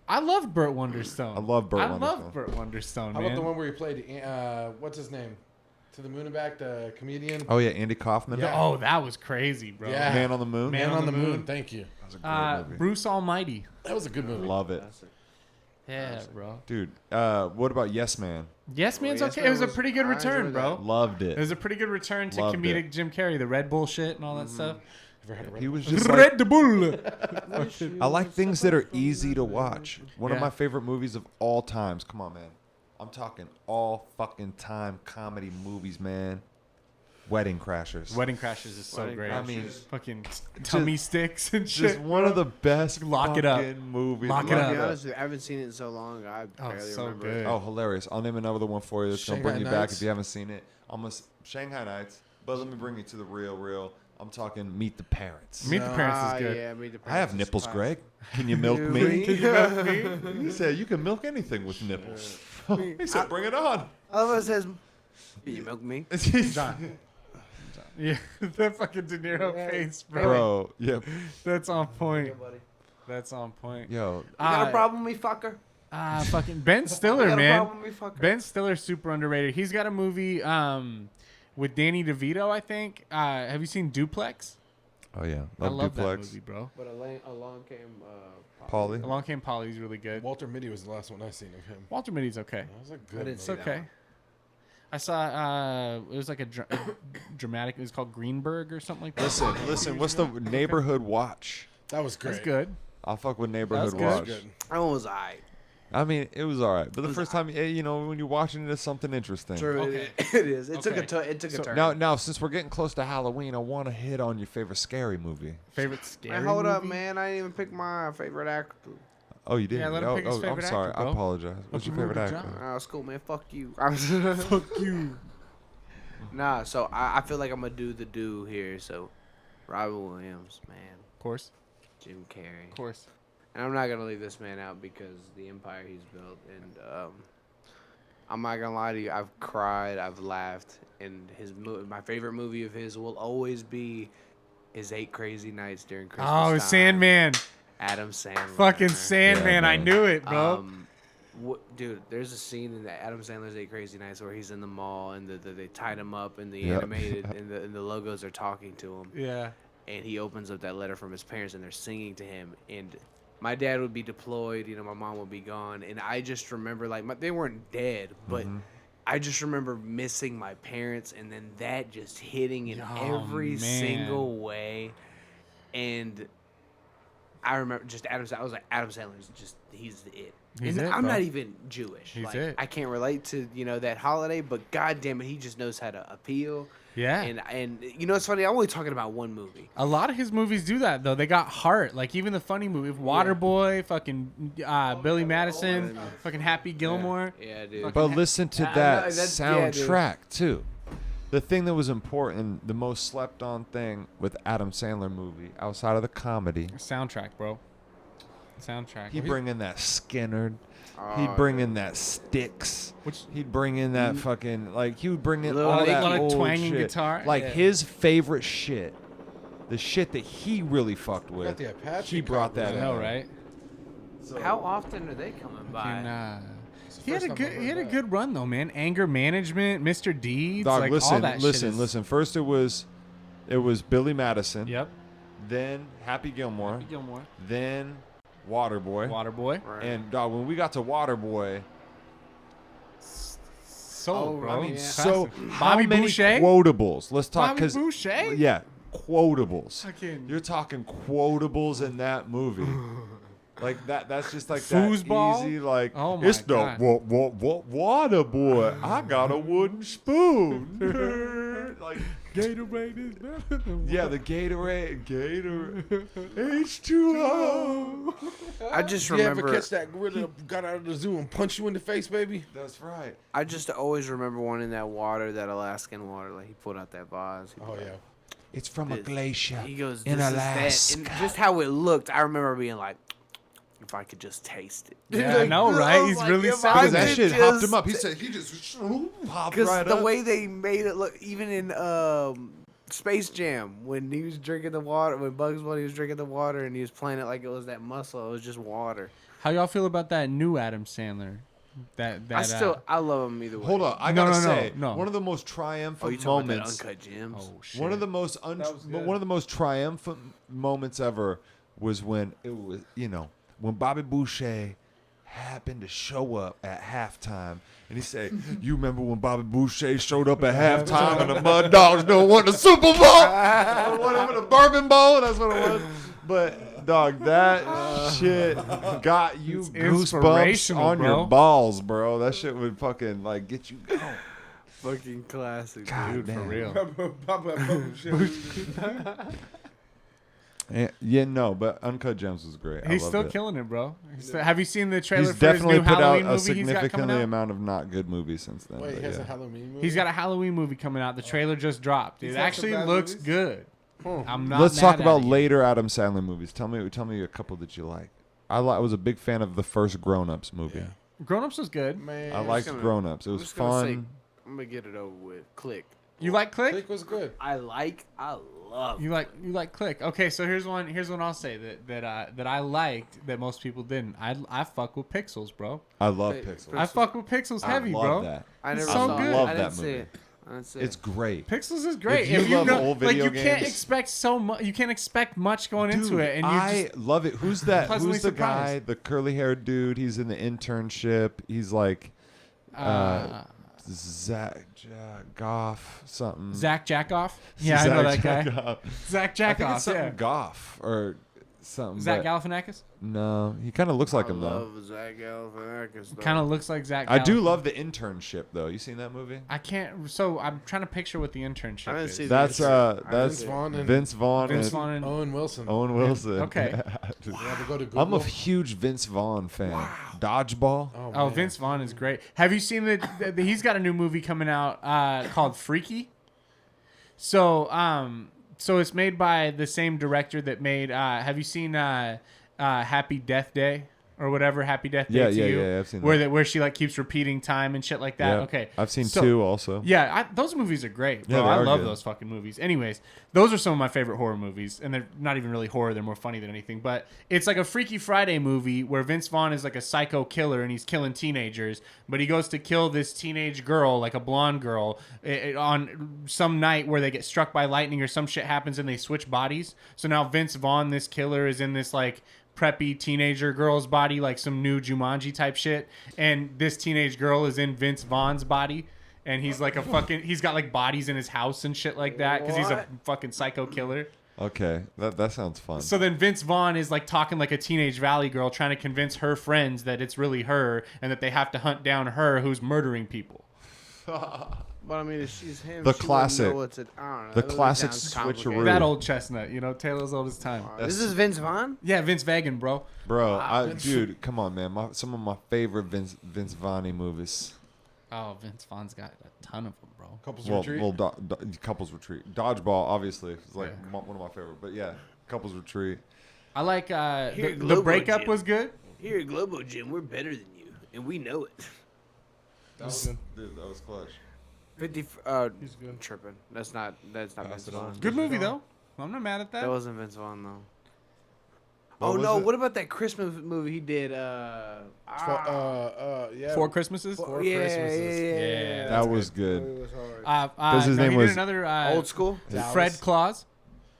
I love Burt Wonderstone. I love Burt I Wonderstone. love Burt Wonderstone, How man. about the one where he played, what's his name? To the Moon and Back, the comedian? Oh yeah, Andy Kaufman. Yeah. Oh, that was crazy, bro. Yeah. Man on the Moon. Man on the Moon. Thank you. That was a great movie. Bruce Almighty. That was a good movie. Love it, Yeah, bro. dude. What about Yes Man? Yes Man's Yes okay. Man It was a was- pretty good I return, enjoyed bro. Loved It it. was a pretty good return to Loved comedic it. Jim Carrey, the Red Bull shit and all that stuff. Ever had a He was just like, Red Bull. I like things that are easy to watch. One of Yeah. my favorite movies of all times. Come on, man. I'm talking all fucking time comedy movies, man. Wedding Crashers. Wedding Crashers is so Wedding great. I mean, fucking tummy sticks and just shit. one of the best Lock it up. fucking movies. Lock it To up. be honest with you, I haven't seen it in so long. I Oh, barely so remember good. it. Oh, hilarious. I'll name another one for you that's going to bring you Shanghai back Nights. if you haven't seen it. Shanghai Nights. But let me bring you to the real. I'm talking Meet the Parents. Meet the Parents is good. Yeah, Meet the I have Parents is nipples, classic. Greg. Can you milk me? Me? Can you milk me? He said you can milk anything with nipples. He said bring it on. All of us says, "Can you milk me?" John. Yeah, that fucking De Niro face, bro. Bro, yeah. That's on point. That's on point. Yo, You got a problem with me, fucker? Fucking Ben You Stiller, got a man. problem with me, fucker? Ben Stiller's super underrated. He's got a movie with Danny DeVito, I think. Have you seen Duplex? oh yeah. I love Duplex. that movie, bro. But along came Polly. Along Came Polly's really good. Walter Mitty was the last one I seen of him. Walter Mitty's okay. That was a I good didn't It's see movie. that okay. one. I saw it was like a dramatic. It was called Greenberg or something like that. Listen. What's the Neighborhood Watch? That was great. That's good. I'll fuck with Neighborhood good. Watch. Good. That one was alright. I mean, it was all right, but the was first time, when you're watching it, it's something interesting. True, Okay. it is. It Okay. took a So turn. Now, since we're getting close to Halloween, I want to hit on your favorite scary movie. Favorite scary Man, hold up, movie? man. I didn't even pick my favorite actor. Oh, you did? Yeah, let him pick his I'm favorite sorry. actor, I bro. apologize. What's your favorite Good actor? job. Oh, it's cool, man. Fuck you. Fuck you. Nah, so I feel like I'm gonna do the do here. So, Robin Williams, man, Of course. Jim Carrey, Of course. and I'm not gonna leave this man out because the empire he's built, and I'm not gonna lie to you. I've cried, I've laughed, and my favorite movie of his will always be his 8 Crazy Nights during Christmas. Oh, time. Sandman. Adam Sandler. Fucking Sandman. Yeah, I man. knew it, bro. Dude, there's a scene in the Adam Sandler's 8 Crazy Nights where he's in the mall and they tied him up and the Yep. animated and the logos are talking to him, Yeah. and he opens up that letter from his parents and they're singing to him, and my dad would be deployed, my mom would be gone, and I just remember like they weren't dead, but I just remember missing my parents, and then that just hitting in every single way, and I remember just Adam. I was like, Adam Sandler's he's it. He's And it, I'm bro. not even Jewish. He's like it. I can't relate to that holiday, but god damn it, he just knows how to appeal. Yeah. And it's funny. I'm only talking about one movie. A lot of his movies do that though. They got heart. Like even the funny movie, Waterboy, fucking Billy Madison, fucking Happy Gilmore. Yeah, dude. But listen to I know, that that's- yeah, dude. soundtrack too. The thing that was important, the most slept on thing with Adam Sandler movie outside of the comedy, Soundtrack, bro. Soundtrack. he'd bring in that Skinner. Oh, He'd bring in that Sticks. He'd bring in that fucking he would bring in Little all Nicky. that A lot of old twanging shit. guitar. Like Yeah. his favorite shit, the shit that he really fucked Got with. the Apache He brought covers that I in. know, right? How often are they coming by? Fucking, It's the he had first a time good I've he had a heard good run though, man. Anger Management, Mr. Deeds, Dog, like all listen, that listen, shit is, listen. First it was Billy Madison. Yep. Then Happy Gilmore. Gilmore. Then Waterboy. Waterboy. Right. And dog, when we got to Waterboy, Sold, bro. I mean, so how Bobby many Boucher? quotables? Let's talk Bobby because Boucher? yeah, quotables. Fucking- You're talking quotables in that movie. Like that. That's just like that Foosball? easy. Like Oh my it's the God. water boy. I got a wooden spoon. Like Gatorade is better than yeah, the Gatorade, H2O. I just You ever remember. catch that gorilla that got out of the zoo and punch you in the face, baby? That's right. I just always remember one in that water, that Alaskan water. Like he pulled out that vase. He Oh put- yeah. It's from a This- glacier. He goes, in this is Alaska. that. And just how it looked, I remember being like, if I could just taste it. Yeah, I know, right? He's really if selling I Because that could shit hopped just him up. He said he just hopped Because right the up. way they made it look, even in Space Jam, when he was drinking the water, when Bugs Bunny was drinking the water and he was playing it like it was that muscle, it was just water. How y'all feel about that new Adam Sandler? I love him either way. Hold on, I No, gotta no, say, no. one of the most Oh, triumphant you talking about that moments. Uncut Gems? Oh shit. One of the most was good. one of the most triumphant moments ever was when it was when Bobby Boucher happened to show up at halftime, and he said, "You remember when Bobby Boucher showed up at halftime and the Mud Dogs don't won the Super Bowl? Whatever, the Bourbon Bowl, that's what it was." But dog, that shit got you It's goosebumps inspirational, on bro. your balls, bro. That shit would fucking get you going. Fucking classic. God Dude, for damn. real. Yeah, no, but Uncut Gems was great. He's I still loved it. killing it, bro. Have you seen the trailer He's for his definitely new put out Halloween a movie he's got coming significantly out? amount of not good movies since then. Wait, but he has yeah. a Halloween movie. He's got a Halloween movie coming out. The trailer just dropped. It He's had some actually bad looks movies? good. I'm not. Let's mad talk at about it. later Adam Sandler movies. Tell me a couple that you like. I was a big fan of the first Grown Ups movie. Grown Ups was good. Man, I liked gonna- Grown Ups. It was just gonna say- fun. I'm going to get it over with. Click. You like Click? Click was good. I love You like Click? Okay, so here's one I'll say that I liked that most people didn't. I fuck with Pixels, bro. I love Hey, Pixels. I fuck with Pixels heavy, I love bro. that. I It's never so saw good. it. Love I that didn't see movie. it. I didn't see It's it. great. Pixels is great. If you love know, old like video you can't games- expect so much. You can't expect much going into Dude, it, and you I just love it. Who's that? pleasantly Who's the guy? surprised. The curly-haired dude. He's in the internship. He's like Zach Goff something. Zach Jackoff. Yeah, I know that guy. Jackoff. Zach I think Jackoff. it's something Yeah. Goff or something. Zach but- Galifianakis. No, he kind of looks like I him though. love Zach Galifianakis. though. Kind of looks like Zach. I do Galifianakis. love the internship though. You seen that movie? I can't. So I'm trying to picture what the internship I didn't is. see That's Vince that's Vaughn and- Vince Vaughn Vince and Vaughn and Owen Wilson. Owen Wilson. Okay. You have to go to Google. I'm a huge Vince Vaughn fan. Dodgeball. Oh, man. Vince Vaughn is great. Have you seen he's got a new movie coming out called Freaky. So it's made by the same director that made. Have you seen Happy Death Day or whatever? Happy Death Day Yeah, to yeah, You. yeah, I've seen where that. where she like keeps repeating time and shit like that. Yeah. Okay, I've seen So- two also. Yeah, those movies are great, bro. Yeah, they I are love good. those fucking movies. Anyways, those are some of my favorite horror movies, and they're not even really horror; they're more funny than anything. But it's like a Freaky Friday movie where Vince Vaughn is like a psycho killer, and he's killing teenagers. But he goes to kill this teenage girl, like a blonde girl, on some night where they get struck by lightning or some shit happens, and they switch bodies. So now Vince Vaughn, this killer, is in this like preppy teenager girl's body, like some new Jumanji type shit, and this teenage girl is in Vince Vaughn's body, and he's like he's got like bodies in his house and shit like that because he's a fucking psycho killer. Okay, that sounds fun. So then Vince Vaughn is like talking like a teenage valley girl, trying to convince her friends that it's really her and that they have to hunt down her who's murdering people. But I mean, if she's him, The she classic- wouldn't know I don't know. the That really classic sounds switcheroo. complicated. That old chestnut, Taylor's old as time. This is Vince Vaughn? Yeah, Vince Vaughn, bro. Bro, dude, come on, man. Some of my favorite Vince Vaughn movies. Oh, Vince Vaughn's got a ton of them, bro. Couples Retreat. Couples Retreat. Dodgeball, obviously, is like one of my favorite. But yeah, Couples Retreat. I like Here, the Globo breakup Gym. was good. Here at Globo Gym, we're better than you, and we know it. That was good. Dude, that was clutch. 50. He's good. I'm tripping. That's not Vince it on. Vaughn. Good movie though. I'm not mad at that. That wasn't Vince Vaughn though. What Oh was no! it? What about that Christmas movie he did? Yeah. Four Christmases. Four yeah, Christmases. Yeah, That was good. Movie was hard. his no, name he was- did another Old school. Fred Claus.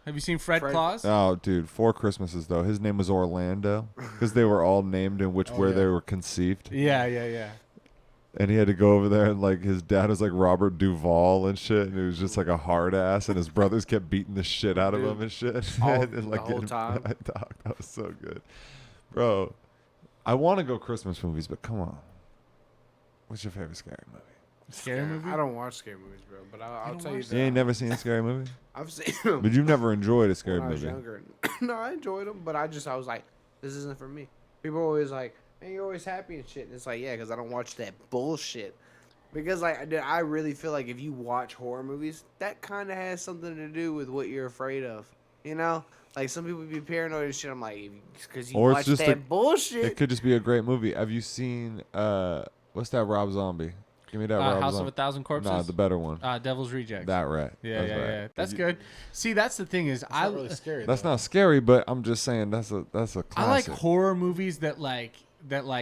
Have you seen Fred Claus? Oh, dude, Four Christmases though. His name was Orlando because they were all named in where they were conceived. Yeah. And he had to go over there and like his dad was like Robert Duvall and shit, and he was just like a hard ass, and his brothers kept beating the shit out of him and shit. And, like, the whole time. Dog, that was so good, bro. I want to go Christmas movies, but come on, what's your favorite scary movie? Scary movie. I don't watch scary movies, bro. But I'll tell you You ain't never seen a scary movie, I've seen them but you've never enjoyed a scary when I was movie. younger. No, I enjoyed them, but I was like, this isn't for me. People are always like, man, you're always happy and shit. And it's like, yeah, because I don't watch that bullshit. Because like, I really feel like if you watch horror movies, that kind of has something to do with what you're afraid of. Like some people be paranoid and shit. I'm like, because you Or it's watch just that bullshit. It could just be a great movie. Have you seen what's that Rob Zombie? Give me that Rob House of Zombie. a Thousand Corpses. Nah, the better one. Devil's Rejects. That right. Yeah. That's That's right. good. See, that's the thing is, It's not really scary. That's though. not scary, but I'm just saying that's a classic. I like horror movies that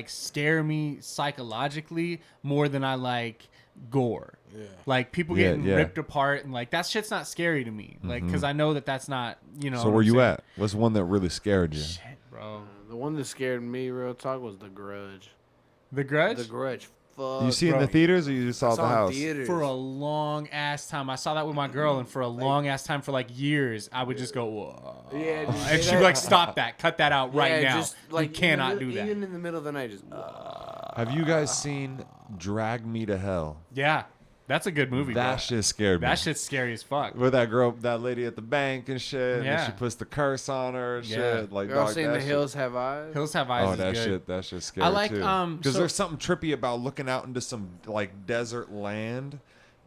scare me psychologically more than I like gore. Yeah. Like people Yeah, getting yeah. ripped apart and like that shit's not scary to me. Like because I know that's not So where you at? What's one that really scared you? Shit, bro. The one that scared me, real talk, was The Grudge. The Grudge. The Grudge. Fuck. You see it in the theaters, or you just saw it at the in house? theaters. For a long ass time, I saw that with my girl, and for a long ass time, for like years, I would just go, whoa. Yeah, dude, And she'd be like, "Stop that! Cut that out right Yeah, now! just, like, you cannot do even that." in the middle of the night, just. Have you guys seen Drag Me to Hell? Yeah, that's a good movie. That bro. shit scared me. That shit's scary as fuck. With that girl, that lady at the bank and shit, and Yeah. then she puts the curse on her and Yeah. shit. Like, Y'all dog, seen that The shit- Hills Have Eyes? Hills Have Eyes. Oh, is that good. shit, that shit's scary I like, too. Because so- there's something trippy about looking out into some like desert land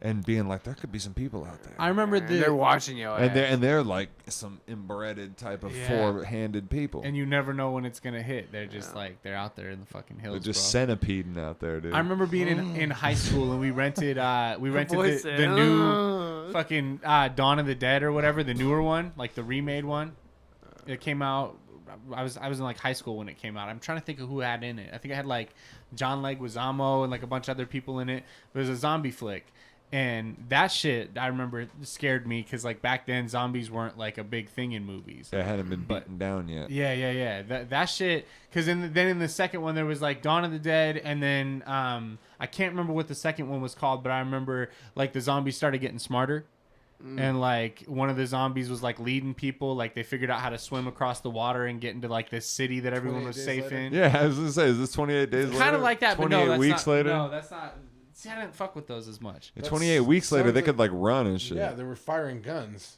and being like, there could be some people out there. I remember And they're the watching you. and they're like some inbred type of Yeah. four-handed people. and you never know when it's gonna hit. They're just like they're out there in the fucking hills. They're just bro. centipeding out there, dude. I remember being in high school and we rented voice the said, new fucking Dawn of the Dead or whatever, the newer one, like the remade one. It came out. I was in like high school when it came out. I'm trying to think of who had in it. I think I had like John Leguizamo and like a bunch of other people in it. It was a zombie flick. And that shit, I remember, scared me because like back then zombies weren't like a big thing in movies. They hadn't been But- beaten down yet. Yeah. That shit. Because then in the second one there was like Dawn of the Dead, and then I can't remember what the second one was called, but I remember like the zombies started getting smarter, and like one of the zombies was like leading people, like they figured out how to swim across the water and get into like this city that everyone 28 was days safe later? in. Yeah, I was gonna say, is this 28 days later? Kind of like that, but 28 no, that's weeks not, later. No, that's not. See, I didn't fuck with those as much. And 28 weeks later, sounds they like- could like run and shit. Yeah, they were firing guns.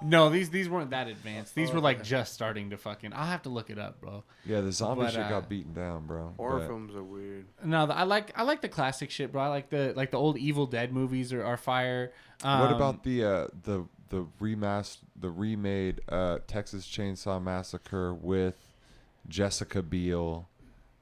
No, these weren't that advanced. These were like just starting to fucking. I'll have to look it up, bro. Yeah, the zombie But, shit got beaten down, bro. Horror But- films are weird. No, I like the classic shit, bro. I like the old Evil Dead movies are fire. What about the remade Texas Chainsaw Massacre with Jessica Biel?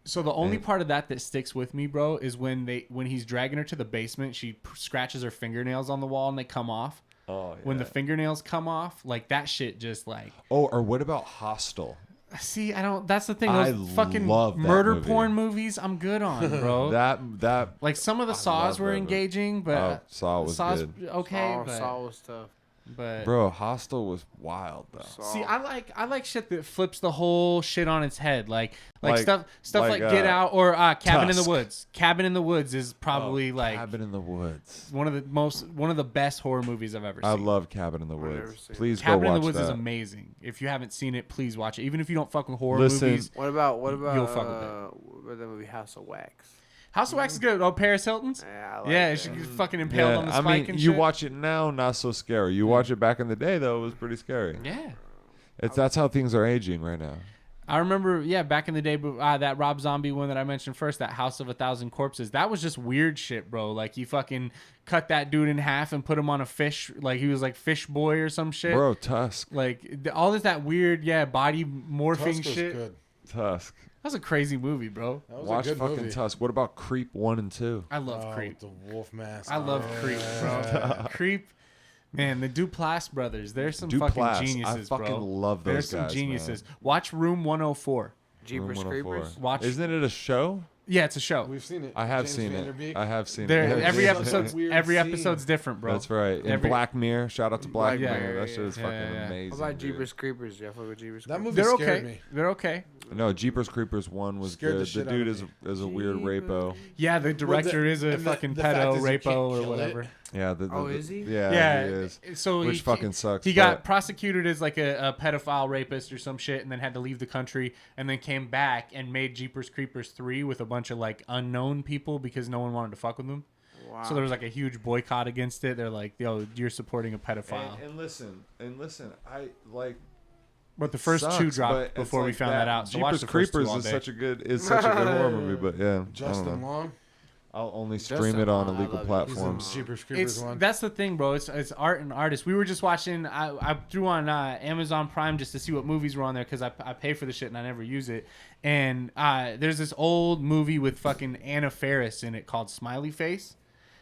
So the only and- part of that sticks with me, bro, is when he's dragging her to the basement, she scratches her fingernails on the wall and they come off. Oh, yeah. When the fingernails come off, like that shit just like. Oh, or what about Hostel? See, I don't. That's the thing. I Those fucking love that murder movie. porn movies, I'm good on, bro. That like some of the I Saws love were that movie. engaging, but Saw was Saw's good. okay. Saw, but Saw was tough. But Bro, Hostel was wild though. So- see, I like shit that flips the whole shit on its head, like Like- stuff like, like Get Out or Cabin in the Tusk. Woods. Cabin in the Woods is probably like Cabin in the Woods. one of the best horror movies I've ever seen. I love Cabin in the never Woods. seen it. Please go Cabin in watch the Woods that. is amazing. If you haven't seen it, please watch it. Even if you don't fuck with horror Listen- movies. What about You'll fuck with it. what about the movie House of Wax? House of Wax is good. Oh, Paris Hilton's. Yeah, I like Yeah, that. she gets fucking impaled on the I spike mean, and you shit. watch it now, not so scary. You watch it back in the day, though, it was pretty scary. Yeah. That's how things are aging right now. I remember, back in the day, that Rob Zombie one that I mentioned first, that House of 1,000 Corpses, that was just weird shit, bro. Like, you fucking cut that dude in half and put him on a fish, like he was like Fish Boy or some shit. Bro, Tusk. Like, all this that weird, body morphing Tusk was shit. good. Tusk. That was a crazy movie, bro. That was Watch a good fucking movie. Tusk. What about Creep 1 and 2? I love Creep. The wolf mask. I love Creep, bro. Creep. Man, the Duplass brothers, they're some Duplass. fucking geniuses, I fucking bro. love those They're guys, some geniuses. man. Watch Room 104. Jeepers Room 104. Creepers. Watch. Isn't it a show? Yeah, it's a show. We've seen it. I have James seen Vanderbeek. it. I have seen There, it. every James episode's Vanderbeek. Weird every scene. episode's different, bro. That's right. In Every- Black Mirror. Shout out to Black Black Mirror. Mirror. That shit is Yeah, fucking yeah. amazing. What about dude. Jeepers Creepers? You fuck with Jeepers That Creepers? movie They're scared okay. me. They're okay. No, Jeepers Creepers 1 was Scared the good. The shit out dude of is a weird rapo. Yeah, the director is a and the fucking fact pedo, is you can't rapo, or kill whatever. it. Yeah. Oh, is he? Yeah, Yeah, he is. so Which he fucking sucks. He got but- prosecuted as like a pedophile rapist or some shit, and then had to leave the country, and then came back and made Jeepers Creepers 3 with a bunch of like unknown people because no one wanted to fuck with him. Wow. So there was like a huge boycott against it. They're like, "Yo, you're supporting a pedophile." And listen, I like. But the first sucks, two but dropped it's before we like found that out. So watch Jeepers the first two Creepers all is day. such a good horror movie, but yeah, I don't Justin know. Long. I'll only Justin stream it on Long, I illegal love He's in platforms. Jeepers Creepers one. That's the thing, bro. It's art and artists. We were just watching. I threw on Amazon Prime just to see what movies were on there because I pay for the shit and I never use it. And there's this old movie with fucking Anna Faris in it called Smiley Face.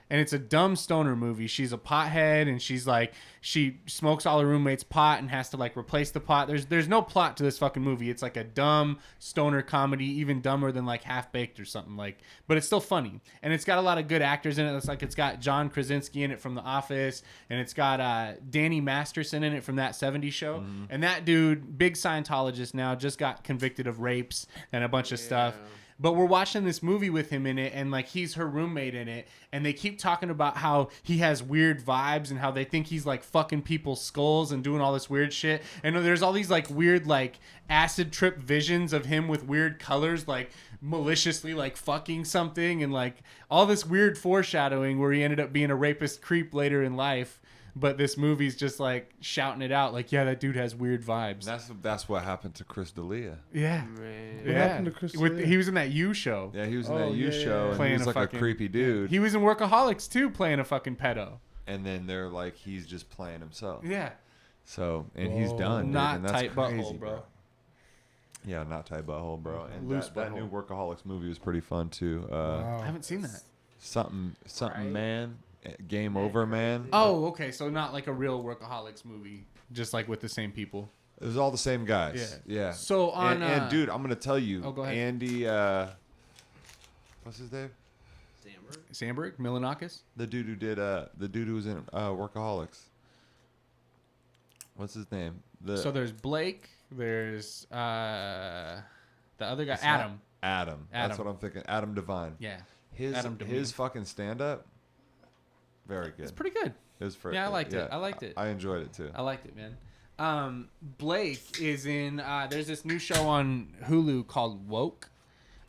And it's a dumb stoner movie. She's a pothead, and she's like, she smokes all her roommates' pot and has to like replace the pot. There's no plot to this fucking movie. It's like a dumb stoner comedy, even dumber than like Half Baked or something like. But it's still funny, and it's got a lot of good actors in it. It's got John Krasinski in it from The Office, and it's got Danny Masterson in it from That 70s Show. Mm-hmm. And that dude, big Scientologist now, just got convicted of rapes and a bunch of stuff. But we're watching this movie with him in it, and like he's her roommate in it, and they keep talking about how he has weird vibes and how they think he's like fucking people's skulls and doing all this weird shit. And there's all these like weird like acid trip visions of him with weird colors, like maliciously like fucking something, and like all this weird foreshadowing where he ended up being a rapist creep later in life. But this movie's just like shouting it out, like, yeah, that dude has weird vibes. That's what happened to Chris D'Elia. Yeah. Man. What happened to Chris D'Elia? He was in that You show. Yeah, he was in Oh, that You yeah, show, yeah. and Playing he was a like fucking- a creepy dude. He was in Workaholics too, playing a fucking pedo. And then they're like, he's just playing himself. Yeah. So, and he's Whoa. done, dude, Not and that's tight crazy, butthole, bro. Yeah, not tight butthole, bro. And Loose that new butthole. Workaholics movie was pretty fun too. Wow. I haven't seen that. Something Right. man, Game Over Man. Oh, okay. So not like a real Workaholics movie, just like with the same people. It was all the same guys. Yeah. So on and dude, I'm gonna tell you, Oh, go ahead. Andy, what's his name? Sandberg, Milanakis. The dude who was in Workaholics. What's his name? So there's Blake. There's the other guy, It's not- Adam. Adam. That's Adam. what I'm thinking. Adam Devine. Yeah, His Adam Devine. his fucking stand up, very good. it's pretty good. It was Yeah, I liked it. I liked it. I enjoyed it too. I liked it, man. Blake is in. There's this new show on Hulu called Woke.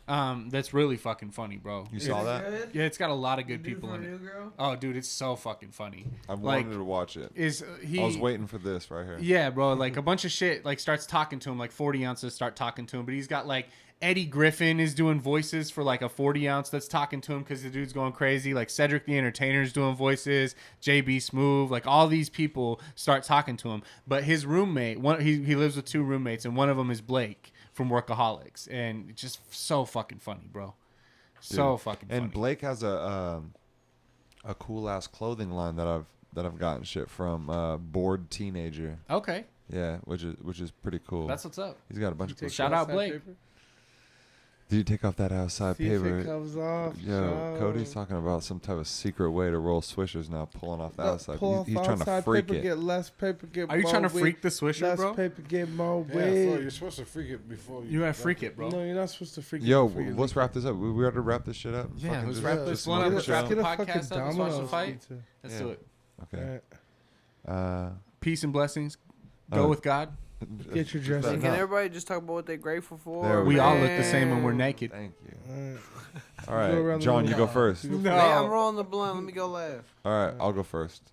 That's really fucking funny, bro. You saw that? Yeah, it's got a lot of good people in it. Girl? Oh, dude, it's so fucking funny. I Like, wanted to watch it. Is he? I was waiting for this right here. Yeah, bro. Like a bunch of shit. Like starts talking to him. Like 40 ounces start talking to him. But he's got like Eddie Griffin is doing voices for like a 40 ounce that's talking to him because the dude's going crazy. Like Cedric the Entertainer's doing voices. JB Smoove. Like all these people start talking to him. But his roommate, he lives with two roommates, and one of them is Blake from Workaholics, and it's just so fucking funny, bro. So fucking funny. And Blake has a cool ass clothing line that I've gotten shit from. Bored Teenager. Okay, Yeah, which is pretty cool. that's what's up. He's got a bunch of cool Shout out Blake. Did you take off that outside See if paper? it comes off. Yo, Cody's talking about some type of secret way to roll swishers now, pulling off the outside. Pull off He's trying to outside freak paper, it. get less paper, get Are you more trying to weight. freak the swisher, Less bro? paper, get more Yeah, weight. Flo, you're supposed to freak it before You gotta freak it, bro. No, you're not supposed to freak it. Yo, before you let's leak wrap this up. We got to wrap this shit up. Yeah, Fucking let's just- wrap just this one smoke up. the Let's show. wrap the Get a fucking podcast up. Let's watch the Domino's fight. pizza. Let's Yeah. do it. Okay. Alright. Peace and blessings. Go with God. Get your dress Can up. everybody just talk about what they're grateful for? There We all look the man? same when we're naked. Thank you. Alright. All Go right, around the John, room. you go first. You go No. first. Hey, I'm rolling the blunt. Let me go laugh. All right, I'll go first.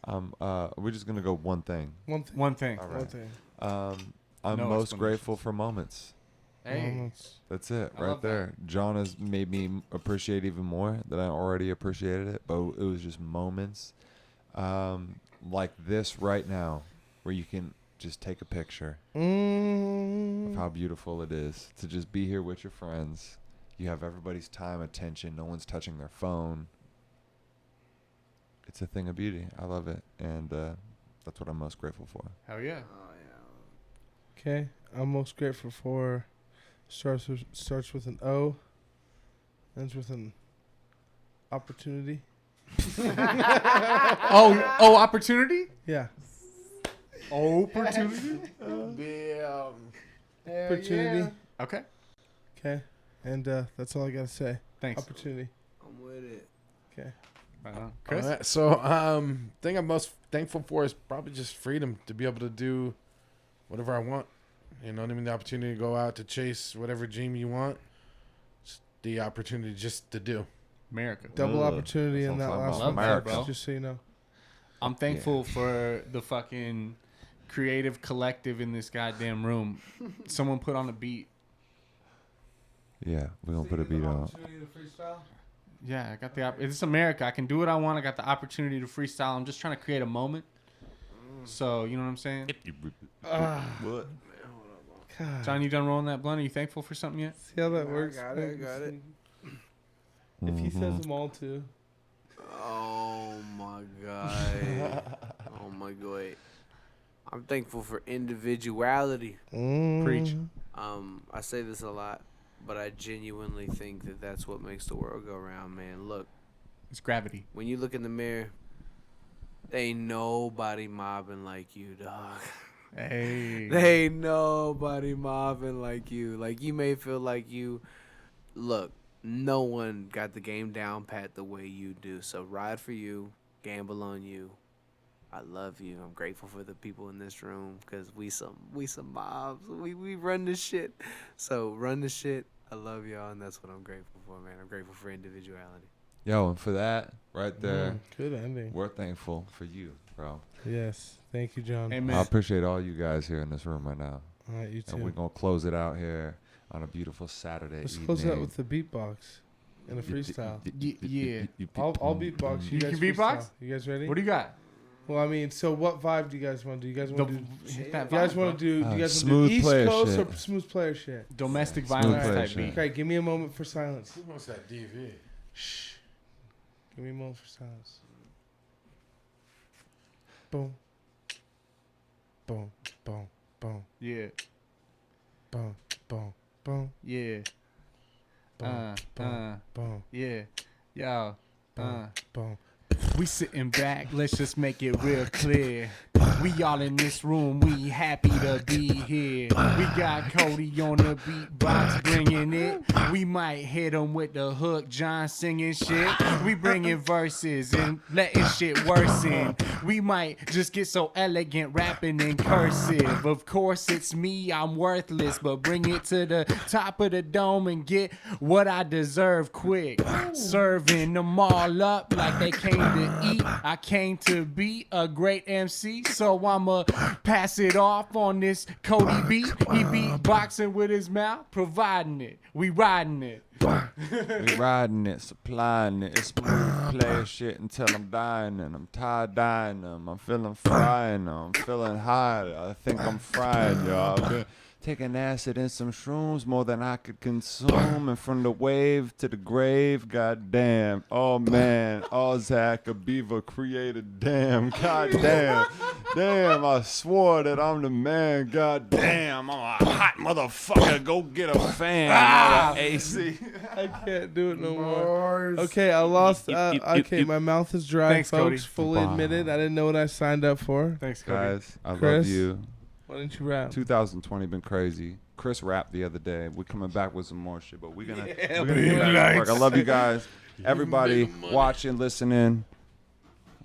We're just gonna go one thing. One thing. One thing. All One right. thing. I'm No most explanations. grateful for moments. Hey. Moments. That's it, I right love that. there. John has made me appreciate even more than I already appreciated it, but it was just moments like this right now where you can just take a picture of how beautiful it is to just be here with your friends. You have everybody's time, attention. No one's touching their phone. It's a thing of beauty. I love it, and that's what I'm most grateful for. Hell yeah. Okay. I'm most grateful for starts with an O, ends with an opportunity. Oh, opportunity? Yeah. Opportunity? Opportunity. Okay. Okay. And that's all I gotta say. Thanks. Opportunity. I'm with it. Okay. Right on. Chris? All right, so thing I'm most thankful for is probably just freedom to be able to do whatever I want. You know what I mean? The opportunity to go out to chase whatever dream you want. Just the opportunity just to do. America. Double Ugh. opportunity in That's that what I'm last talking one. about. America. Just so you know. I'm thankful for the fucking creative collective in this goddamn room. Someone put on a beat. Yeah, we're gonna put a beat on. Yeah, I got the it's America. I can do what I want. I got the opportunity to freestyle. I'm just trying to create a moment. So, you know what I'm saying? What? God. John, you done rolling that blunt? Are you thankful for something yet? See how that I works? got it, I got it. If he says Mhm. them all too. Oh my god. Oh my god. I'm thankful for individuality. Preach. I say this a lot, but I genuinely think that that's what makes the world go round, man. Look, It's gravity. when you look in the mirror, there ain't nobody mobbing like you, dog. Hey. There ain't nobody mobbing like you. Like, you may feel like you... Look, no one got the game down pat the way you do. So ride for you, gamble on you. I love you. I'm grateful for the people in this room because we some mobs. We run this shit. So run this shit. I love y'all, and that's what I'm grateful for, man. I'm grateful for individuality. Yo, and for that right there, Good ending. we're thankful for you, bro. Yes. Thank you, John. Amen. I appreciate all you guys here in this room right now. All right, you And we're too. gonna close it out here on a beautiful Saturday Let's evening. close it out with the beatbox and a freestyle. Yeah. I'll beatbox. You You guys can beatbox? freestyle. You guys ready? What do you got? Well, I mean, so what vibe do you guys want to do? You guys want to do? Hit that You guys vibe, want to do? Uh, You guys want to smooth do East player Coast shit. or smooth player shit? Domestic Smooth violence player type shit. beat. Okay, give me a moment for silence. Who wants that DV? Shh. Give me a moment for silence. Boom. Boom. Boom. Boom. Yeah. Boom. Boom. Boom. Yeah. Boom. Boom. Boom. Yeah. Yo. Boom. Boom. We sitting back, let's just make it real clear. We all in this room, we happy to be here. We got Cody on the beatbox bringing it. We might hit him with the hook, John singing shit. We bringing verses and letting shit worsen. We might just get so elegant rapping in cursive. Of course it's me, I'm worthless, but bring it to the top of the dome and get what I deserve quick. Serving them all up like they came to eat. I came to be a great MC, so I'ma pass it off on this Cody beat. He beatboxing with his mouth, providing it. We riding it. We riding it, supplying it. It's smooth player shit until I'm dying, and I'm tired dying them. I'm feeling frying them. I'm feeling high. I think I'm fried, y'all. I've been Taking acid and some shrooms more than I could consume. And from the wave to the grave, goddamn. Oh, man. Oh, Zach, a beaver created. Damn. Goddamn. Damn, I swore that I'm the man. Goddamn. I'm a hot motherfucker. Go get a fan. AC. I can't do it no more. Okay, I lost. Okay, my mouth is dry, Thanks, folks. Cody. Fully admitted. I didn't know what I signed up for. Thanks, Cody. Guys, I Chris? love you. Why didn't you rap? 2020 been crazy. Chris rapped the other day. We're coming back with some more shit, but we're gonna get back to work. I love you guys. Everybody watching, listening.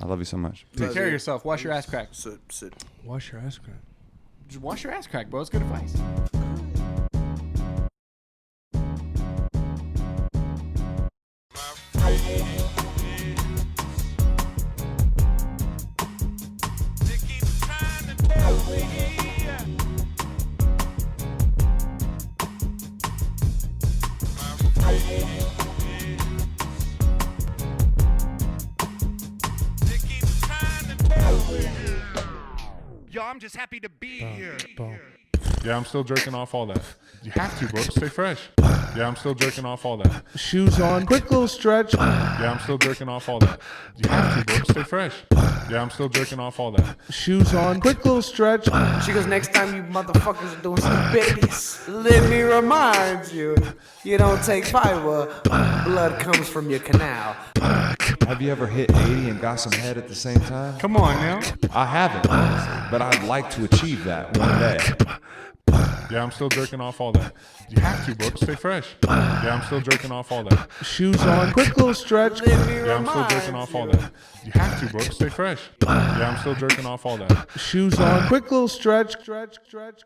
I love you so much. Take care of yourself. Wash your ass crack. Sit. Wash your ass crack. Just wash your ass crack, bro. It's good advice. Yo, I'm just happy to be here. Yeah, I'm still jerking off all that. You have to, bro. Stay fresh. Yeah, I'm still jerking off all that. Shoes on. Quick little stretch. Yeah, I'm still jerking off all that. You have to, bro. Stay fresh. Yeah, I'm still jerking off all that. Shoes on. Quick little stretch. She goes, next time you motherfuckers are doing stupidities, let me remind you, you don't take fiber. Blood comes from your canal. Have you ever hit 80 and got some head at the same time? Come on now. I haven't, honestly, but I'd like to achieve that one day. Yeah, I'm still jerking off all that. You have to, bro. Stay fresh. Yeah, I'm still jerking off all that. Shoes on. Quick little stretch. Let me Yeah, I'm still jerking remind off you. all that. You have to, bro. Stay fresh. Yeah, I'm still jerking off all that. Shoes on. Quick little stretch.